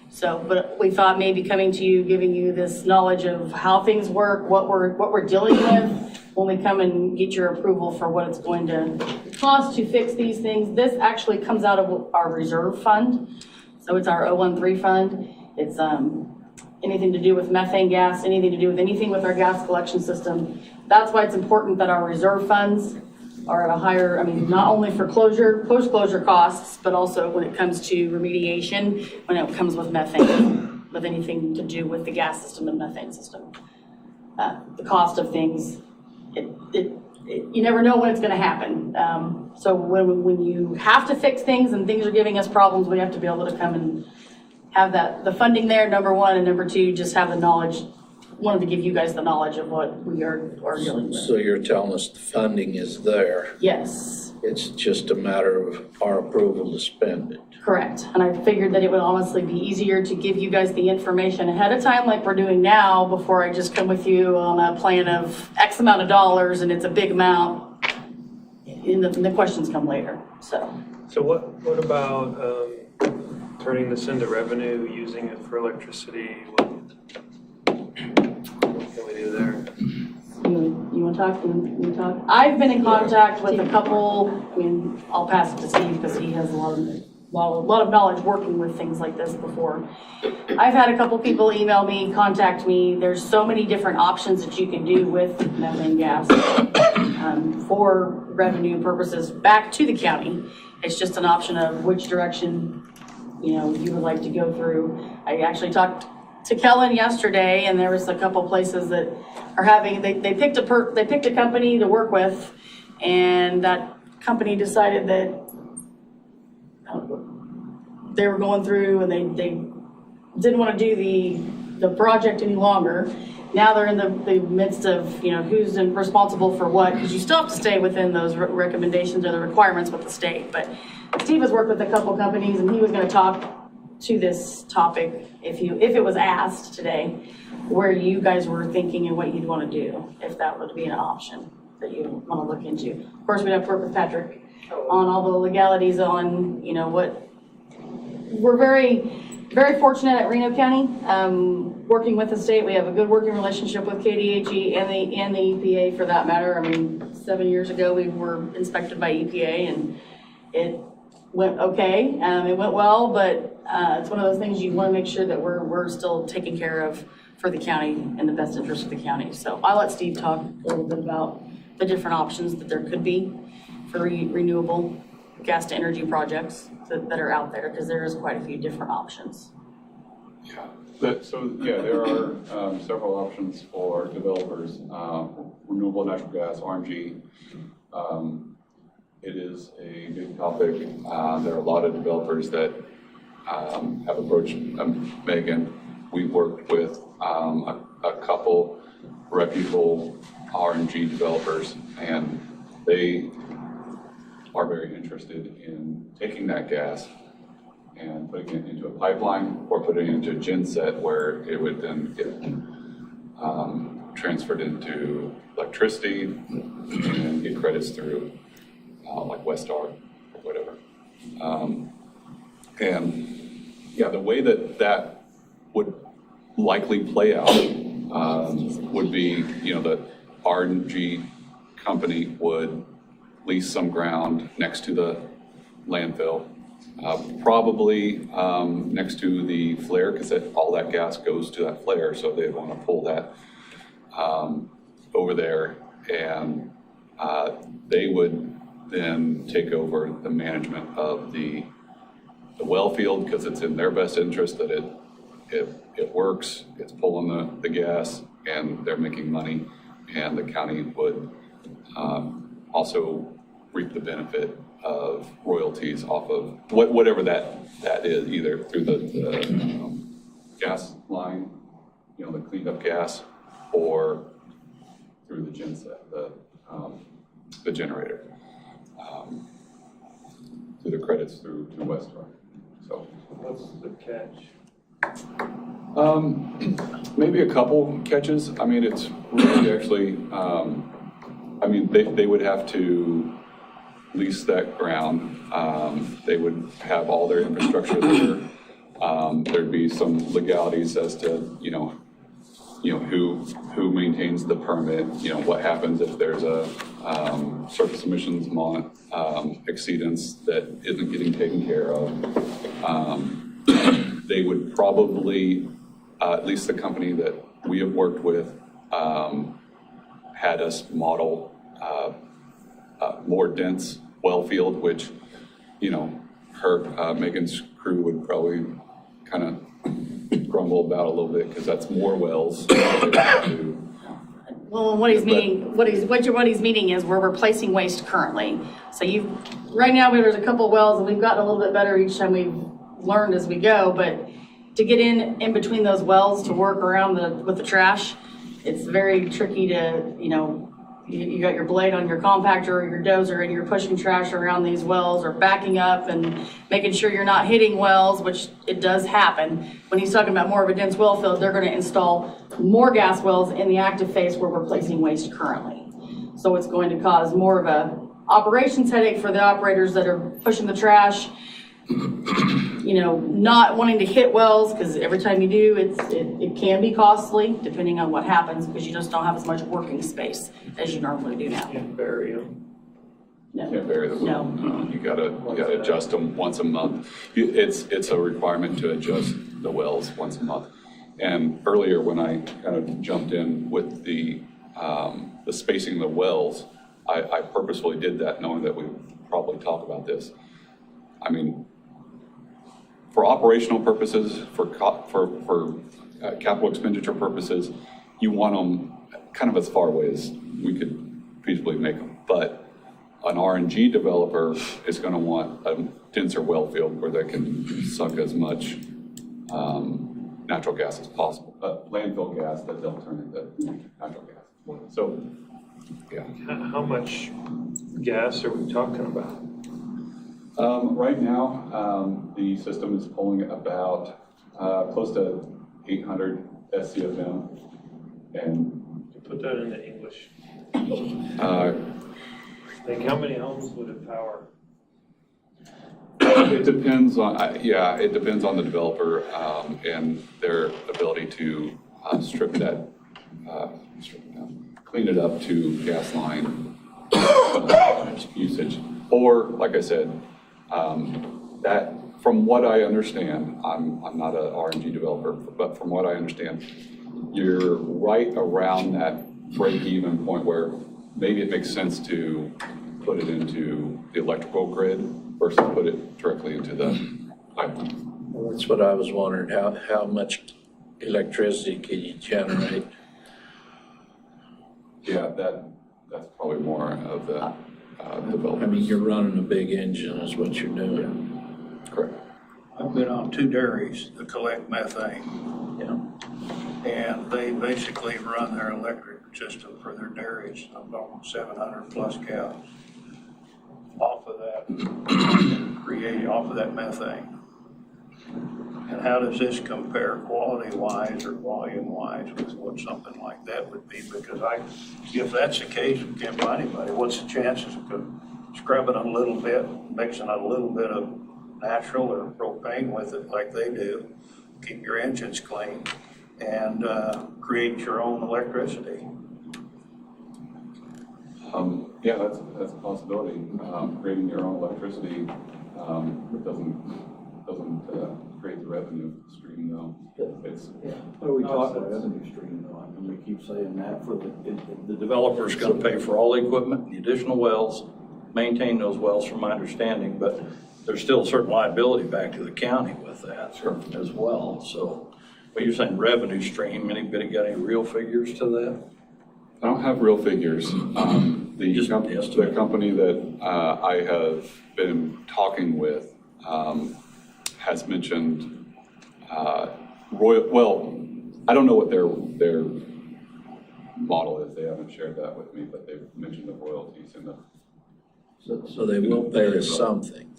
So, but we thought maybe coming to you, giving you this knowledge of how things work, what we're dealing with when we come and get your approval for what it's going to cost to fix these things. This actually comes out of our reserve fund. So it's our 013 fund. It's anything to do with methane gas, anything to do with anything with our gas collection system. That's why it's important that our reserve funds are at a higher, not only for post-closure costs, but also when it comes to remediation, when it comes with methane, with anything to do with the gas system and methane system. The cost of things, you never know when it's going to happen. So when you have to fix things and things are giving us problems, we have to be able to come and have the funding there, number one, and number two, just have the knowledge. Wanted to give you guys the knowledge of what we are dealing with. So you're telling us the funding is there? Yes. It's just a matter of our approval to spend it. Correct. And I figured that it would honestly be easier to give you guys the information ahead of time like we're doing now before I just come with you on a plan of X amount of dollars and it's a big amount and the questions come later. So what about turning this into revenue, using it for electricity? What can we do there? You want to talk? You talk? I've been in contact with a couple. I'll pass it to Steve because he has a lot of knowledge working with things like this before. I've had a couple people email me, contact me. There's so many different options that you can do with methane gas for revenue purposes back to the county. It's just an option of which direction you would like to go through. I actually talked to Kellen yesterday, and there was a couple places that are having. They picked a company to work with, and that company decided that they were going through and they didn't want to do the project any longer. Now they're in the midst of who's responsible for what, because you still have to stay within those recommendations or the requirements with the state. But Steve has worked with a couple companies, and he was going to talk to this topic, if it was asked today, where you guys were thinking and what you'd want to do, if that would be an option that you want to look into. Of course, we'd have to work with Patrick on all the legalities on, what, we're very, very fortunate at Reno County, working with the state. We have a good working relationship with KDHE and the EPA for that matter. I mean, 7 years ago, we were inspected by EPA and it went okay. It went well, but it's one of those things you want to make sure that we're still taking care of for the county and the best interest of the county. So I'll let Steve talk a little bit about the different options that there could be for renewable gas to energy projects that are out there, because there is quite a few different options. Yeah, there are several options for developers. Renewable natural gas, RNG. It is a big topic. There are a lot of developers that have approached Megan. We've worked with a couple reputable RNG developers, and they are very interested in taking that gas and putting it into a pipeline or putting it into a genset where it would then get transferred into electricity and get credits through like Westar or whatever. And yeah, the way that would likely play out would be, the RNG company would lease some ground next to the landfill, probably next to the flare, because all that gas goes to that flare, so they'd want to pull that over there, and they would then take over the management of the well field, because it's in their best interest that it works, it's pulling the gas, and they're making money, and the county would also reap the benefit of royalties off of whatever that is, either through the gas line, the cleaned up gas, or through the genset, the generator, through the credits through Westar. So what's the catch? Maybe a couple catches. I mean, it's really actually, they would have to lease that ground. They would have all their infrastructure there. There'd be some legalities as to, who maintains the permit, what happens if there's a surface emissions exceedance that isn't getting taken care of. They would probably, at least the company that we have worked with, had us model more dense well field, which, Megan's crew would probably kind of grumble about a little bit, because that's more wells. Well, what he's meaning is we're replacing waste currently. So right now there's a couple wells, and we've gotten a little bit better each time we've learned as we go, but to get in between those wells to work around with the trash, it's very tricky to, you got your blade on your compactor or your dozer and you're pushing trash around these wells or backing up and making sure you're not hitting wells, which it does happen. When he's talking about more of a dense well field, they're going to install more gas wells in the active phase where we're placing waste currently. So it's going to cause more of a operations headache for the operators that are pushing the trash, not wanting to hit wells, because every time you do, it can be costly depending on what happens, because you just don't have as much working space as you normally do now. Can't bury them. No. Can't bury the well. No. You gotta adjust them once a month. It's a requirement to adjust the wells once a month. And earlier, when I kind of jumped in with the spacing of the wells, I purposefully did that knowing that we would probably talk about this. I mean, for operational purposes, for capital expenditure purposes, you want them kind of as far away as we could feasibly make them. But an RNG developer is going to want a denser well field where they can suck as much natural gas as possible, landfill gas that they'll turn into natural gas. So, yeah. How much gas are we talking about? Right now, the system is pulling about close to 800 SCFM, and Put that into English. like how many homes would it power? it depends on it depends on the developer and their ability to strip that, clean it up to gas line usage. Or, like I said, that from what I understand, I'm not a RNG developer, but from what I understand, you're right around that break-even point where maybe it makes sense to put it into the electrical grid versus put it directly into the pipeline. Well, that's what I was wondering, how much electricity can you generate? Yeah, that's probably more of the developers. I mean, you're running a big engine is what you're doing. Correct. I've been on 2 dairies that collect methane. Yeah. And they basically run their electric system for their dairies, about 700 plus cows off of that, off of that methane. And how does this compare quality-wise or volume-wise with what something like that would be? Because if that's the case, we can't find anybody. What's the chances of scrubbing a little bit, mixing a little bit of natural or propane with it like they do, keep your engines clean, and create your own electricity? Yeah, that's a possibility. Creating your own electricity doesn't create the revenue stream though. It's What are we talking about revenue stream though? I mean, we keep saying that for the developer's gonna pay for all the equipment, the additional wells, maintain those wells from my understanding, but there's still certain liability back to the county with that as well. So, but you're saying revenue stream, anybody got any real figures to that? I don't have real figures. The company that I have been talking with has mentioned well, I don't know what their model is. They haven't shared that with me, but they've mentioned the royalties in the. So they will pay us something.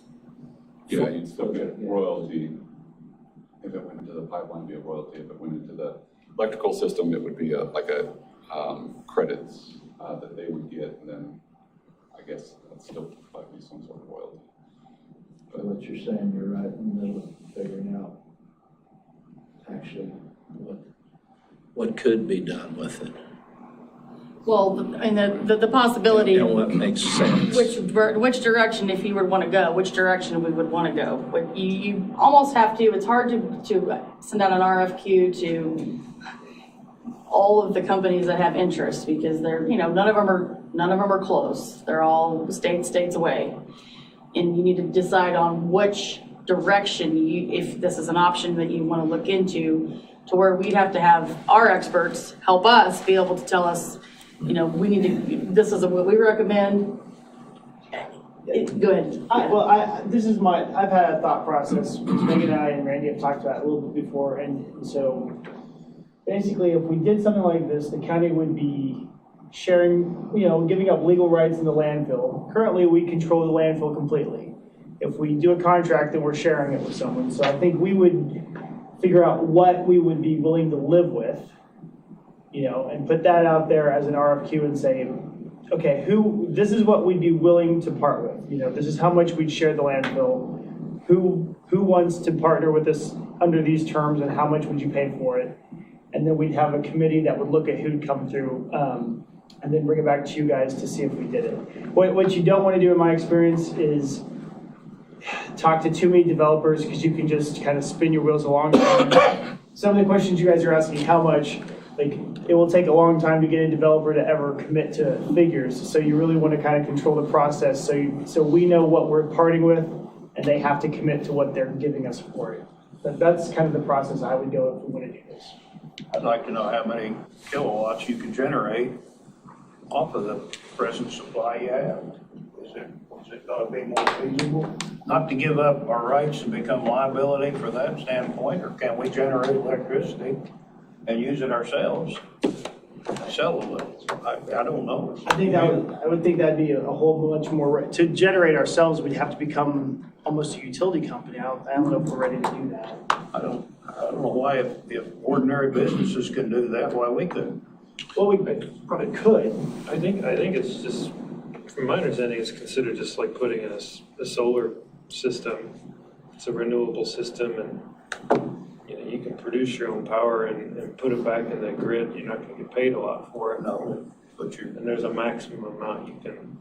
Yeah, you'd still get royalty. If it went into the pipeline, it'd be a royalty. If it went into the electrical system, it would be like a credits that they would get, and then I guess that's still might be some sort of royalty. But what you're saying, you're right in the middle of figuring out actually what could be done with it. Well, I mean, the possibility. And what makes sense. Which direction, if you would want to go, which direction we would want to go. But you almost have to, it's hard to send out an RFQ to all of the companies that have interest because they're, none of them are close. They're all states away. And you need to decide on which direction if this is an option that you want to look into, to where we'd have to have our experts help us be able to tell us, we need to, this is what we recommend. Go ahead. I've had a thought process. Megan and I and Randy have talked about it a little bit before, and so basically, if we did something like this, the county would be sharing, giving up legal rights in the landfill. Currently, we control the landfill completely. If we do a contract, then we're sharing it with someone. So I think we would figure out what we would be willing to live with, and put that out there as an RFQ and say, okay, this is what we'd be willing to part with. This is how much we'd share the landfill. Who wants to partner with us under these terms, and how much would you pay for it? And then we'd have a committee that would look at who'd come through, and then bring it back to you guys to see if we did it. What you don't want to do, in my experience, is talk to too many developers, because you can just kind of spin your wheels a long time. Some of the questions you guys are asking, how much, it will take a long time to get a developer to ever commit to figures. So you really want to kind of control the process, so we know what we're parting with, and they have to commit to what they're giving us for it. That's kind of the process I would go if we want to do this. I'd like to know how many kilowatts you can generate off of the present supply you have. Is it going to be more feasible not to give up our rights and become liability for that standpoint, or can we generate electricity and use it ourselves? sell them. I don't know. I think I would think that'd be a whole much more, to generate ourselves, we'd have to become almost a utility company. I don't know if we're ready to do that. I don't know why if ordinary businesses can do that, why we couldn't. Well, we probably could. I think it's just, from my understanding, it's considered just like putting in a solar system. It's a renewable system, and you can produce your own power and put it back in the grid. You're not going to get paid a lot for it. No, and there's a maximum amount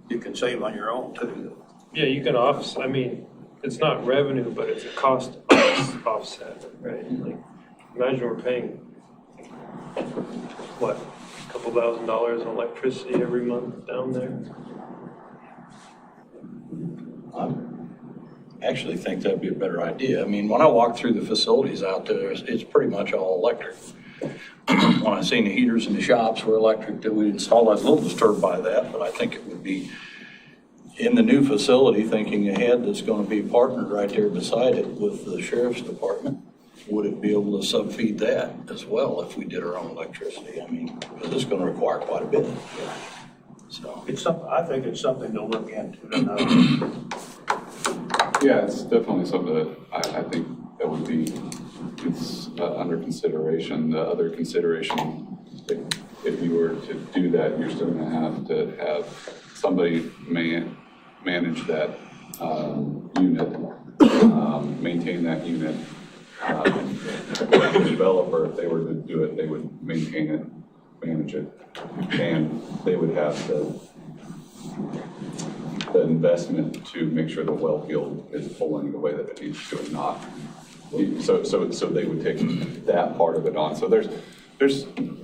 you can save on your own too. Yeah, you can it's not revenue, but it's a cost offset, right? Like, imagine we're paying, what, a couple $1,000 on electricity every month down there? I actually think that'd be a better idea. I mean, when I walk through the facilities out there, it's pretty much all electric. When I seen the heaters in the shops were electric that we installed, I was a little disturbed by that, but I think it would be in the new facility, thinking ahead, that's going to be partnered right there beside it with the sheriff's department. Would it be able to subfeed that as well if we did our own electricity? I mean, because it's going to require quite a bit. So I think it's something to look into. Yeah, it's definitely something that I think that would be under consideration. The other consideration, if you were to do that, you're still going to have somebody manage that unit, maintain that unit. The developer, if they were to do it, they would maintain it, manage it, and they would have the investment to make sure the well field is pulling the way that it needs to and not. So they would take that part of it on. So there's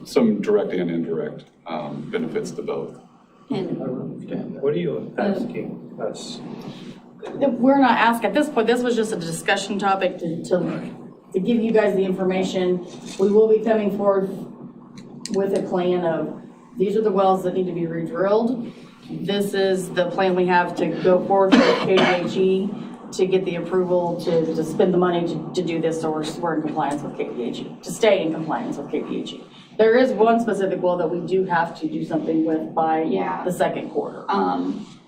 some direct and indirect benefits to both. What are you asking us? We're not asking at this point. This was just a discussion topic to give you guys the information. We will be coming forth with a plan of, these are the wells that need to be re-drilled. This is the plan we have to go forward with KDHE to get the approval to spend the money to do this, so we're in compliance with KDHE, to stay in compliance with KDHE. There is one specific well that we do have to do something with by the second quarter.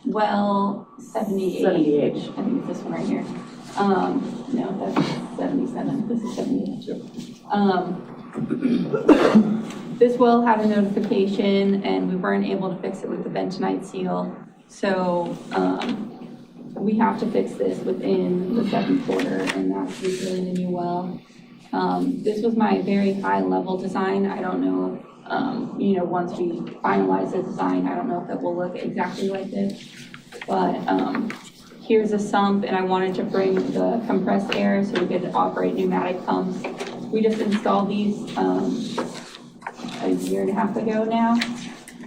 Well, 78. I think it's this one right here. No, that's 77. This is 78. This well had a notification, and we weren't able to fix it with the bentonite seal. So we have to fix this within the second quarter, and that's re-drilling a new well. This was my very high level design. I don't know if, once we finalize the design, I don't know if that will look exactly like this. But here's a sump, and I wanted to bring the compressed air so we could operate pneumatic pumps. We just installed these a year and a half ago now,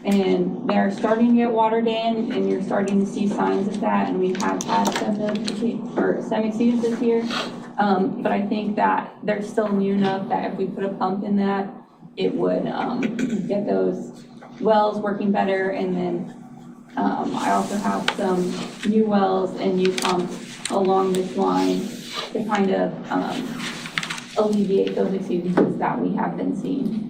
and they're starting to get watered in, and you're starting to see signs of that, and we have had some exceedance this year. But I think that they're still new enough that if we put a pump in that, it would get those wells working better. And then I also have some new wells and new pumps along this line to kind of alleviate those exceedances that we have been seeing.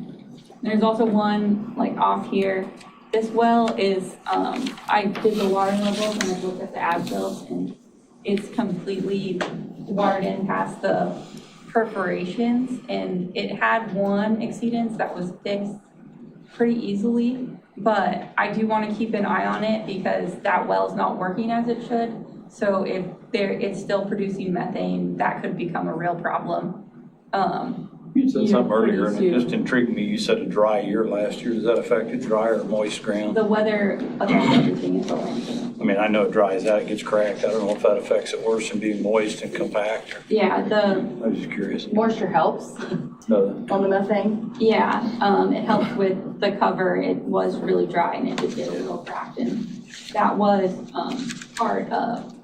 There's also one like off here. This well is, I did the water levels and I looked at the as-built, and it's completely watered in past the perforations, and it had one exceedance that was fixed pretty easily, but I do want to keep an eye on it because that well's not working as it should. So if it's still producing methane, that could become a real problem. You said something earlier, and it just intrigued me. You said a dry year last year. Does that affect a dry or moist ground? The weather affects everything in the land. I mean, I know it dries out, it gets cracked. I don't know if that affects it worse than being moist and compact. Yeah, I'm just curious. Moisture helps on the methane. Yeah, it helps with the cover. It was really dry and it just did a little cracked, and that was part of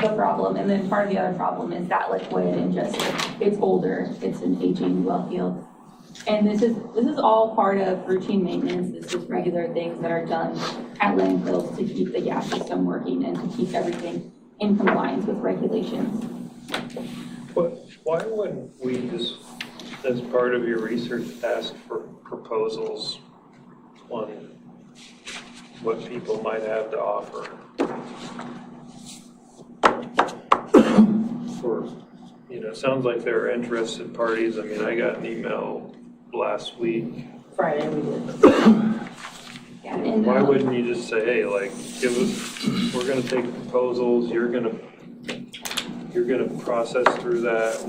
the problem. And then part of the other problem is that liquid, and just it's older. It's an aging well field. And this is all part of routine maintenance. This is regular things that are done at landfills to keep the gas system working and to keep everything in compliance with regulations. Why wouldn't we just, as part of your research, ask for proposals on what people might have to offer. For, it sounds like there are interested parties. I mean, I got an email last week. Friday we did. Yeah, and, Why wouldn't you just say, hey, like, we're gonna take proposals, you're gonna process through that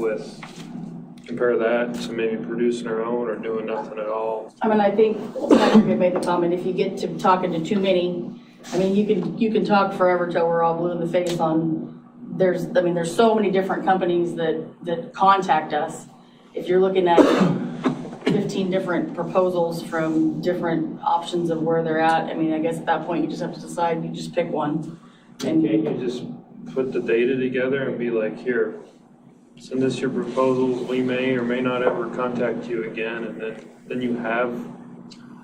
compare that to maybe producing our own or doing nothing at all? I mean, I think Patrick made the comment, if you get to talking to too many, I mean, you can talk forever till we're all blue in the face on, there's so many different companies that contact us. If you're looking at 15 different proposals from different options of where they're at, I mean, I guess at that point you just have to decide, you just pick one. And can't you just put the data together and be like, here, send us your proposals, we may or may not ever contact you again, and then you have,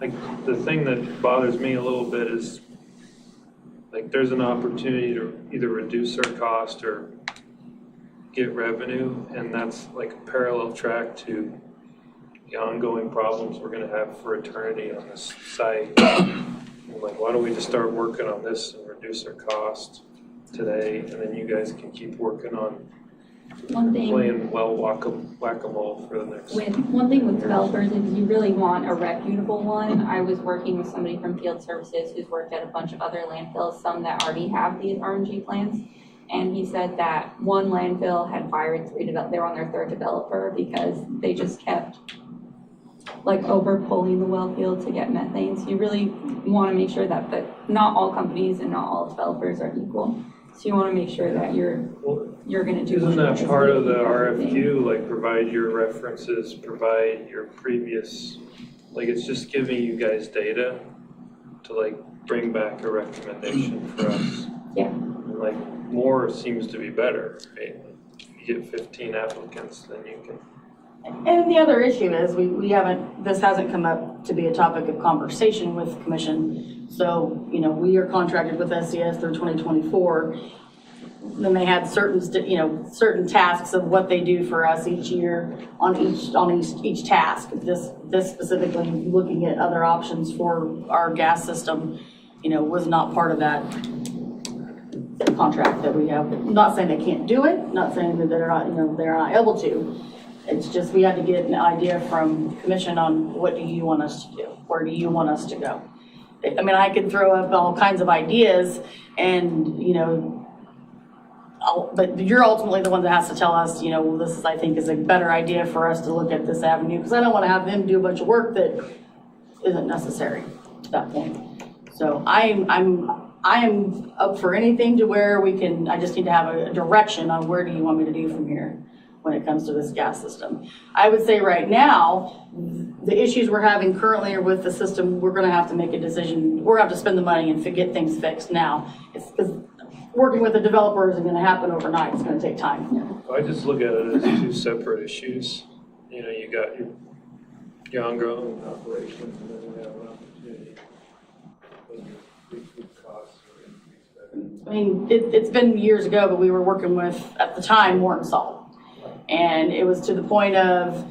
like, the thing that bothers me a little bit is, like, there's an opportunity to either reduce our cost or get revenue, and that's like a parallel track to the ongoing problems we're gonna have for eternity on this site. I'm like, why don't we just start working on this and reduce our cost today, and then you guys can keep working on playing whack-a-mole for the next. One thing with developers is you really want a reputable one. I was working with somebody from Field Services who's worked at a bunch of other landfills, some that already have these RNG plants. And he said that one landfill had fired they were on their third developer because they just kept like over pulling the well field to get methane. So you really want to make sure that not all companies and not all developers are equal. So you want to make sure that you're going to do. Isn't that part of the RFQ? Like, provide your references, provide your previous, like, it's just giving you guys data to like bring back a recommendation for us. Yeah. And like, more seems to be better, right? If you get 15 applicants, then you can. And the other issue is this hasn't come up to be a topic of conversation with the commission. So, we are contracted with SCS through 2024. Then they had certain tasks of what they do for us each year on each task. This specifically looking at other options for our gas system, was not part of that contract that we have. I'm not saying they can't do it, not saying that they're not able to. It's just we had to get an idea from commission on what do you want us to do? Where do you want us to go? I mean, I could throw up all kinds of ideas and, but you're ultimately the one that has to tell us, this I think is a better idea for us to look at this avenue, because I don't want to have them do a bunch of work that isn't necessary at that point. So I am up for anything to where I just need to have a direction on where do you want me to do from here when it comes to this gas system. I would say right now, the issues we're having currently are with the system, we're gonna have to make a decision. We're gonna have to spend the money and get things fixed now. It's because working with the developer isn't gonna happen overnight. It's gonna take time. I just look at it as two separate issues. You got your ongoing operations, and then you have an opportunity when your food costs or increase revenue. I mean, it's been years ago, but we were working with, at the time, Morton Salt. And it was to the point of,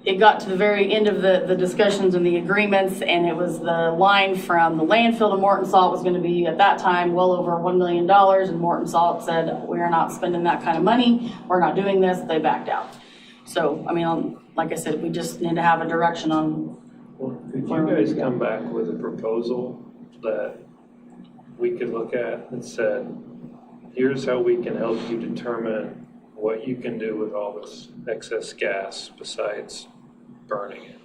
it got to the very end of the discussions and the agreements, and it was the line from the landfill to Morton Salt was going to be, at that time, well over $1 million, and Morton Salt said, we are not spending that kind of money, we're not doing this, they backed out. So, I mean, like I said, we just need to have a direction on. Well, could you guys come back with a proposal that we could look at that said, here's how we can help you determine what you can do with all this excess gas besides burning it?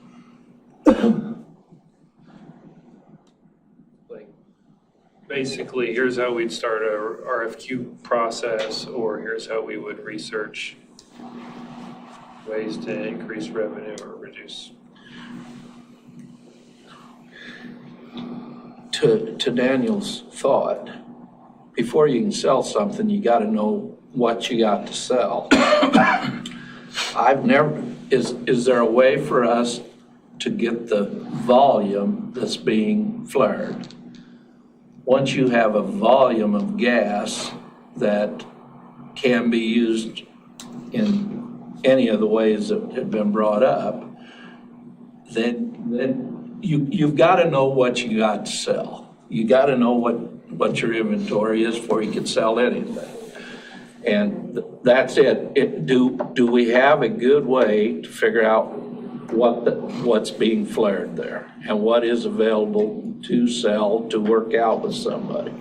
Like, basically, here's how we'd start a RFQ process, or here's how we would research ways to increase revenue or reduce. To Daniel's thought, before you can sell something, you got to know what you got to sell. Is there a way for us to get the volume that's being flared? Once you have a volume of gas that can be used in any of the ways that have been brought up, then you've got to know what you got to sell. You got to know what your inventory is before you can sell anything. And that's it. Do we have a good way to figure out what's being flared there and what is available to sell, to work out with somebody?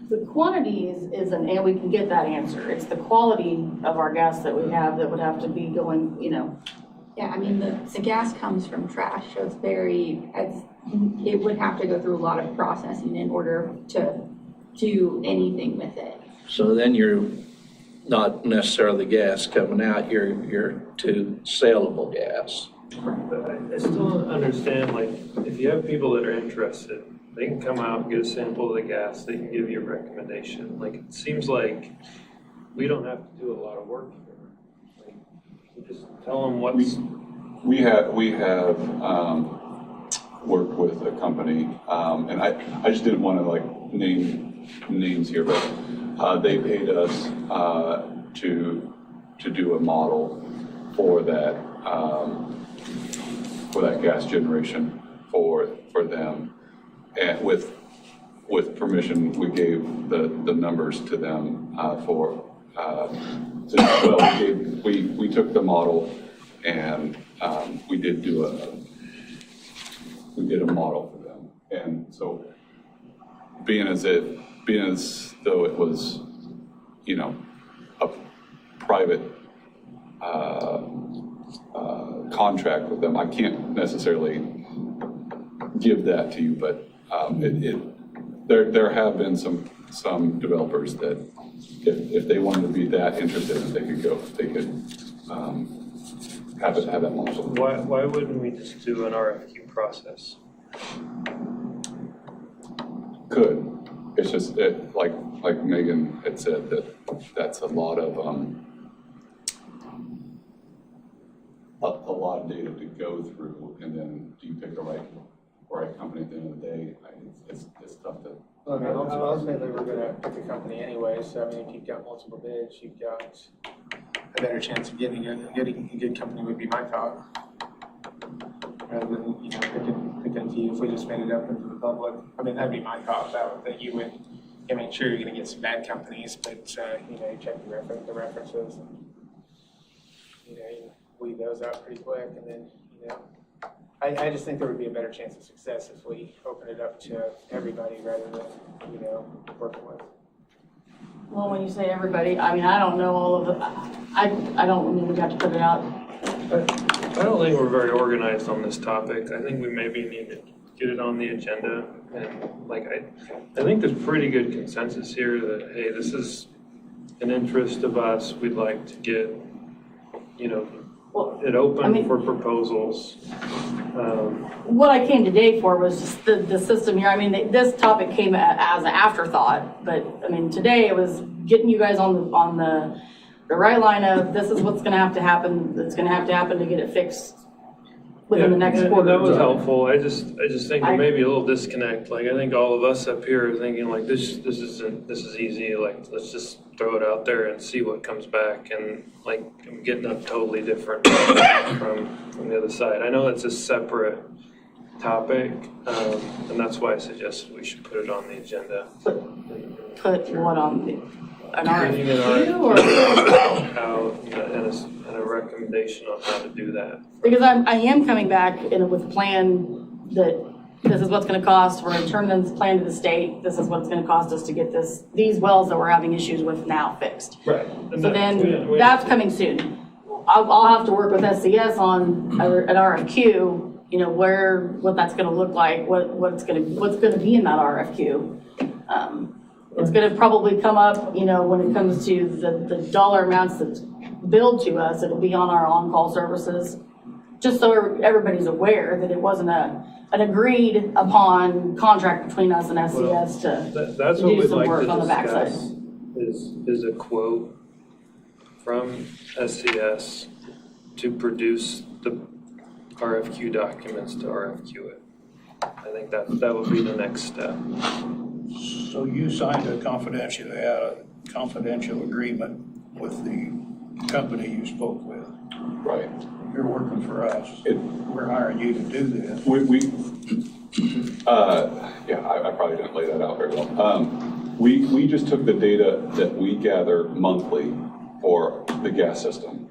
The quantity isn't, and we can get that answer. It's the quality of our gas that we have that would have to be going, Yeah, I mean, the gas comes from trash, so it would have to go through a lot of processing in order to do anything with it. So then you're not necessarily gas coming out, you're to saleable gas. But I still don't understand, like, if you have people that are interested, they can come out, get a sample of the gas, they can give you a recommendation. Like, it seems like we don't have to do a lot of work here. Like, we just tell them what's. We have worked with a company, and I just didn't want to like name names here, but they paid us to do a model for that gas generation for them, and with permission, we gave the numbers to them we took the model and we did a model for them, and so being as though it was, a private contract with them, I can't necessarily give that to you, but there have been some developers that if they wanted to be that interested, they could have that model. Why wouldn't we just do an RFQ process? Could. It's just like Megan had said, that's a lot of data to go through, and then do you pick the right company at the end of the day? It's tough to. Well, I mean, ultimately, we're gonna pick a company anyway, so I mean, if you've got multiple bids, you've got a better chance of getting a good company would be my thought. Rather than, picking a few, if we just made it up into the public. I mean, that'd be my thought, that you would, sure, you're gonna get some bad companies, but, you check the references, and, you weed those out pretty quick, and then, I just think there would be a better chance of success if we open it up to everybody rather than, working with. Well, when you say everybody, I mean, I don't know all of it. I don't we'd have to put it out. I don't think we're very organized on this topic. I think we maybe need to get it on the agenda, and I think there's pretty good consensus here that, hey, this is an interest of us. We'd like to get, it open for proposals. What I came today for was just the system here. I mean, this topic came as an afterthought, but I mean, today it was getting you guys on the right line of this is what's going to have to happen. That's going to have to happen to get it fixed within the next quarter. That was helpful. I just think there may be a little disconnect. Like, I think all of us up here are thinking like this is easy. Like, let's just throw it out there and see what comes back. And like, I'm getting a totally different from the other side. I know it's a separate topic, and that's why I suggested we should put it on the agenda. Put what on an RFQ or and a recommendation on how to do that. Because I am coming back with a plan that this is what's going to cost. We're going to turn this plan to the state. This is what it's going to cost us to get these wells that we're having issues with now fixed. Right. And so then that's coming soon. I'll have to work with SCS on an RFQ. What that's going to look like, what's going to be in that RFQ. It's going to probably come up, when it comes to the dollar amounts that's billed to us, it'll be on our on-call services, just so everybody's aware that it wasn't an agreed upon contract between us and SCS that's to what do we'd some like work to on the backside. discuss is a quote from SCS to produce the RFQ documents to RFQ it. I think that would be the next step. So you signed a confidential agreement with the company you spoke with. Right. You're working for us. We're hiring you to do this. I probably didn't lay that out very well. We just took the data that we gather monthly for the gas system,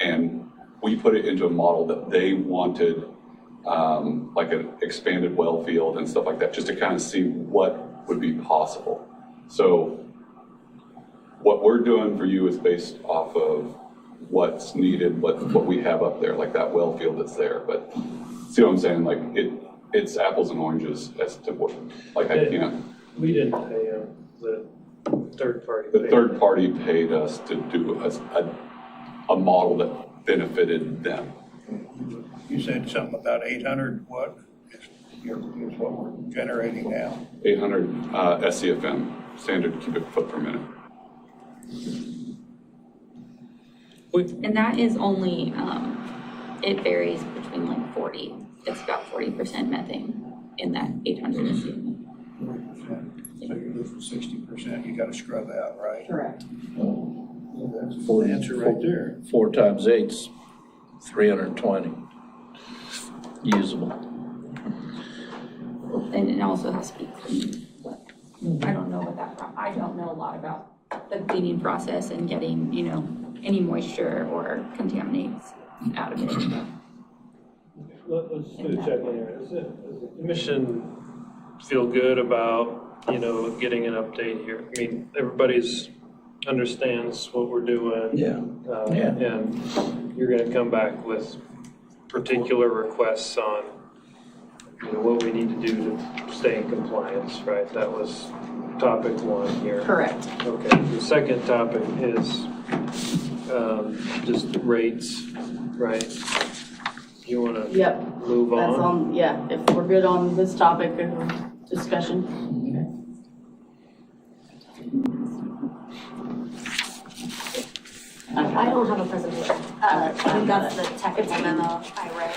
and we put it into a model that they wanted, like an expanded well field and stuff like that, just to kind of see what would be possible. So what we're doing for you is based off of what's needed, what we have up there, like that well field that's there. But see what I'm saying? Like it's apples and oranges as to what, like I can't. We didn't pay the third party. The third party paid us to do a model that benefited them. You said something about 800 what? Is what we're generating now. 800 SCFM, standard cubic foot per minute. And that is only, it varies between like 40, it's about 40% methane in that 800 SCFM. 40%. So you're losing 60%, you gotta scrub out, right? Correct. That's the answer right there. 4 times 8's 320 usable. And it also has to be clean, but I don't know I don't know a lot about the cleaning process and getting, any moisture or contaminants out of it. Let's do a check in here. Does the commission feel good about, getting an update here? I mean, everybody's understands what we're doing. Yeah. And you're gonna come back with particular requests on, what we need to do to stay in compliance, right? That was topic 1 here. Correct. Okay, the second topic is just rates, right? You wanna move on? That's on, if we're good on this topic of discussion. I don't have a presentation. I think that's the technical memo I read.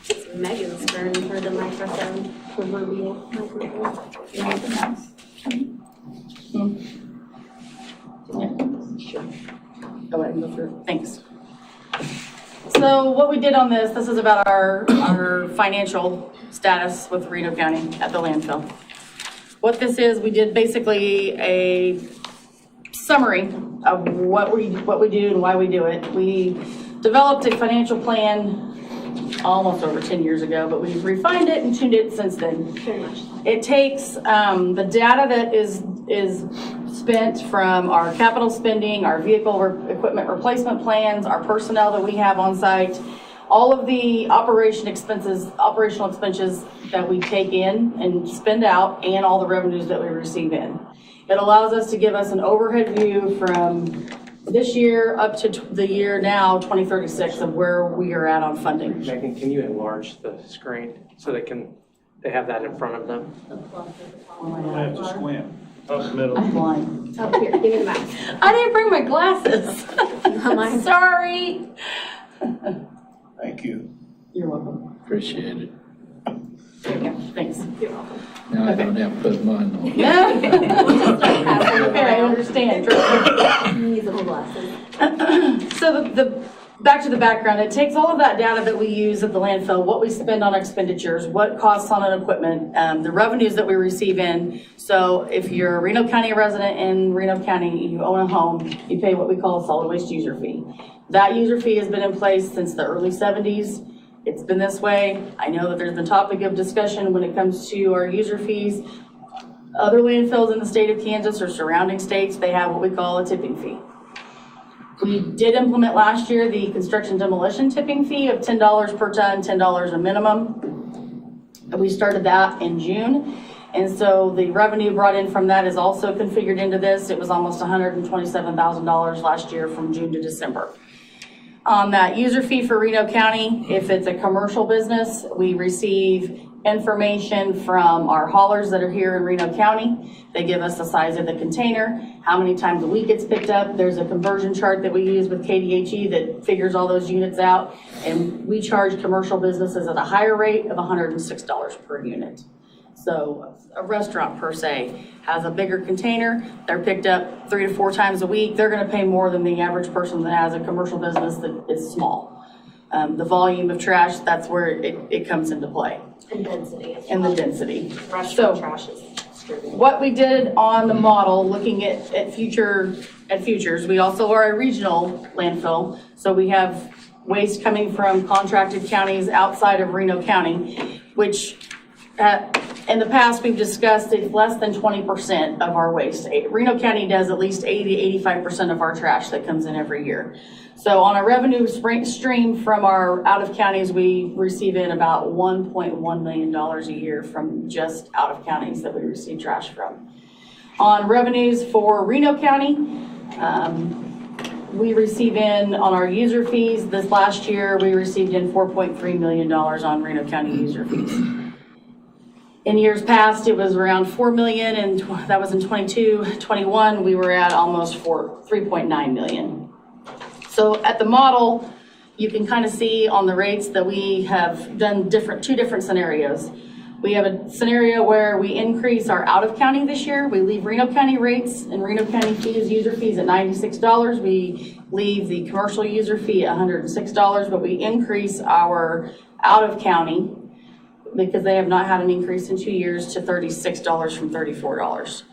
It's Megan's turn for the microphone, proverbial microphone. You want the mouse? Sure. Go ahead and go through. Thanks. So what we did on this is about our financial status with Reno County at the landfill. What this is, we did basically a summary of what we do and why we do it. We developed a financial plan almost over 10 years ago, but we've refined it and tuned it since then. Very much. It takes the data that is spent from our capital spending, our vehicle equipment replacement plans, our personnel that we have on site, all of the operational expenses that we take in and spend out, and all the revenues that we receive in. It allows us to give us an overhead view from this year up to the year now, 2036, of where we are at on funding. Megan, can you enlarge the screen so they have that in front of them? I have to squint. Up middle. I'm blind. Oh, here, give me the mouse. I didn't bring my glasses. Mine. Sorry. Thank you. You're welcome. Appreciate it. There you go. Thanks. You're welcome. Now I don't have to put mine on. Okay, I understand. Usable glasses. So back to the background, it takes all of that data that we use at the landfill, what we spend on expenditures, what costs on an equipment, the revenues that we receive in. So if you're a Reno County resident in Reno County, you own a home, you pay what we call a solid waste user fee. That user fee has been in place since the early 70s. It's been this way. I know that there's been topic of discussion when it comes to our user fees. Other landfills in the state of Kansas or surrounding states, they have what we call a tipping fee. We did implement last year the construction demolition tipping fee of $10 per ton, $10 a minimum. We started that in June. And so the revenue brought in from that is also configured into this. It was almost $127,000 last year from June to December. On that user fee for Reno County, if it's a commercial business, we receive information from our haulers that are here in Reno County. They give us the size of the container, how many times a week it's picked up. There's a conversion chart that we use with KDHE that figures all those units out. And we charge commercial businesses at a higher rate of $106 per unit. So a restaurant per se has a bigger container, they're picked up 3 to 4 times a week, they're gonna pay more than the average person that has a commercial business that is small. The volume of trash, that's where it comes into play. And density. And the density. Restaurant So, trash is extremely. what we did on the model, looking at futures, we also are a regional landfill. So we have waste coming from contracted counties outside of Reno County, which in the past we've discussed it's less than 20% of our waste. Reno County does at least 80-85% of our trash that comes in every year. So on a revenue stream from our out of counties, we receive in about $1.1 million a year from just out of counties that we receive trash from. On revenues for Reno County, we receive in on our user fees. This last year, we received in $4.3 million on Reno County user fees. In years past, it was around $4 million, and that was in 22-21. We were at almost $3.9 million. So at the model, you can kind of see on the rates that we have done two different scenarios. We have a scenario where we increase our out-of-county this year. We leave Reno County rates and Reno County fees, user fees at $96. We leave the commercial user fee at $106, but we increase our out-of-county, because they have not had an increase in 2 years, to $36 from $34.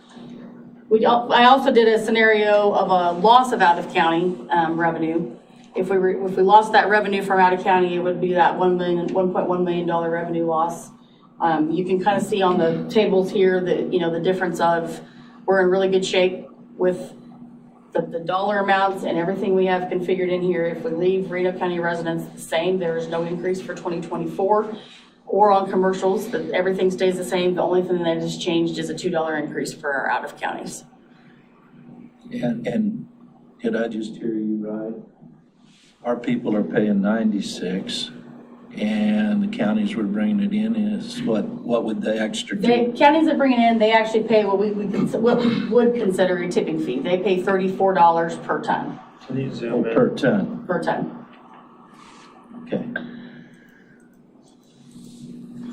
I also did a scenario of a loss of out-of-county revenue. If we lost that revenue from out-of-county, it would be that $1.1 million revenue loss. You can kind of see on the tables here that, the difference of we're in really good shape with the dollar amounts and everything we have configured in here. If we leave Reno County residents the same, there is no increase for 2024. Or on commercials, that everything stays the same. The only thing that has changed is a $2 increase for our out of counties. And did I just hear you right? Our people are paying 96, and the counties we're bringing it in is what would the extra do? The counties that bring it in, they actually pay what we would consider a tipping fee. They pay $34 per ton. Can you zoom in? Per ton. Per ton. Okay.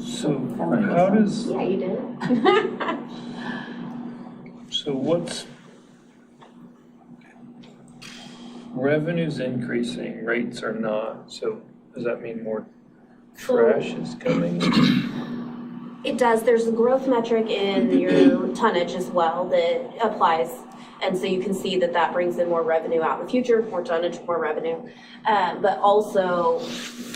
So how does, Yeah, you did. so what's revenues increasing, rates are not, so does that mean more trash is coming? It does. There's a growth metric in your tonnage as well that applies. And so you can see that that brings in more revenue out in the future, more tonnage, more revenue. But also,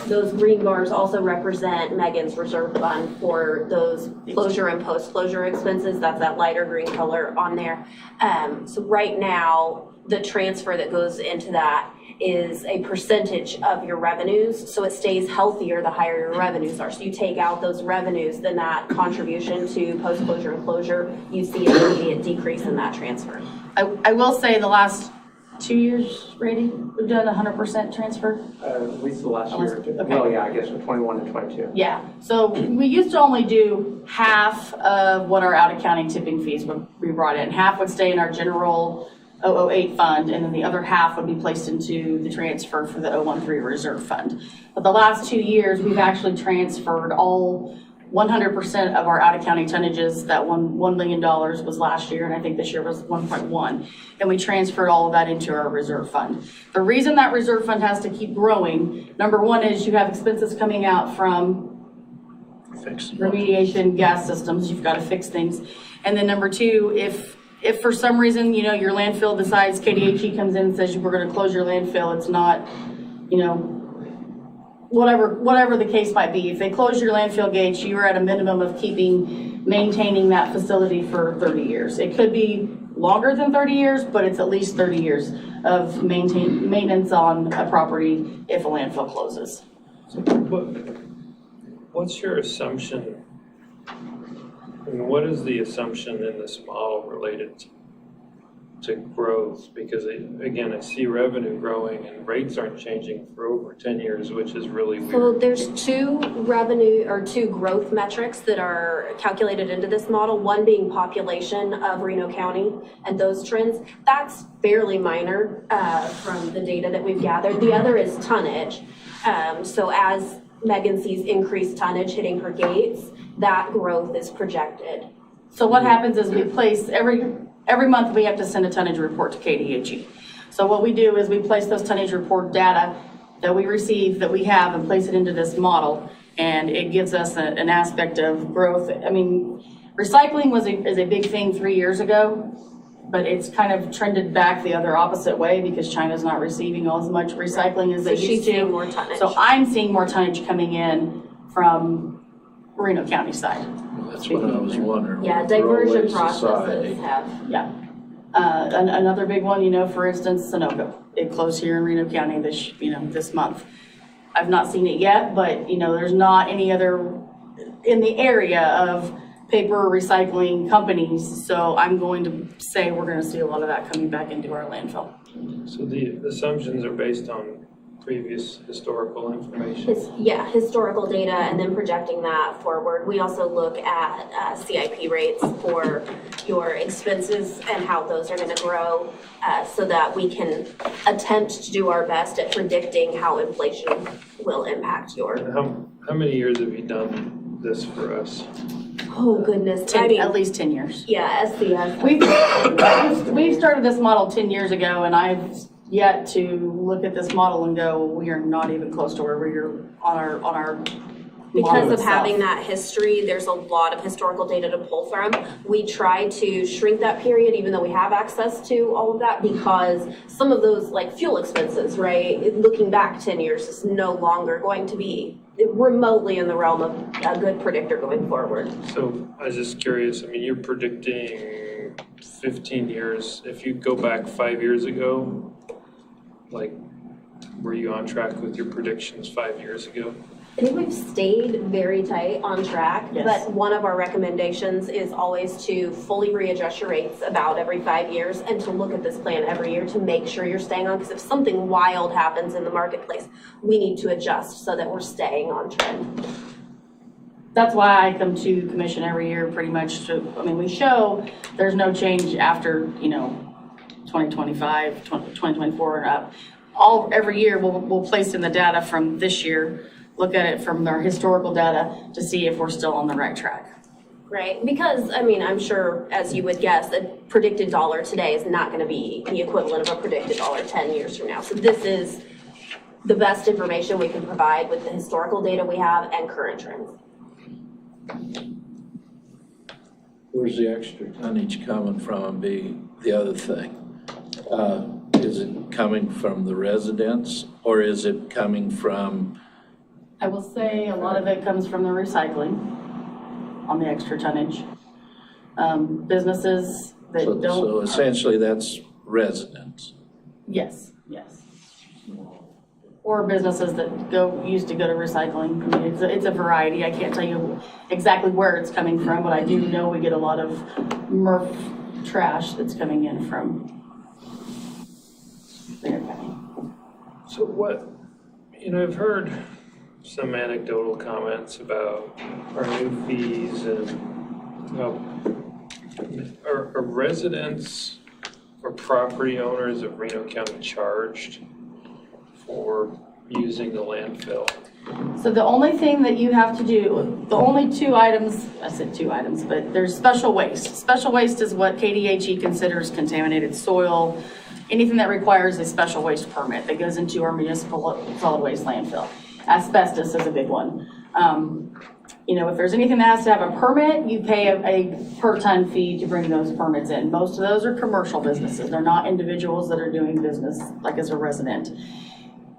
those green bars also represent Megan's reserve fund for those closure and post-closure expenses. That's that lighter green color on there. So right now, the transfer that goes into that is a percentage of your revenues, so it stays healthier the higher your revenues are. So you take out those revenues, then that contribution to post-closure and closure, you see an immediate decrease in that transfer. I will say the last 2 years, Randy, we've done 100% transfer. At least the last year. Okay. Well, yeah, I guess from 21 to 22. Yeah, so we used to only do half of what our out-of-county tipping fees would be brought in. Half would stay in our general 008 fund, and then the other half would be placed into the transfer for the 013 reserve fund. But the last 2 years, we've actually transferred all 100% of our out-of-county tonnages. That $1 million was last year, and I think this year was 1.1. And we transferred all of that into our reserve fund. The reason that reserve fund has to keep growing, number one, is you have expenses coming out from remediation, gas systems. You've got to fix things. And then number two, if for some reason, your landfill decides, KDHE comes in and says we're going to close your landfill, it's not, whatever the case might be. If they close your landfill gates, you are at a minimum of maintaining that facility for 30 years. It could be longer than 30 years, but it's at least 30 years of maintenance on a property if a landfill closes. What's your assumption? And what is the assumption in this model related to growth? Because again, I see revenue growing and rates aren't changing for over 10 years, which is really weird. So there's two growth metrics that are calculated into this model. One being population of Reno County and those trends. That's fairly minor from the data that we've gathered. The other is tonnage. So as Megan sees increased tonnage hitting her gates, that growth is projected. So what happens is we place, every month we have to send a tonnage report to KDHE. So what we do is we place those tonnage report data that we receive, that we have, and place it into this model, and it gives us an aspect of growth. I mean, recycling is a big thing 3 years ago, but it's kind of trended back the other opposite way because China's not receiving as much recycling as they So used she's to. seeing more tonnage. So I'm seeing more tonnage coming in from Reno County side. That's what I was wondering. Yeah, with Throwaway diversion Society. processes have. Yeah. Another big one, you know, for instance, Sunoco. It closed here in Reno County this month. I've not seen it yet, but you know, there's not any other in the area of paper recycling companies. So I'm going to say we're going to see a lot of that coming back into our landfill. So the assumptions are based on previous historical information? Historical data and then projecting that forward. We also look at CIP rates for your expenses and how those are going to grow so that we can attempt to do our best at predicting how inflation will impact your. How many years have you done this for us? Oh, goodness. At least 10 years. Yeah, SCS. We've started this model 10 years ago, and I've yet to look at this model and go, we are not even close to where we are on our Because of having that history, there's a lot of historical data to pull from. We try to shrink that period, even though we have access to all of that, because some of those, like fuel expenses, right, looking back 10 years is no longer going to be remotely in the realm of a good predictor going forward. So I was just curious, I mean, you're predicting 15 years. If you go back 5 years ago, like, were you on track with your predictions 5 years ago? I think we've stayed very tight on track, Yes. but one of our recommendations is always to fully readjust your rates about every 5 years and to look at this plan every year to make sure you're staying on, because if something wild happens in the marketplace, we need to adjust so that we're staying on trend. That's why I come to commission every year pretty much we show there's no change after, 2025, 2024 and up. Every year we'll place in the data from this year, look at it from our historical data to see if we're still on the right track. Right, because, I'm sure, as you would guess, a predicted dollar today is not going to be the equivalent of a predicted dollar 10 years from now. So this is the best information we can provide with the historical data we have and current trends. Where's the extra tonnage coming from be the other thing. Is it coming from the residents or is it coming from? I will say a lot of it comes from the recycling on the extra tonnage. Businesses that don't. So essentially that's residents. Yes. Or businesses that used to go to recycling. I mean, it's a variety. I can't tell you exactly where it's coming from, but I do know we get a lot of MRF trash that's coming in from Reno County. So what, I've heard some anecdotal comments about our new fees and are residents or property owners of Reno County charged for using the landfill? So the only thing that you have to do, the only two items, I said two items, but there's special waste. Special waste is what KDHE considers contaminated soil, anything that requires a special waste permit that goes into our municipal solid waste landfill. Asbestos is a big one. If there's anything that has to have a permit, you pay a per ton fee to bring those permits in. Most of those are commercial businesses. They're not individuals that are doing business like as a resident.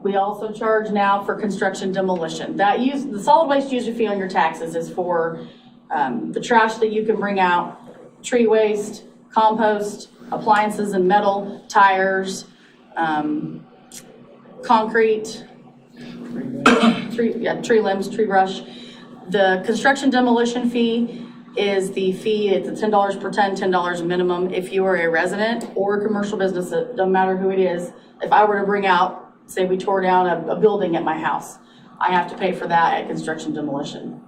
We also charge now for construction demolition. The solid waste user fee on your taxes is for the trash that you can bring out, tree waste, compost, appliances and metal, tires, concrete, tree limbs, tree brush. The construction demolition fee is the fee, it's $10 per ton, $10 minimum. If you are a resident or a commercial business, it doesn't matter who it is. If I were to bring out, say we tore down a building at my house, I have to pay for that at construction demolition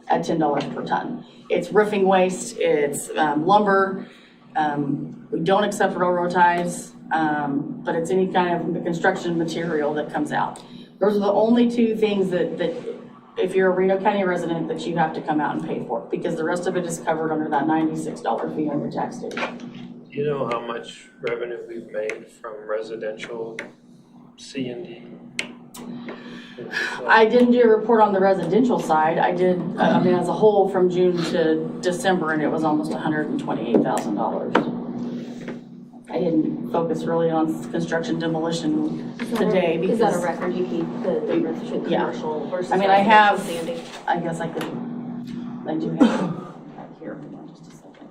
at $10 per ton. It's roofing waste, it's lumber. We don't accept railroad ties, but it's any kind of construction material that comes out. Those are the only two things that if you're a Reno County resident, that you have to come out and pay for it, because the rest of it is covered under that $96 fee on your tax statement. Do you know how much revenue we've made from residential C&D? I didn't do a report on the residential side. I did, I mean, as a whole from June to December, and it was almost $128,000. I didn't focus really on construction demolition today because. Is that a record you keep, the difference between commercial versus? I mean, I have, residential C&D? I guess I could, I do have it right here. Hold on just a second.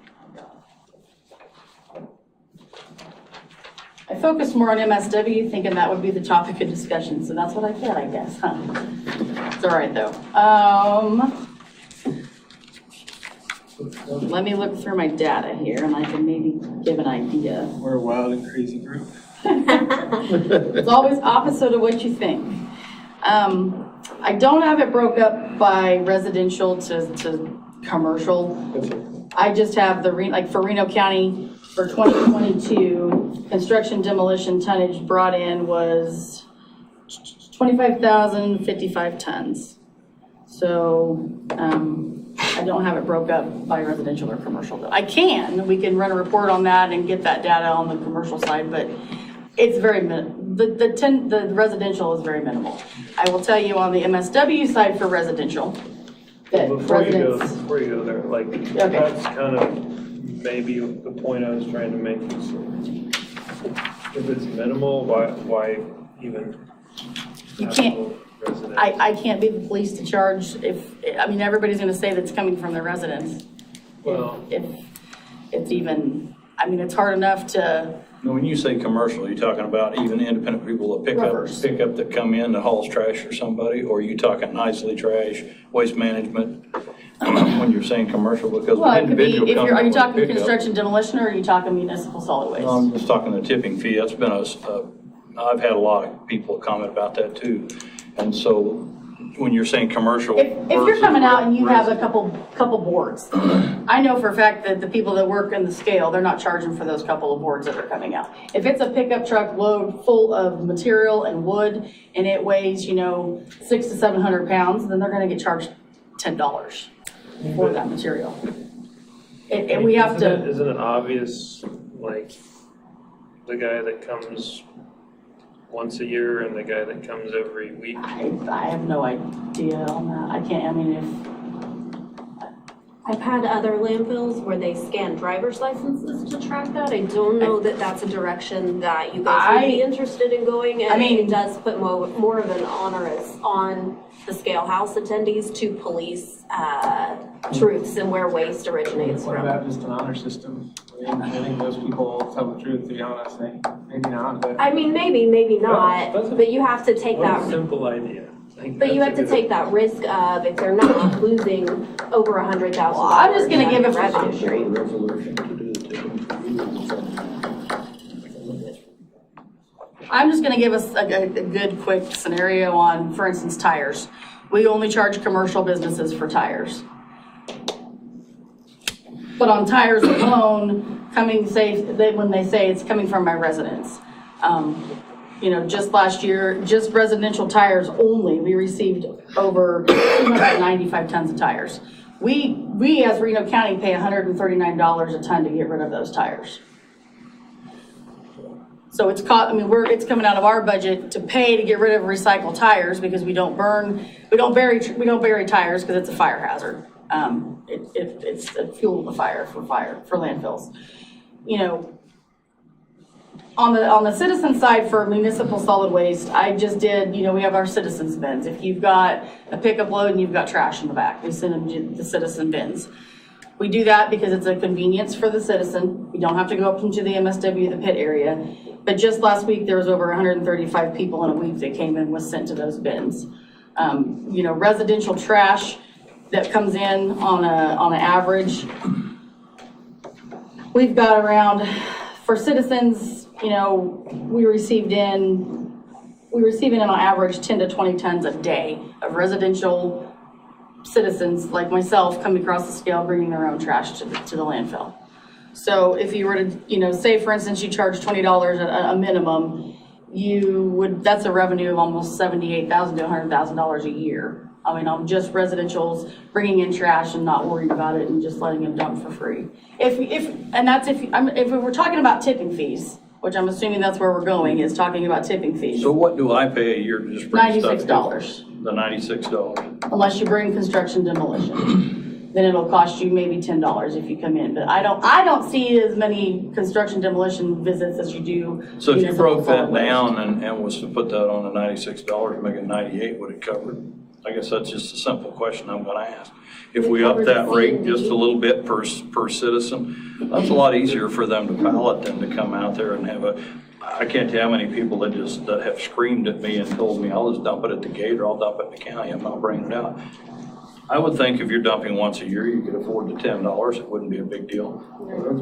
I focused more on MSW, thinking that would be the topic of discussion, so that's what I did, I guess, huh? It's all right, though. Let me look through my data here, and I can maybe give an idea. We're a wild and crazy group. It's always opposite of what you think. I don't have it broke up by residential to commercial. I just have the, like for Reno County, for 2022, construction demolition tonnage brought in was 25,055 tons. So I don't have it broke up by residential or commercial. I can, we can run a report on that and get that data on the commercial side, but it's very the residential is very minimal. I will tell you on the MSW side for residential, that Before you go there, like, that's kind of maybe the point I was trying to make is, if it's minimal, why even? You can't, I can't be the police to charge I mean, everybody's gonna say that's coming from their residents. Well. If it's even, I mean, it's hard enough to. Now, when you say commercial, are you talking about even independent people that pick up that come in that hauls trash for somebody, or are you talking nicely trash, waste management? When you're saying commercial, because Well, it could be, individual are you company talking pick up. construction demolition, or are you talking municipal solid waste? No, I'm just talking the tipping fee. That's been I've had a lot of people comment about that too. And so when you're saying commercial. If you're coming out and you have a couple boards, I know for a fact that the people that work in the scale, they're not charging for those couple of boards that are coming out. If it's a pickup truck load full of material and wood, and it weighs, 600 to 700 pounds, then they're gonna get charged $10 for that material. And we have to. Isn't it obvious, like, the guy that comes once a year and the guy that comes every week? I have no idea on that. I can't, I mean, I've had other landfills where they scan driver's licenses to track that. I don't know that that's a direction that you guys would be interested in going. And it does put more of an onerous on the scale house attendees to police truths and where waste originates What from. about just an honor system? I think those people tell the truth, to be honest. Maybe not, but. I mean, maybe not, but you have to take that. Simple idea. But you have to take that risk of, if they're not losing over $100,000. Well, I'm just gonna give a revenue stream. I'm just gonna give us a good quick scenario on, for instance, tires. We only charge commercial businesses for tires. But on tires alone, when they say it's coming from my residents. Just last year, just residential tires only, we received over 295 tons of tires. We as Reno County pay $139 a ton to get rid of those tires. So it's coming out of our budget to pay to get rid of recycled tires because we don't bury tires because it's a fire hazard. It's a fuel to fire for landfills. On the citizen side for municipal solid waste, I just did, we have our citizens bins. If you've got a pickup load and you've got trash in the back, we send them to the citizen bins. We do that because it's a convenience for the citizen. We don't have to go up into the MSW, the pit area. But just last week, there was over 135 people in a week that came and was sent to those bins. Residential trash that comes in on an average, we've got around, for citizens, we receive in on average 10 to 20 tons a day of residential citizens like myself coming across the scale bringing their own trash to the landfill. So if you were to, say for instance you charge $20 a minimum, that's a revenue of almost $78,000 to $100,000 a year I mean, I'm just residential's bringing in trash and not worried about it and just letting them dump for free. If we're talking about tipping fees, which I'm assuming that's where we're going, is talking about tipping fees. So what do I pay a year to just bring stuff? $96. The $96. Unless you bring construction demolition. Then it'll cost you maybe $10 if you come in. But I don't see as many construction demolition visits as you do. So if you municipal broke that solid waste. down and was to put that on the $96, make it 98, would it cover it? I guess that's just a simple question I'm gonna ask. If we up that rate just a little bit per citizen, that's a lot easier for them to pallet than to come out there and have I can't tell how many people that have screamed at me and told me, I'll just dump it at the gate or I'll dump it in the county, I'm not bringing it out. I would think if you're dumping once a year, you could afford the $10, it wouldn't be a big deal.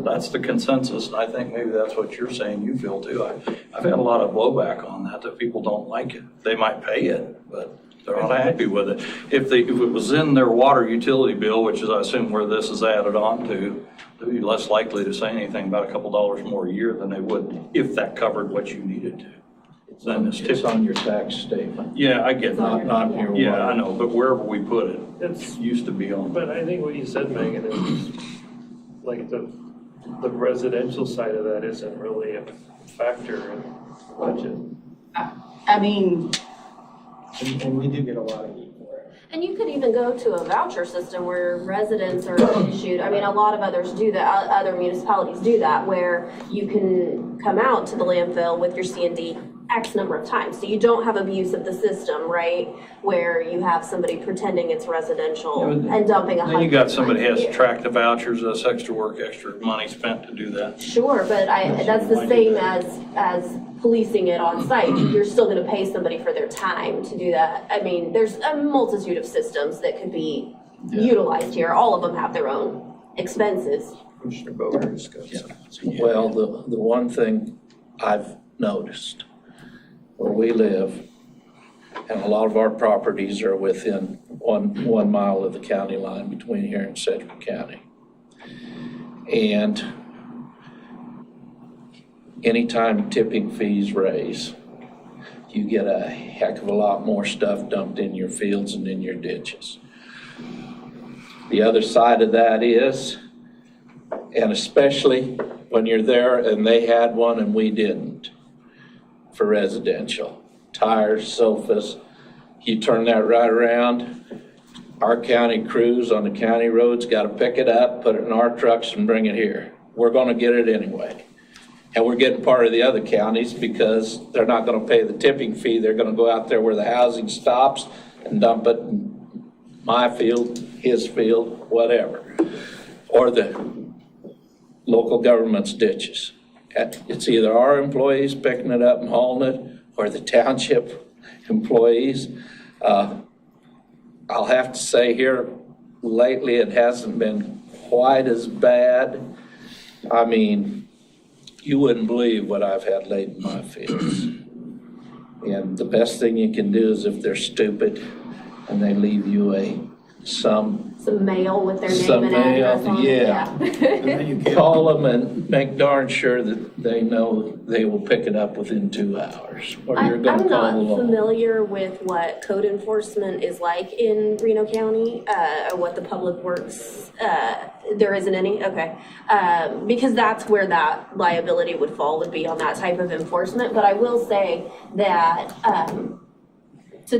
That's the consensus, and I think maybe that's what you're saying you feel too. I've had a lot of blowback on that people don't like it. They might pay it, but they're not happy with it. If it was in their water utility bill, which is I assume where this is added on to, they'd be less likely to say anything about a couple dollars more a year than they would if that covered what you needed to. Then it's on your tax statement. Yeah, I get that. Not your Yeah, water. I know, but wherever we put it, It's, used to be on. but I think what you said, Megan, is like the residential side of that isn't really a factor in the budget. I mean, And we do get a lot of heat for it. And you could even go to a voucher system where residents are issued, I mean, a lot of others do that, other municipalities do that, where you can come out to the landfill with your C&D X number of times. So you don't have abuse of the system, right? Where you have somebody pretending it's residential and dumping 100 Then you got somebody times has a to year. track the vouchers, that's extra work, extra money spent to do that. Sure, but that's the same as policing it on site. You're still gonna pay somebody for their time to do that. I mean, there's a multitude of systems that could be utilized here. All of them have their own expenses. Commissioner Bower has got something. Well, the one thing I've noticed where we live, and a lot of our properties are within one mile of the county line between here and Sedgwick County. And anytime tipping fees raise, you get a heck of a lot more stuff dumped in your fields and in your ditches. The other side of that is, and especially when you're there and they had one and we didn't, for residential, tires, sofas, you turn that right around, our county crews on the county roads got to pick it up, put it in our trucks and bring it here. We're going to get it anyway. And we're getting part of the other counties because they're not going to pay the tipping fee. They're going to go out there where the housing stops and dump it in my field, his field, whatever. Or the local government's ditches. It's either our employees picking it up and hauling it or the township employees. I'll have to say here lately it hasn't been quite as bad. I mean, you wouldn't believe what I've had laid in my fields. And the best thing you can do is if they're stupid and they leave you some mail with their name some and mail, address on it. yeah. Call them and make darn sure that they know they will pick it up within 2 hours, or you're I'm gonna call not along. familiar with what code enforcement is like in Reno County, or what the public works, there isn't any, okay. Because that's where that liability would fall, would be on that type of enforcement. But I will say that, to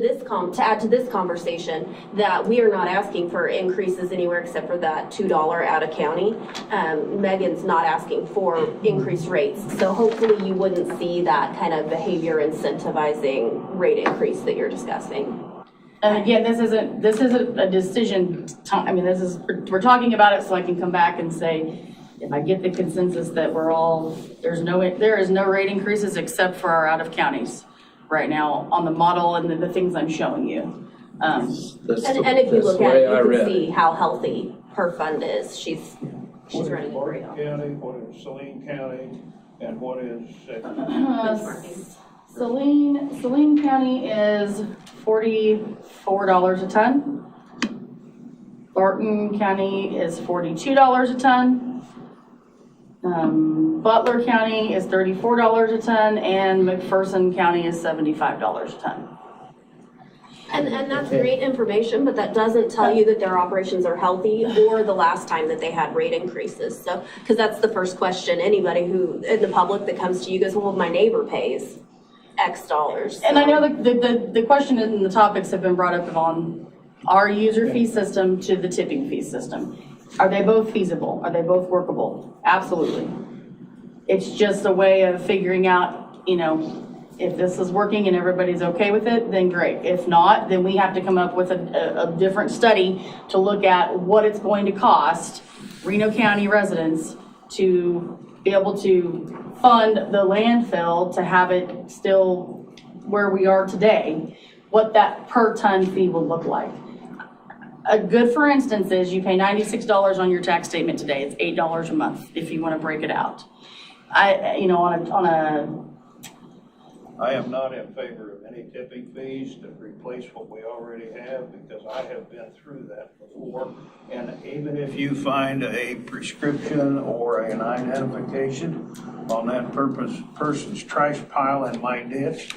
add to this conversation, that we are not asking for increases anywhere except for that $2 out of county. Megan's not asking for increased rates, so hopefully you wouldn't see that kind of behavior incentivizing rate increase that you're discussing. and again, this isn't a decision time. I mean, we're talking about it so I can come back and say, if I get the consensus that there is no rate increases except for our out of counties right now on the model and the things I'm showing you. And if you look at it, you can see how healthy her fund is. She's running great. County, what is Saline County, and what is? Saline County is $44 a ton. Barton County is $42 a ton. Butler County is $34 a ton, and McPherson County is $75 a ton. And that's great information, but that doesn't tell you that their operations are healthy or the last time that they had rate increases. So, because that's the first question, anybody who, in the public that comes to you goes, well, my neighbor pays X dollars. And I know the question and the topics have been brought up on our user fee system to the tipping fee system. Are they both feasible? Are they both workable? Absolutely. It's just a way of figuring out, you know, if this is working and everybody's okay with it, then great. If not, then we have to come up with a different study to look at what it's going to cost Reno County residents to be able to fund the landfill to have it still where we are today, what that per ton fee will look like. A good, for instance, is you pay $96 on your tax statement today. It's $8 a month if you want to break it out. I am not in favor of any tipping fees to replace what we already have, because I have been through that before. And even if you find a prescription or an identification on that person's trash pile in my ditch,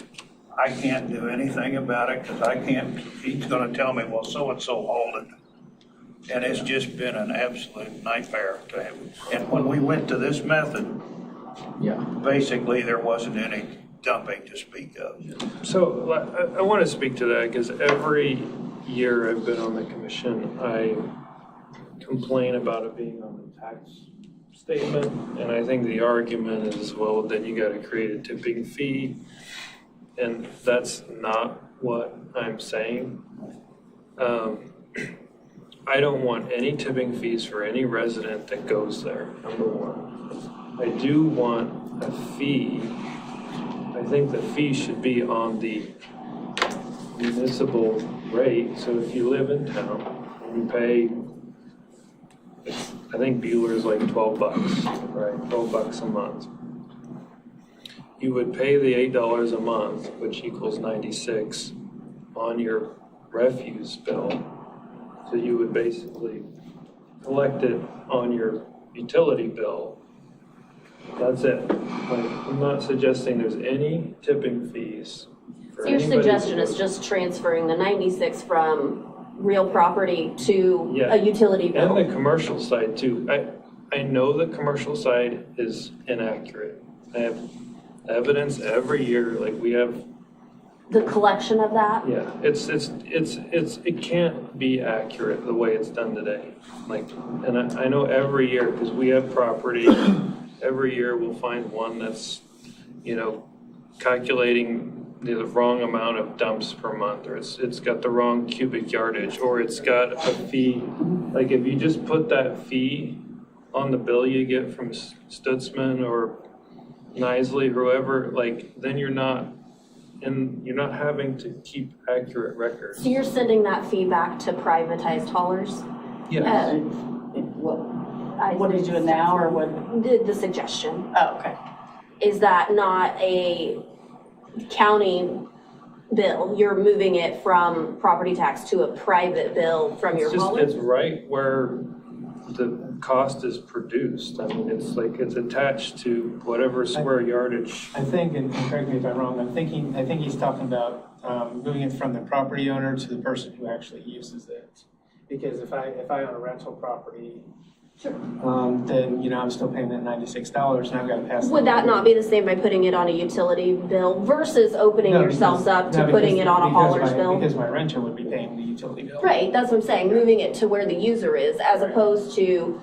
I can't do anything about it, because I can't, he's gonna tell me, well, so-and-so hauled it. And it's just been an absolute nightmare to him. And when we went to this method, basically there wasn't any dumping to speak of. So I want to speak to that because every year I've been on the commission, I complain about it being on the tax statement. And I think the argument is, well, then you got to create a tipping fee. And that's not what I'm saying. I don't want any tipping fees for any resident that goes there, number one. I do want a fee. I think the fee should be on the municipal rate. So if you live in town and you pay, I think Bueller's like $12, right? $12 a month. You would pay the $8 a month, which equals 96 on your refuse bill. So you would basically collect it on your utility bill. That's it. Like, I'm not suggesting there's any tipping fees. So your suggestion is just transferring the 96 from real property to a utility bill? And the commercial side too. I know the commercial side is inaccurate. I have evidence every year, like we have. The collection of that? Yeah, it can't be accurate the way it's done today. Like, and I know every year, because we have property, every year we'll find one that's, you know, calculating the wrong amount of dumps per month, or it's got the wrong cubic yardage, or it's got a fee. Like if you just put that fee on the bill you get from Stutzman or Nisley, whoever, like, then you're not having to keep accurate records. So you're sending that fee back to privatized haulers? Yes. What are you doing now, or what? The suggestion. Oh, okay. Is that not a county bill? You're moving it from property tax to a private bill from your hauler? It's right where the cost is produced. I mean, it's like it's attached to whatever square yardage. I think, and correct me if I'm wrong, I think he's talking about moving it from the property owner to the person who actually uses it. Because if I own a rental property, then, you know, I'm still paying that $96 and I've got to pass. Would that not be the same by putting it on a utility bill versus opening yourselves up to putting it on a hauler's bill? Because my renter would be paying the utility bill. Right, that's what I'm saying, moving it to where the user is, as opposed to,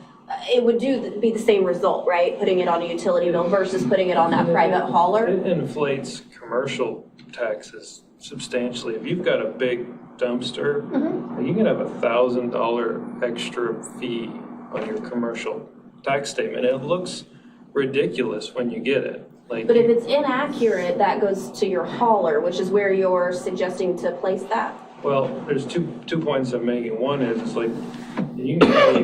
it would be the same result, right? Putting it on a utility bill versus putting it on that private hauler. It inflates commercial taxes substantially. If you've got a big dumpster, you can have $1,000 extra fee on your commercial tax statement. It looks ridiculous when you get it. Like, but if it's inaccurate, that goes to your hauler, which is where you're suggesting to place that. well, there's two points I'm making. One is, it's like, you can pay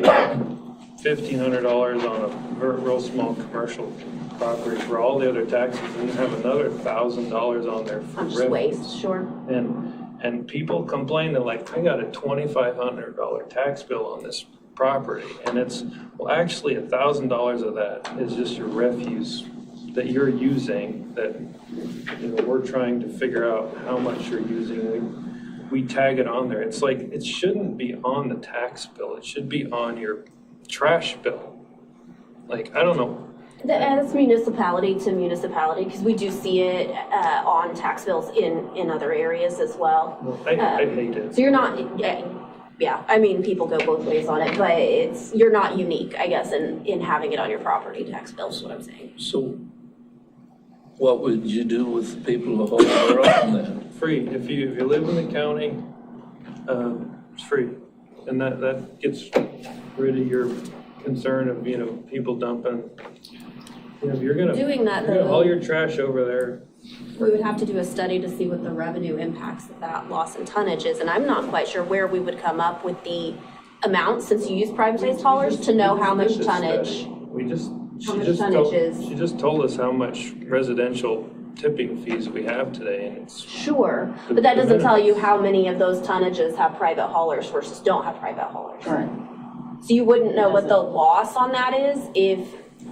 $1,500 on a real small commercial property for all the other taxes, and you have another $1,000 on there for just waste, sure. And people complain that, like, I got a $2,500 tax bill on this property, and it's, well, actually $1,000 of that is just your refuse that you're using, that, you know, we're trying to figure out how much you're using. we tag it on there. It's like, it shouldn't be on the tax bill. It should be on your trash bill. Like, I don't know. That's municipality to municipality, because we do see it on tax bills in other areas as well. I hate it. So you're not, yeah, I mean, people go both ways on it, but you're not unique, I guess, in having it on your property tax bill, is what I'm saying. So what would you do with the people who hold their own then? Free. If you live in the county, it's free. And that gets rid of your concern of, people dumping. If you're gonna Doing that, you're gonna though- haul your trash over there. We would have to do a study to see what the revenue impacts of that loss in tonnage is, and I'm not quite sure where we would come up with the amount, since you use privatized haulers, to know how much tonnage. She just told us how much residential tipping fees we have today, and it's. Sure, but that doesn't tell you how many of those tonnages have private haulers versus don't have private haulers. Right. So you wouldn't know what the loss on that is if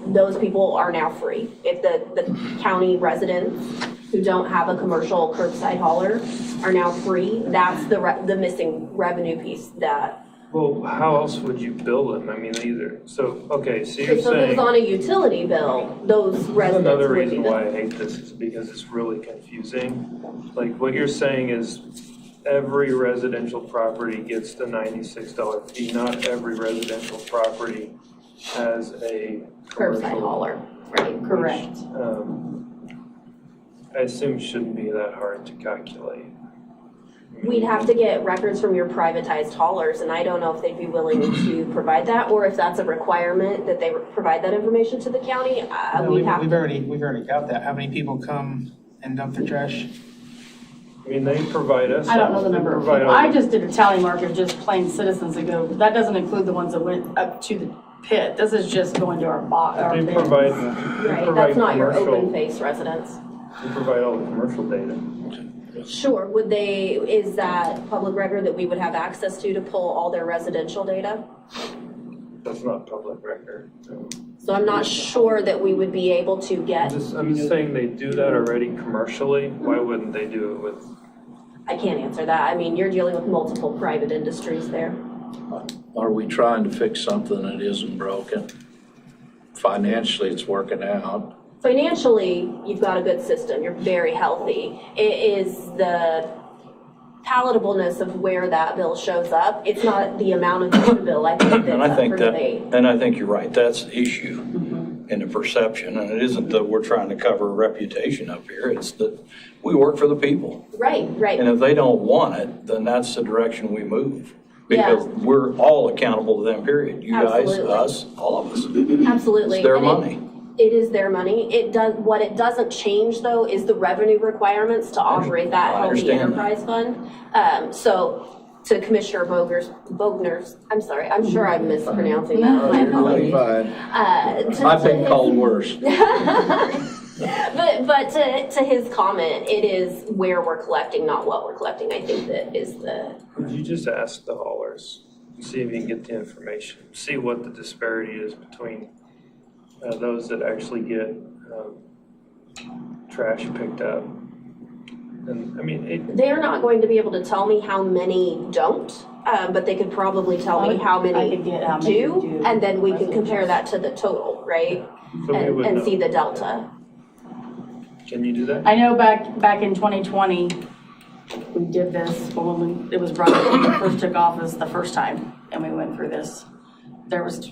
those people are now free. If the county residents who don't have a commercial curbside hauler are now free, that's the missing revenue piece that. Well, how else would you bill them? I mean, so you're Okay, so if saying. it's on a utility bill, those residents Another would be reason the. why I hate this is because it's really confusing. Like, what you're saying is every residential property gets the $96 fee. Not every residential property has a Curbside commercial. hauler, right? Correct. I assume shouldn't be that hard to calculate. We'd have to get records from your privatized haulers, and I don't know if they'd be willing to provide that, or if that's a requirement that they provide that information to the county. No, We'd have we've already got that. How many people come and dump their trash? I mean, they provide us. I don't know the number of provide people. all I the- just did a tally mark of just plain citizens that go, that doesn't include the ones that went up to the pit. This is just going to our They pit. provide. Right, that's not your open face residents. They provide all the commercial data. Sure, is that public record that we would have access to pull all their residential data? That's not public record. So I'm not sure that we would be able to get, I'm just saying they do that already commercially. Why wouldn't they do it with? I can't answer that. I mean, you're dealing with multiple private industries there. Are we trying to fix something that isn't broken? Financially, it's working out. Financially, you've got a good system. You're very healthy. It is the palatableness of where that bill shows up. It's not the amount of the bill. I think And I that's up think for that, debate. and I think you're right, that's the issue in the perception, and it isn't that we're trying to cover a reputation up here, it's that we work for the people. Right, right. And if they don't want it, then that's the direction we move. Because we're all accountable to them, period. You guys, Absolutely. us, all of us. Absolutely. It's their And money. It is their money. What it doesn't change though is the revenue requirements to operate that I healthy understand that. enterprise fund. So to Commissioner Bogner's, I'm sorry, I'm sure I'm mispronouncing that. My apologies. I've been called worse. But to his comment, it is where we're collecting, not what we're collecting. I think that is the. Would you just ask the haulers, see if you can get the information, see what the disparity is between those that actually get trash picked up? And I mean, They are not going to be able to tell me how many don't, but they could probably tell me how many do, and then we can compare that to the total, right? So we would And know. see the delta. Can you do that? I know back in 2020, we did this when it was brought up when we first took office the first time, and we went through this. There was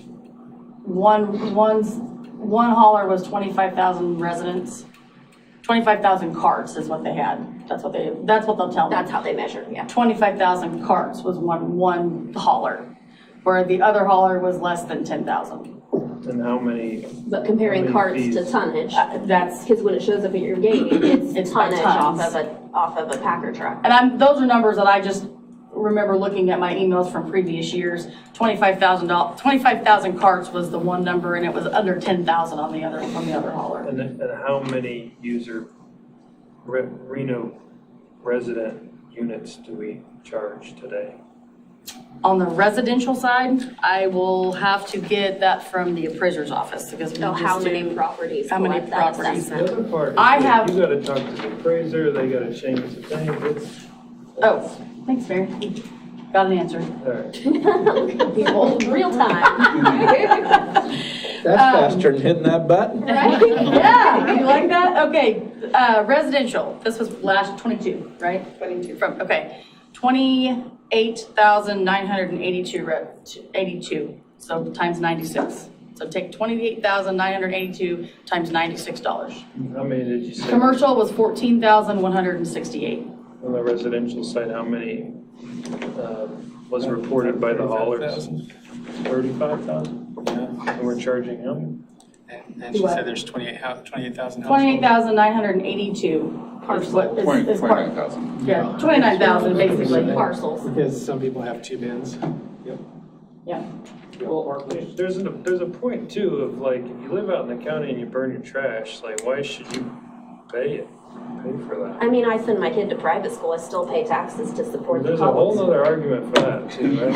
one hauler was 25,000 residents. 25,000 carts is what they had. That's what they'll tell me. That's how they measure, yeah. 25,000 carts was one hauler, where the other hauler was less than 10,000. And how many? But comparing how many carts fees? to tonnage, that's because when it shows up at your gate, it's by tonnage tons. off of a packer truck. And those are numbers that I just remember looking at my emails from previous years. 25,000 carts was the one number, and it was under 10,000 on the other hauler. And how many Reno resident units do we charge today? On the residential side, I will have to get that from the appraiser's office because we just how many do- properties How many collect that properties? assessment? The other part is I that have- you gotta talk to the appraiser, they gotta change the thing, it's. Oh, Thanks, Mary. Got an answer. All right. People, real time. That's faster than hitting that button. Right? Yeah, you like that? Okay, residential, this was last 22, right? 22. Okay, 28,982, so times 96. So take 28,982 times $96. How many did you say? Commercial was 14,168. On the residential side, how many was reported by the haulers? 35,000? And we're charging them? And she said there's 28,000 households. 28,982 is what is part. 29,000. Yeah, 29,000 basically parcels. Because some people have two bins. Yeah. Well, there's a point too of like, if you live out in the county and you burn your trash, like why should you pay for that? I mean, I send my kid to private school, I still pay taxes to support the There's a public whole school. nother argument for that too, right?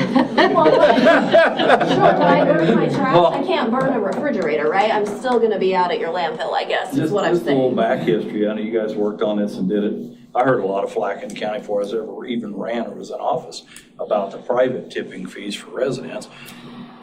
Sure, when I burn my trash, I can't burn a refrigerator, right? I'm still gonna be out at your landfill, I guess, is what I'm Just a little saying. back history. I know you guys worked on this and did it. I heard a lot of flack in the county before I was ever even ran or was in office about the private tipping fees for residents.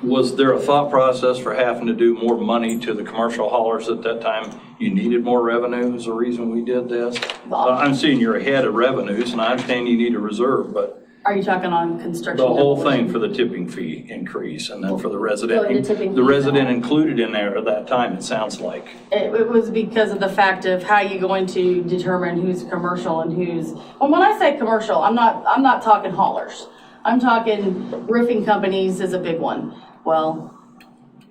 Was there a thought process for having to do more money to the commercial haulers at that time? You needed more revenue is the reason we did this? I'm seeing you're ahead of revenues and I understand you need a reserve, but Are you talking on construction? the whole demolition? thing for the tipping fee increase and then for the Going to resident, tipping the fees. resident included in there at that time, it sounds like. It was because of the fact of how you're going to determine who's commercial and who's, well, when I say commercial, I'm not talking haulers. I'm talking roofing companies is a big one. Well,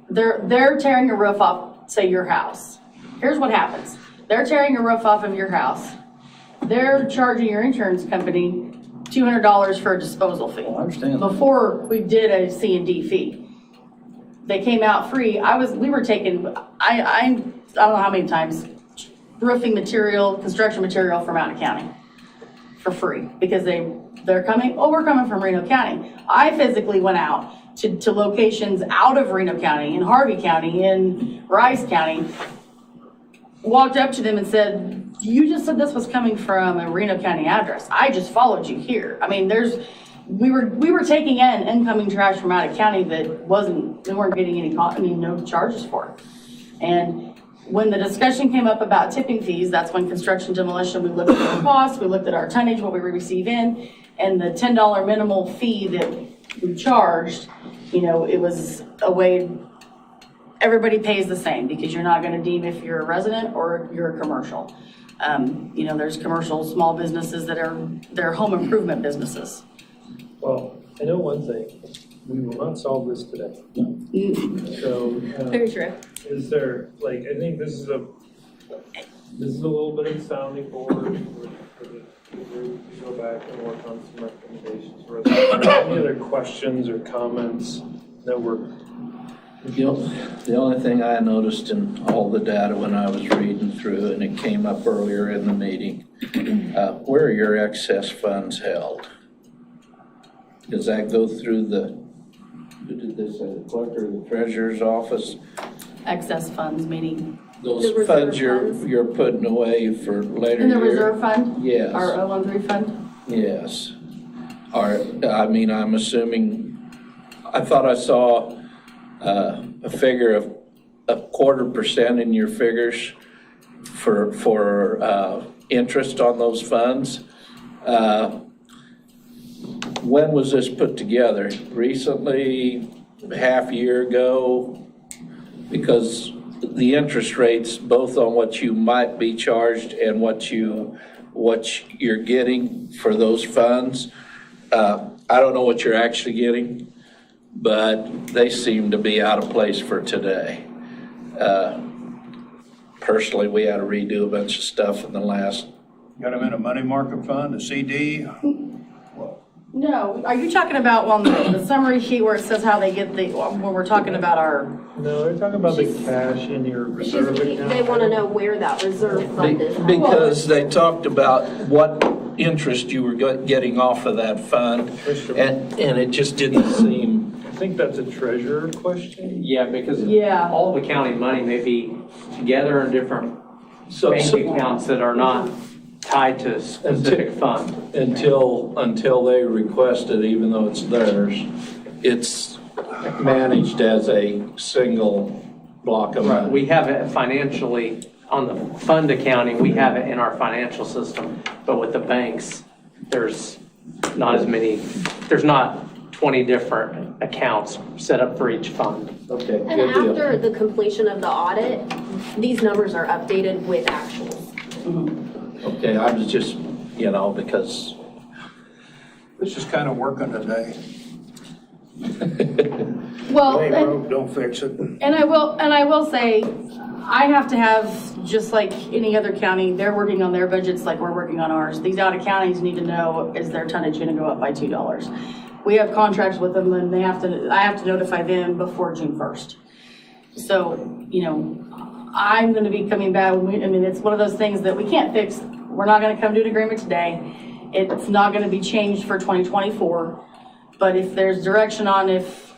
they're tearing a roof off, say your house. Here's what happens. They're tearing a roof off of your house. They're charging your insurance company $200 for a disposal fee. I understand. Before we did a C&D fee. They came out free. we were taking, I don't know how many times, roofing material, construction material from out of county for free because they're coming, we're coming from Reno County. I physically went out to locations out of Reno County, in Harvey County, in Rice County, walked up to them and said, you just said this was coming from a Reno County address. I just followed you here. I mean, we were taking in incoming trash from out of county that we weren't getting no charges for. And when the discussion came up about tipping fees, that's when construction demolition, we looked at the cost, we looked at our tonnage, what we receive in, and the $10 minimal fee that we charged, it was a way everybody pays the same because you're not gonna deem if you're a resident or you're a commercial. There's commercial small businesses they're home improvement businesses. Well, I know one thing, we will not solve this today. So. Very true. Is there, I think this is a little bit of sounding board for the group to go back and work on some recommendations. Are there any other questions or comments that were? The only thing I noticed in all the data when I was reading through, and it came up earlier in the meeting, where are your excess funds held? Does that go through the clerk or the treasurer's office? Excess funds, meaning? Those funds you're putting away for later In the year? reserve fund? Yes. Our 013 fund? Yes. I'm assuming, I thought I saw a figure of 0.25% in your figures for interest on those funds. When was this put together? Recently, half year ago? Because the interest rates, both on what you might be charged and what you're getting for those funds, I don't know what you're actually getting, but they seem to be out of place for today. Personally, we had to redo a bunch of stuff in the last. Got them in a money market fund, a CD? No, are you talking about on the summary sheet where it says how they get when we're talking about our? No, they're talking about the cash in your reserve account. They want to know where that reserve fund is. Because they talked about what interest you were getting off of that fund, and it just didn't seem. I think that's a treasurer question. Yeah, because all the county money may be together in different bank accounts that are not tied to a specific fund. Until they request it, even though it's theirs, it's managed as a single block of money. We have it financially, on the fund accounting, we have it in our financial system, but with the banks, there's not as many, there's not 20 different accounts set up for each fund. Okay, And after the completion of the audit, these numbers are updated with actuals. Okay, I was just, because. This is kind of working today. Well, Ain't and- broke, don't fix it. And I will say, I have to have, just like any other county, they're working on their budgets like we're working on ours. These out of counties need to know, is their tonnage gonna go up by $2? We have contracts with them and I have to notify them before June 1st. So, I'm gonna be coming back, it's one of those things that we can't fix. We're not gonna come to an agreement today. It's not gonna be changed for 2024. But if there's direction on if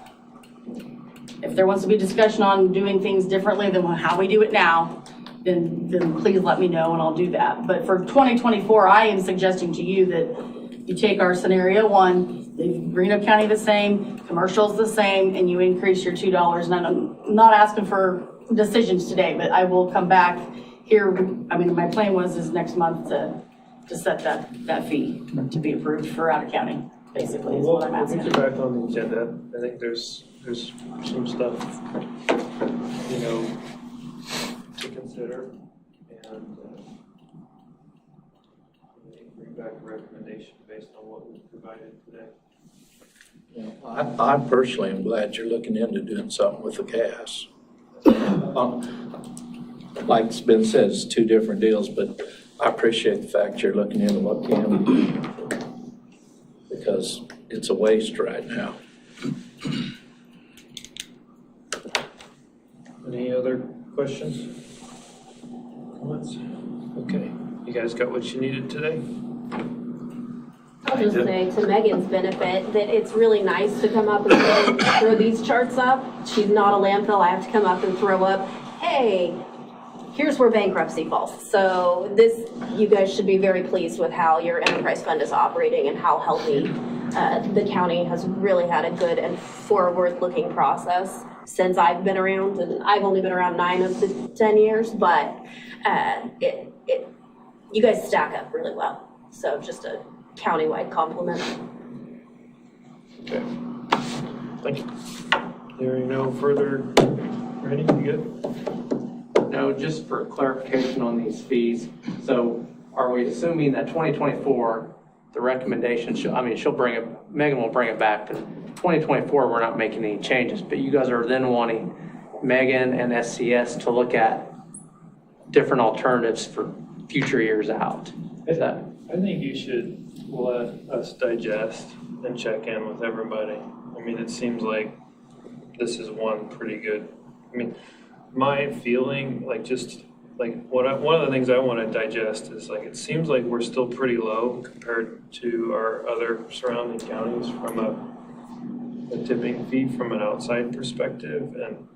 there wants to be discussion on doing things differently than how we do it now, then please let me know and I'll do that. But for 2024, I am suggesting to you that you take our scenario one, leave Reno County the same, commercial's the same, and you increase your $2. And I'm not asking for decisions today, but I will come back here. My plan is next month to set that fee to be approved for out of county, basically, is what I'm asking. We'll get you back on the agenda. I think there's some stuff, to consider. And bring back a recommendation based on what we've provided today. I personally am glad you're looking into doing something with the gas. Like it's been said, it's two different deals, but I appreciate the fact you're looking into what can we do, because it's a waste right now. Any other questions? Comments? Okay, you guys got what you needed today? I'll just say to Megan's benefit that it's really nice to come up and throw these charts up. She's not a landfill. I have to come up and throw up, hey, here's where bankruptcy falls. So you guys should be very pleased with how your enterprise fund is operating and how healthy the county has really had a good and forward-looking process since I've been around, and I've only been around 9 of the 10 years, but you guys stack up really well. So just a countywide compliment. Okay. Thank you. Hearing no further, Randy, you good? No, just for clarification on these fees. So are we assuming that 2024, the recommendation, Megan will bring it back. In 2024, we're not making any changes, but you guys are then wanting Megan and SCS to look at different alternatives for future years out. Is that? I think you should let us digest and check in with everybody. It seems like this is one pretty good, my feeling, one of the things I want to digest is it seems like we're still pretty low compared to our other surrounding counties from a tipping fee from an outside perspective. And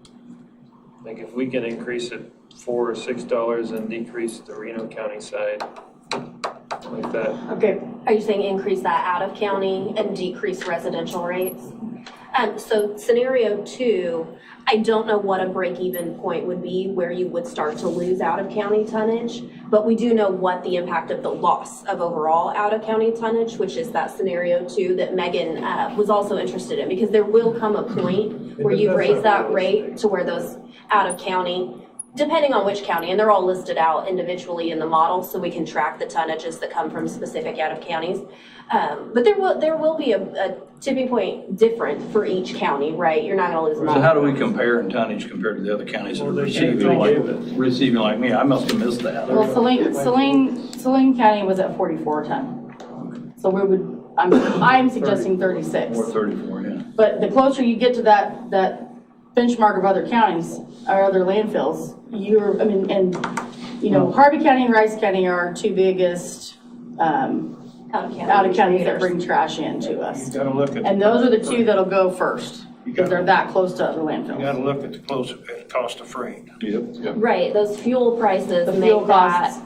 if we can increase it $4 or $6 and decrease the Reno County side like that. Okay, are you saying increase that out of county and decrease residential rates? So scenario 2, I don't know what a break-even point would be where you would start to lose out-of-county tonnage, but we do know what the impact of the loss of overall out-of-county tonnage, which is that scenario 2 that Megan was also interested in, because there will come a point where you raise that rate to where those out-of-county, depending on which county, and they're all listed out individually in the model, so we can track the tonnages that come from specific out-of-counties. But there will be a tipping point different for each county, right? You're not going to lose them all. So how do we compare in tonnage compared to the other counties that are receiving like me? I must have missed that. Well, Saline County was at 44 a ton. So I'm suggesting 36. Or 34, yeah. But the closer you get to that benchmark of other counties or other landfills, Harvey County and Rice County are our two biggest out of counties that bring trash in to us. You gotta look at. And those are the two that'll go first, because they're that close to other landfills. You gotta look at the cost of freight. Yep. Right, those fuel prices The make fuel that costs.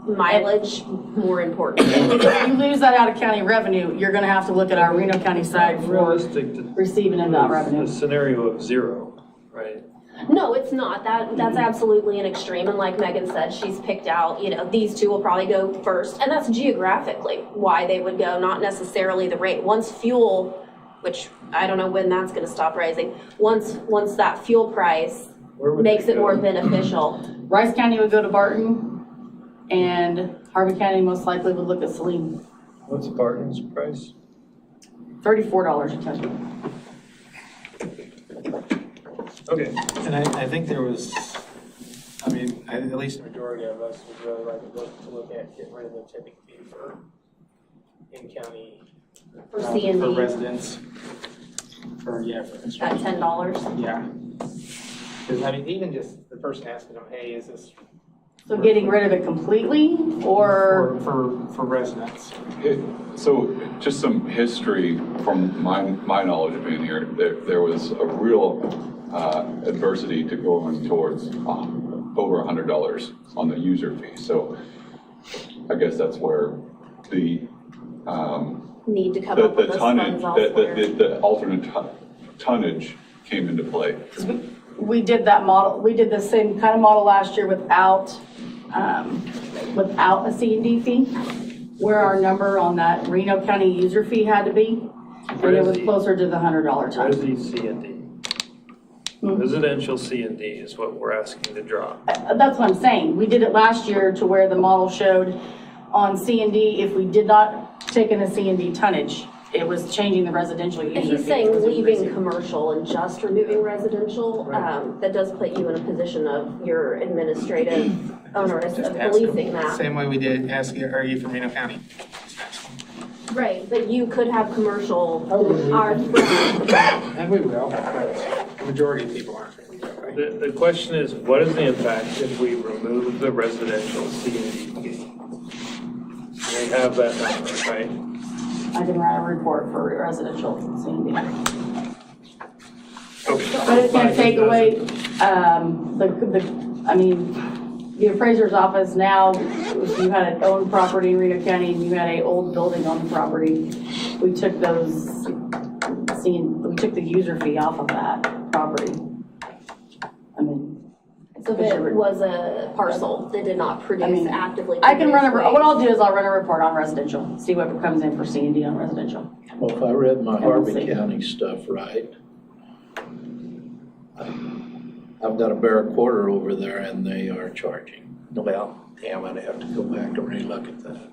mileage more important. If you lose that out of county revenue, you're gonna have to look at our Reno County side for Realistic to receiving of that revenue. the scenario of zero, right? No, it's not. That's absolutely an extreme. And like Megan said, she's picked out, these two will probably go first. And that's geographically why they would go, not necessarily the rate. Once fuel, which I don't know when that's going to stop rising, once that fuel price makes it more beneficial. Rice County would go to Barton, and Harvey County most likely would look at Saline. What's Barton's price? $34 a ton. Okay. And I think there was, at least the majority of us would really like to look at getting rid of the tipping fee for in-county. For C&D. For residents. For construction. At $10. Yeah. Because even just the person asking them, hey, is this? So getting rid of it completely, or? For residents. So just some history from my knowledge of being here, there was a real adversity to going towards over $100 on the user fee. So I guess that's where the need to come up with those funds elsewhere. the alternate tonnage came into play. We did that model, we did the same kind of model last year without a C&D fee, where our number on that Reno County user fee had to be, and it was closer to the $100 ton. What is the C&D? Residential C&D is what we're asking to drop. That's what I'm saying. We did it last year to where the model showed on C&D, if we did not take in the C&D tonnage, it was changing the residential user fee. And he's saying leaving commercial and just removing residential, that does put you in a position of your administrative onerous of policing that. Same way we did ask, are you from Reno County? Right, but you could have commercial, And we will, but the majority of people aren't. The question is, what is the impact if we remove the residential C&D fee? They have that number, right? I can write a report for residential C&D. Okay. But it's gonna take away, the appraiser's office now, if you had an owned property in Reno County and you had an old building on the property, we took we took the user fee off of that property. So if it was a parcel that did not produce actively. I can what I'll do is I'll run a report on residential, see what comes in for C&D on residential. Well, if I read my Harvey see. County stuff right, I've got a Barrack quarter over there and they are charging. Well, damn, I'd have to go back and relook at that.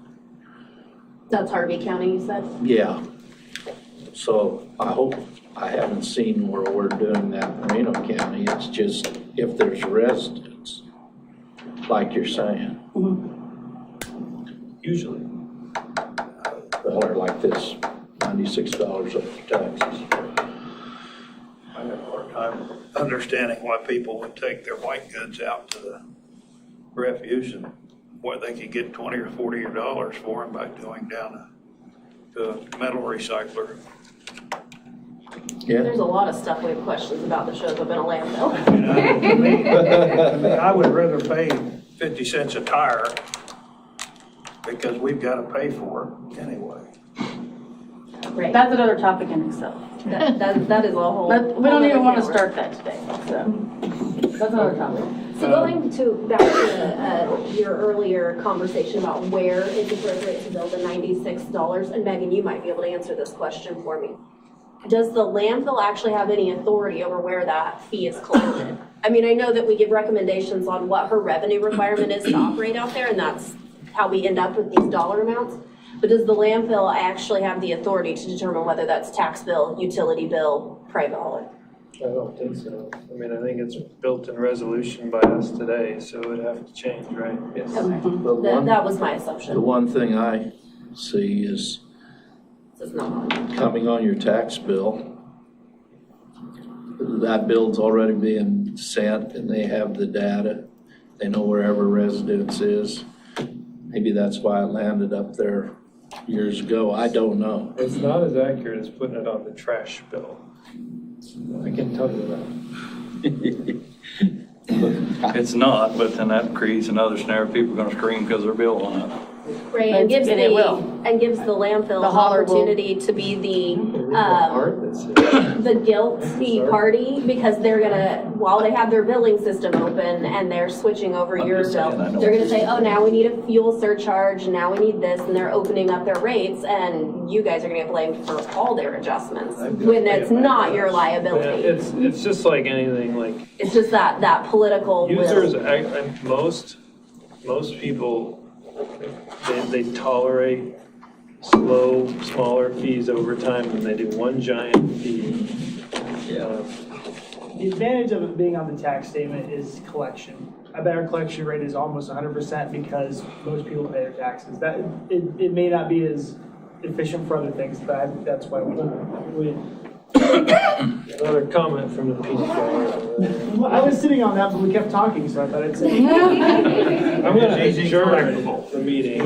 That's Harvey County, you said? Yeah. So I haven't seen where we're doing that in Reno County. It's just if there's residents, like you're saying. Usually. Or like this, $96 of taxes. I have a hard time understanding why people would take their white goods out to the refuse and where they could get $20 or $40 for them by going down to a metal recycler. Yeah. There's a lot of stuff we have questions about that shows up in a landfill. I would rather pay 50 cents a tire because we've got to pay for it anyway. Right. That's another topic in itself. That is a whole. But we don't even want to start that today, so that's another topic. So going back to your earlier conversation about where it's appropriate to bill the $96, and Megan, you might be able to answer this question for me. Does the landfill actually have any authority over where that fee is collected? I mean, I know that we give recommendations on what her revenue requirement is to operate out there, and that's how we end up with these dollar amounts. But does the landfill actually have the authority to determine whether that's tax bill, utility bill, private hauler? I don't think so. I mean, I think it's built in resolution by us today, so it would have to change, right? Yes. Okay. That was my assumption. The one thing I see is coming on your tax bill. That bill's already being sent and they have the data. They know where every residence is. Maybe that's why it landed up there years ago. I don't know. It's not as accurate as putting it on the trash bill. I can tell you that. It's not, but then that creates another snare. People are gonna scream because their bill went up. Right, and gives And it will. the landfill The an hauler will. opportunity to be the guilty party, because they're gonna, while they have their billing system open and they're switching over your just saying, bill, I know they're what gonna say, you're oh, now we need a fuel surcharge, now we need this, and they're opening up their rates, and you guys are gonna get blamed for all their adjustments, when it's not your liability. It's just like anything, like It's just that political will. users, most people, they tolerate slow, smaller fees over time than they do one giant fee. The advantage of it being on the tax statement is collection. I bet our collection rate is almost 100% because most people pay their taxes. That it may not be as efficient for other things, but that's why we. Another comment from the PD guy. Well, I was sitting on that, but we kept talking, so I thought I'd say. I'm gonna adjourn the meeting.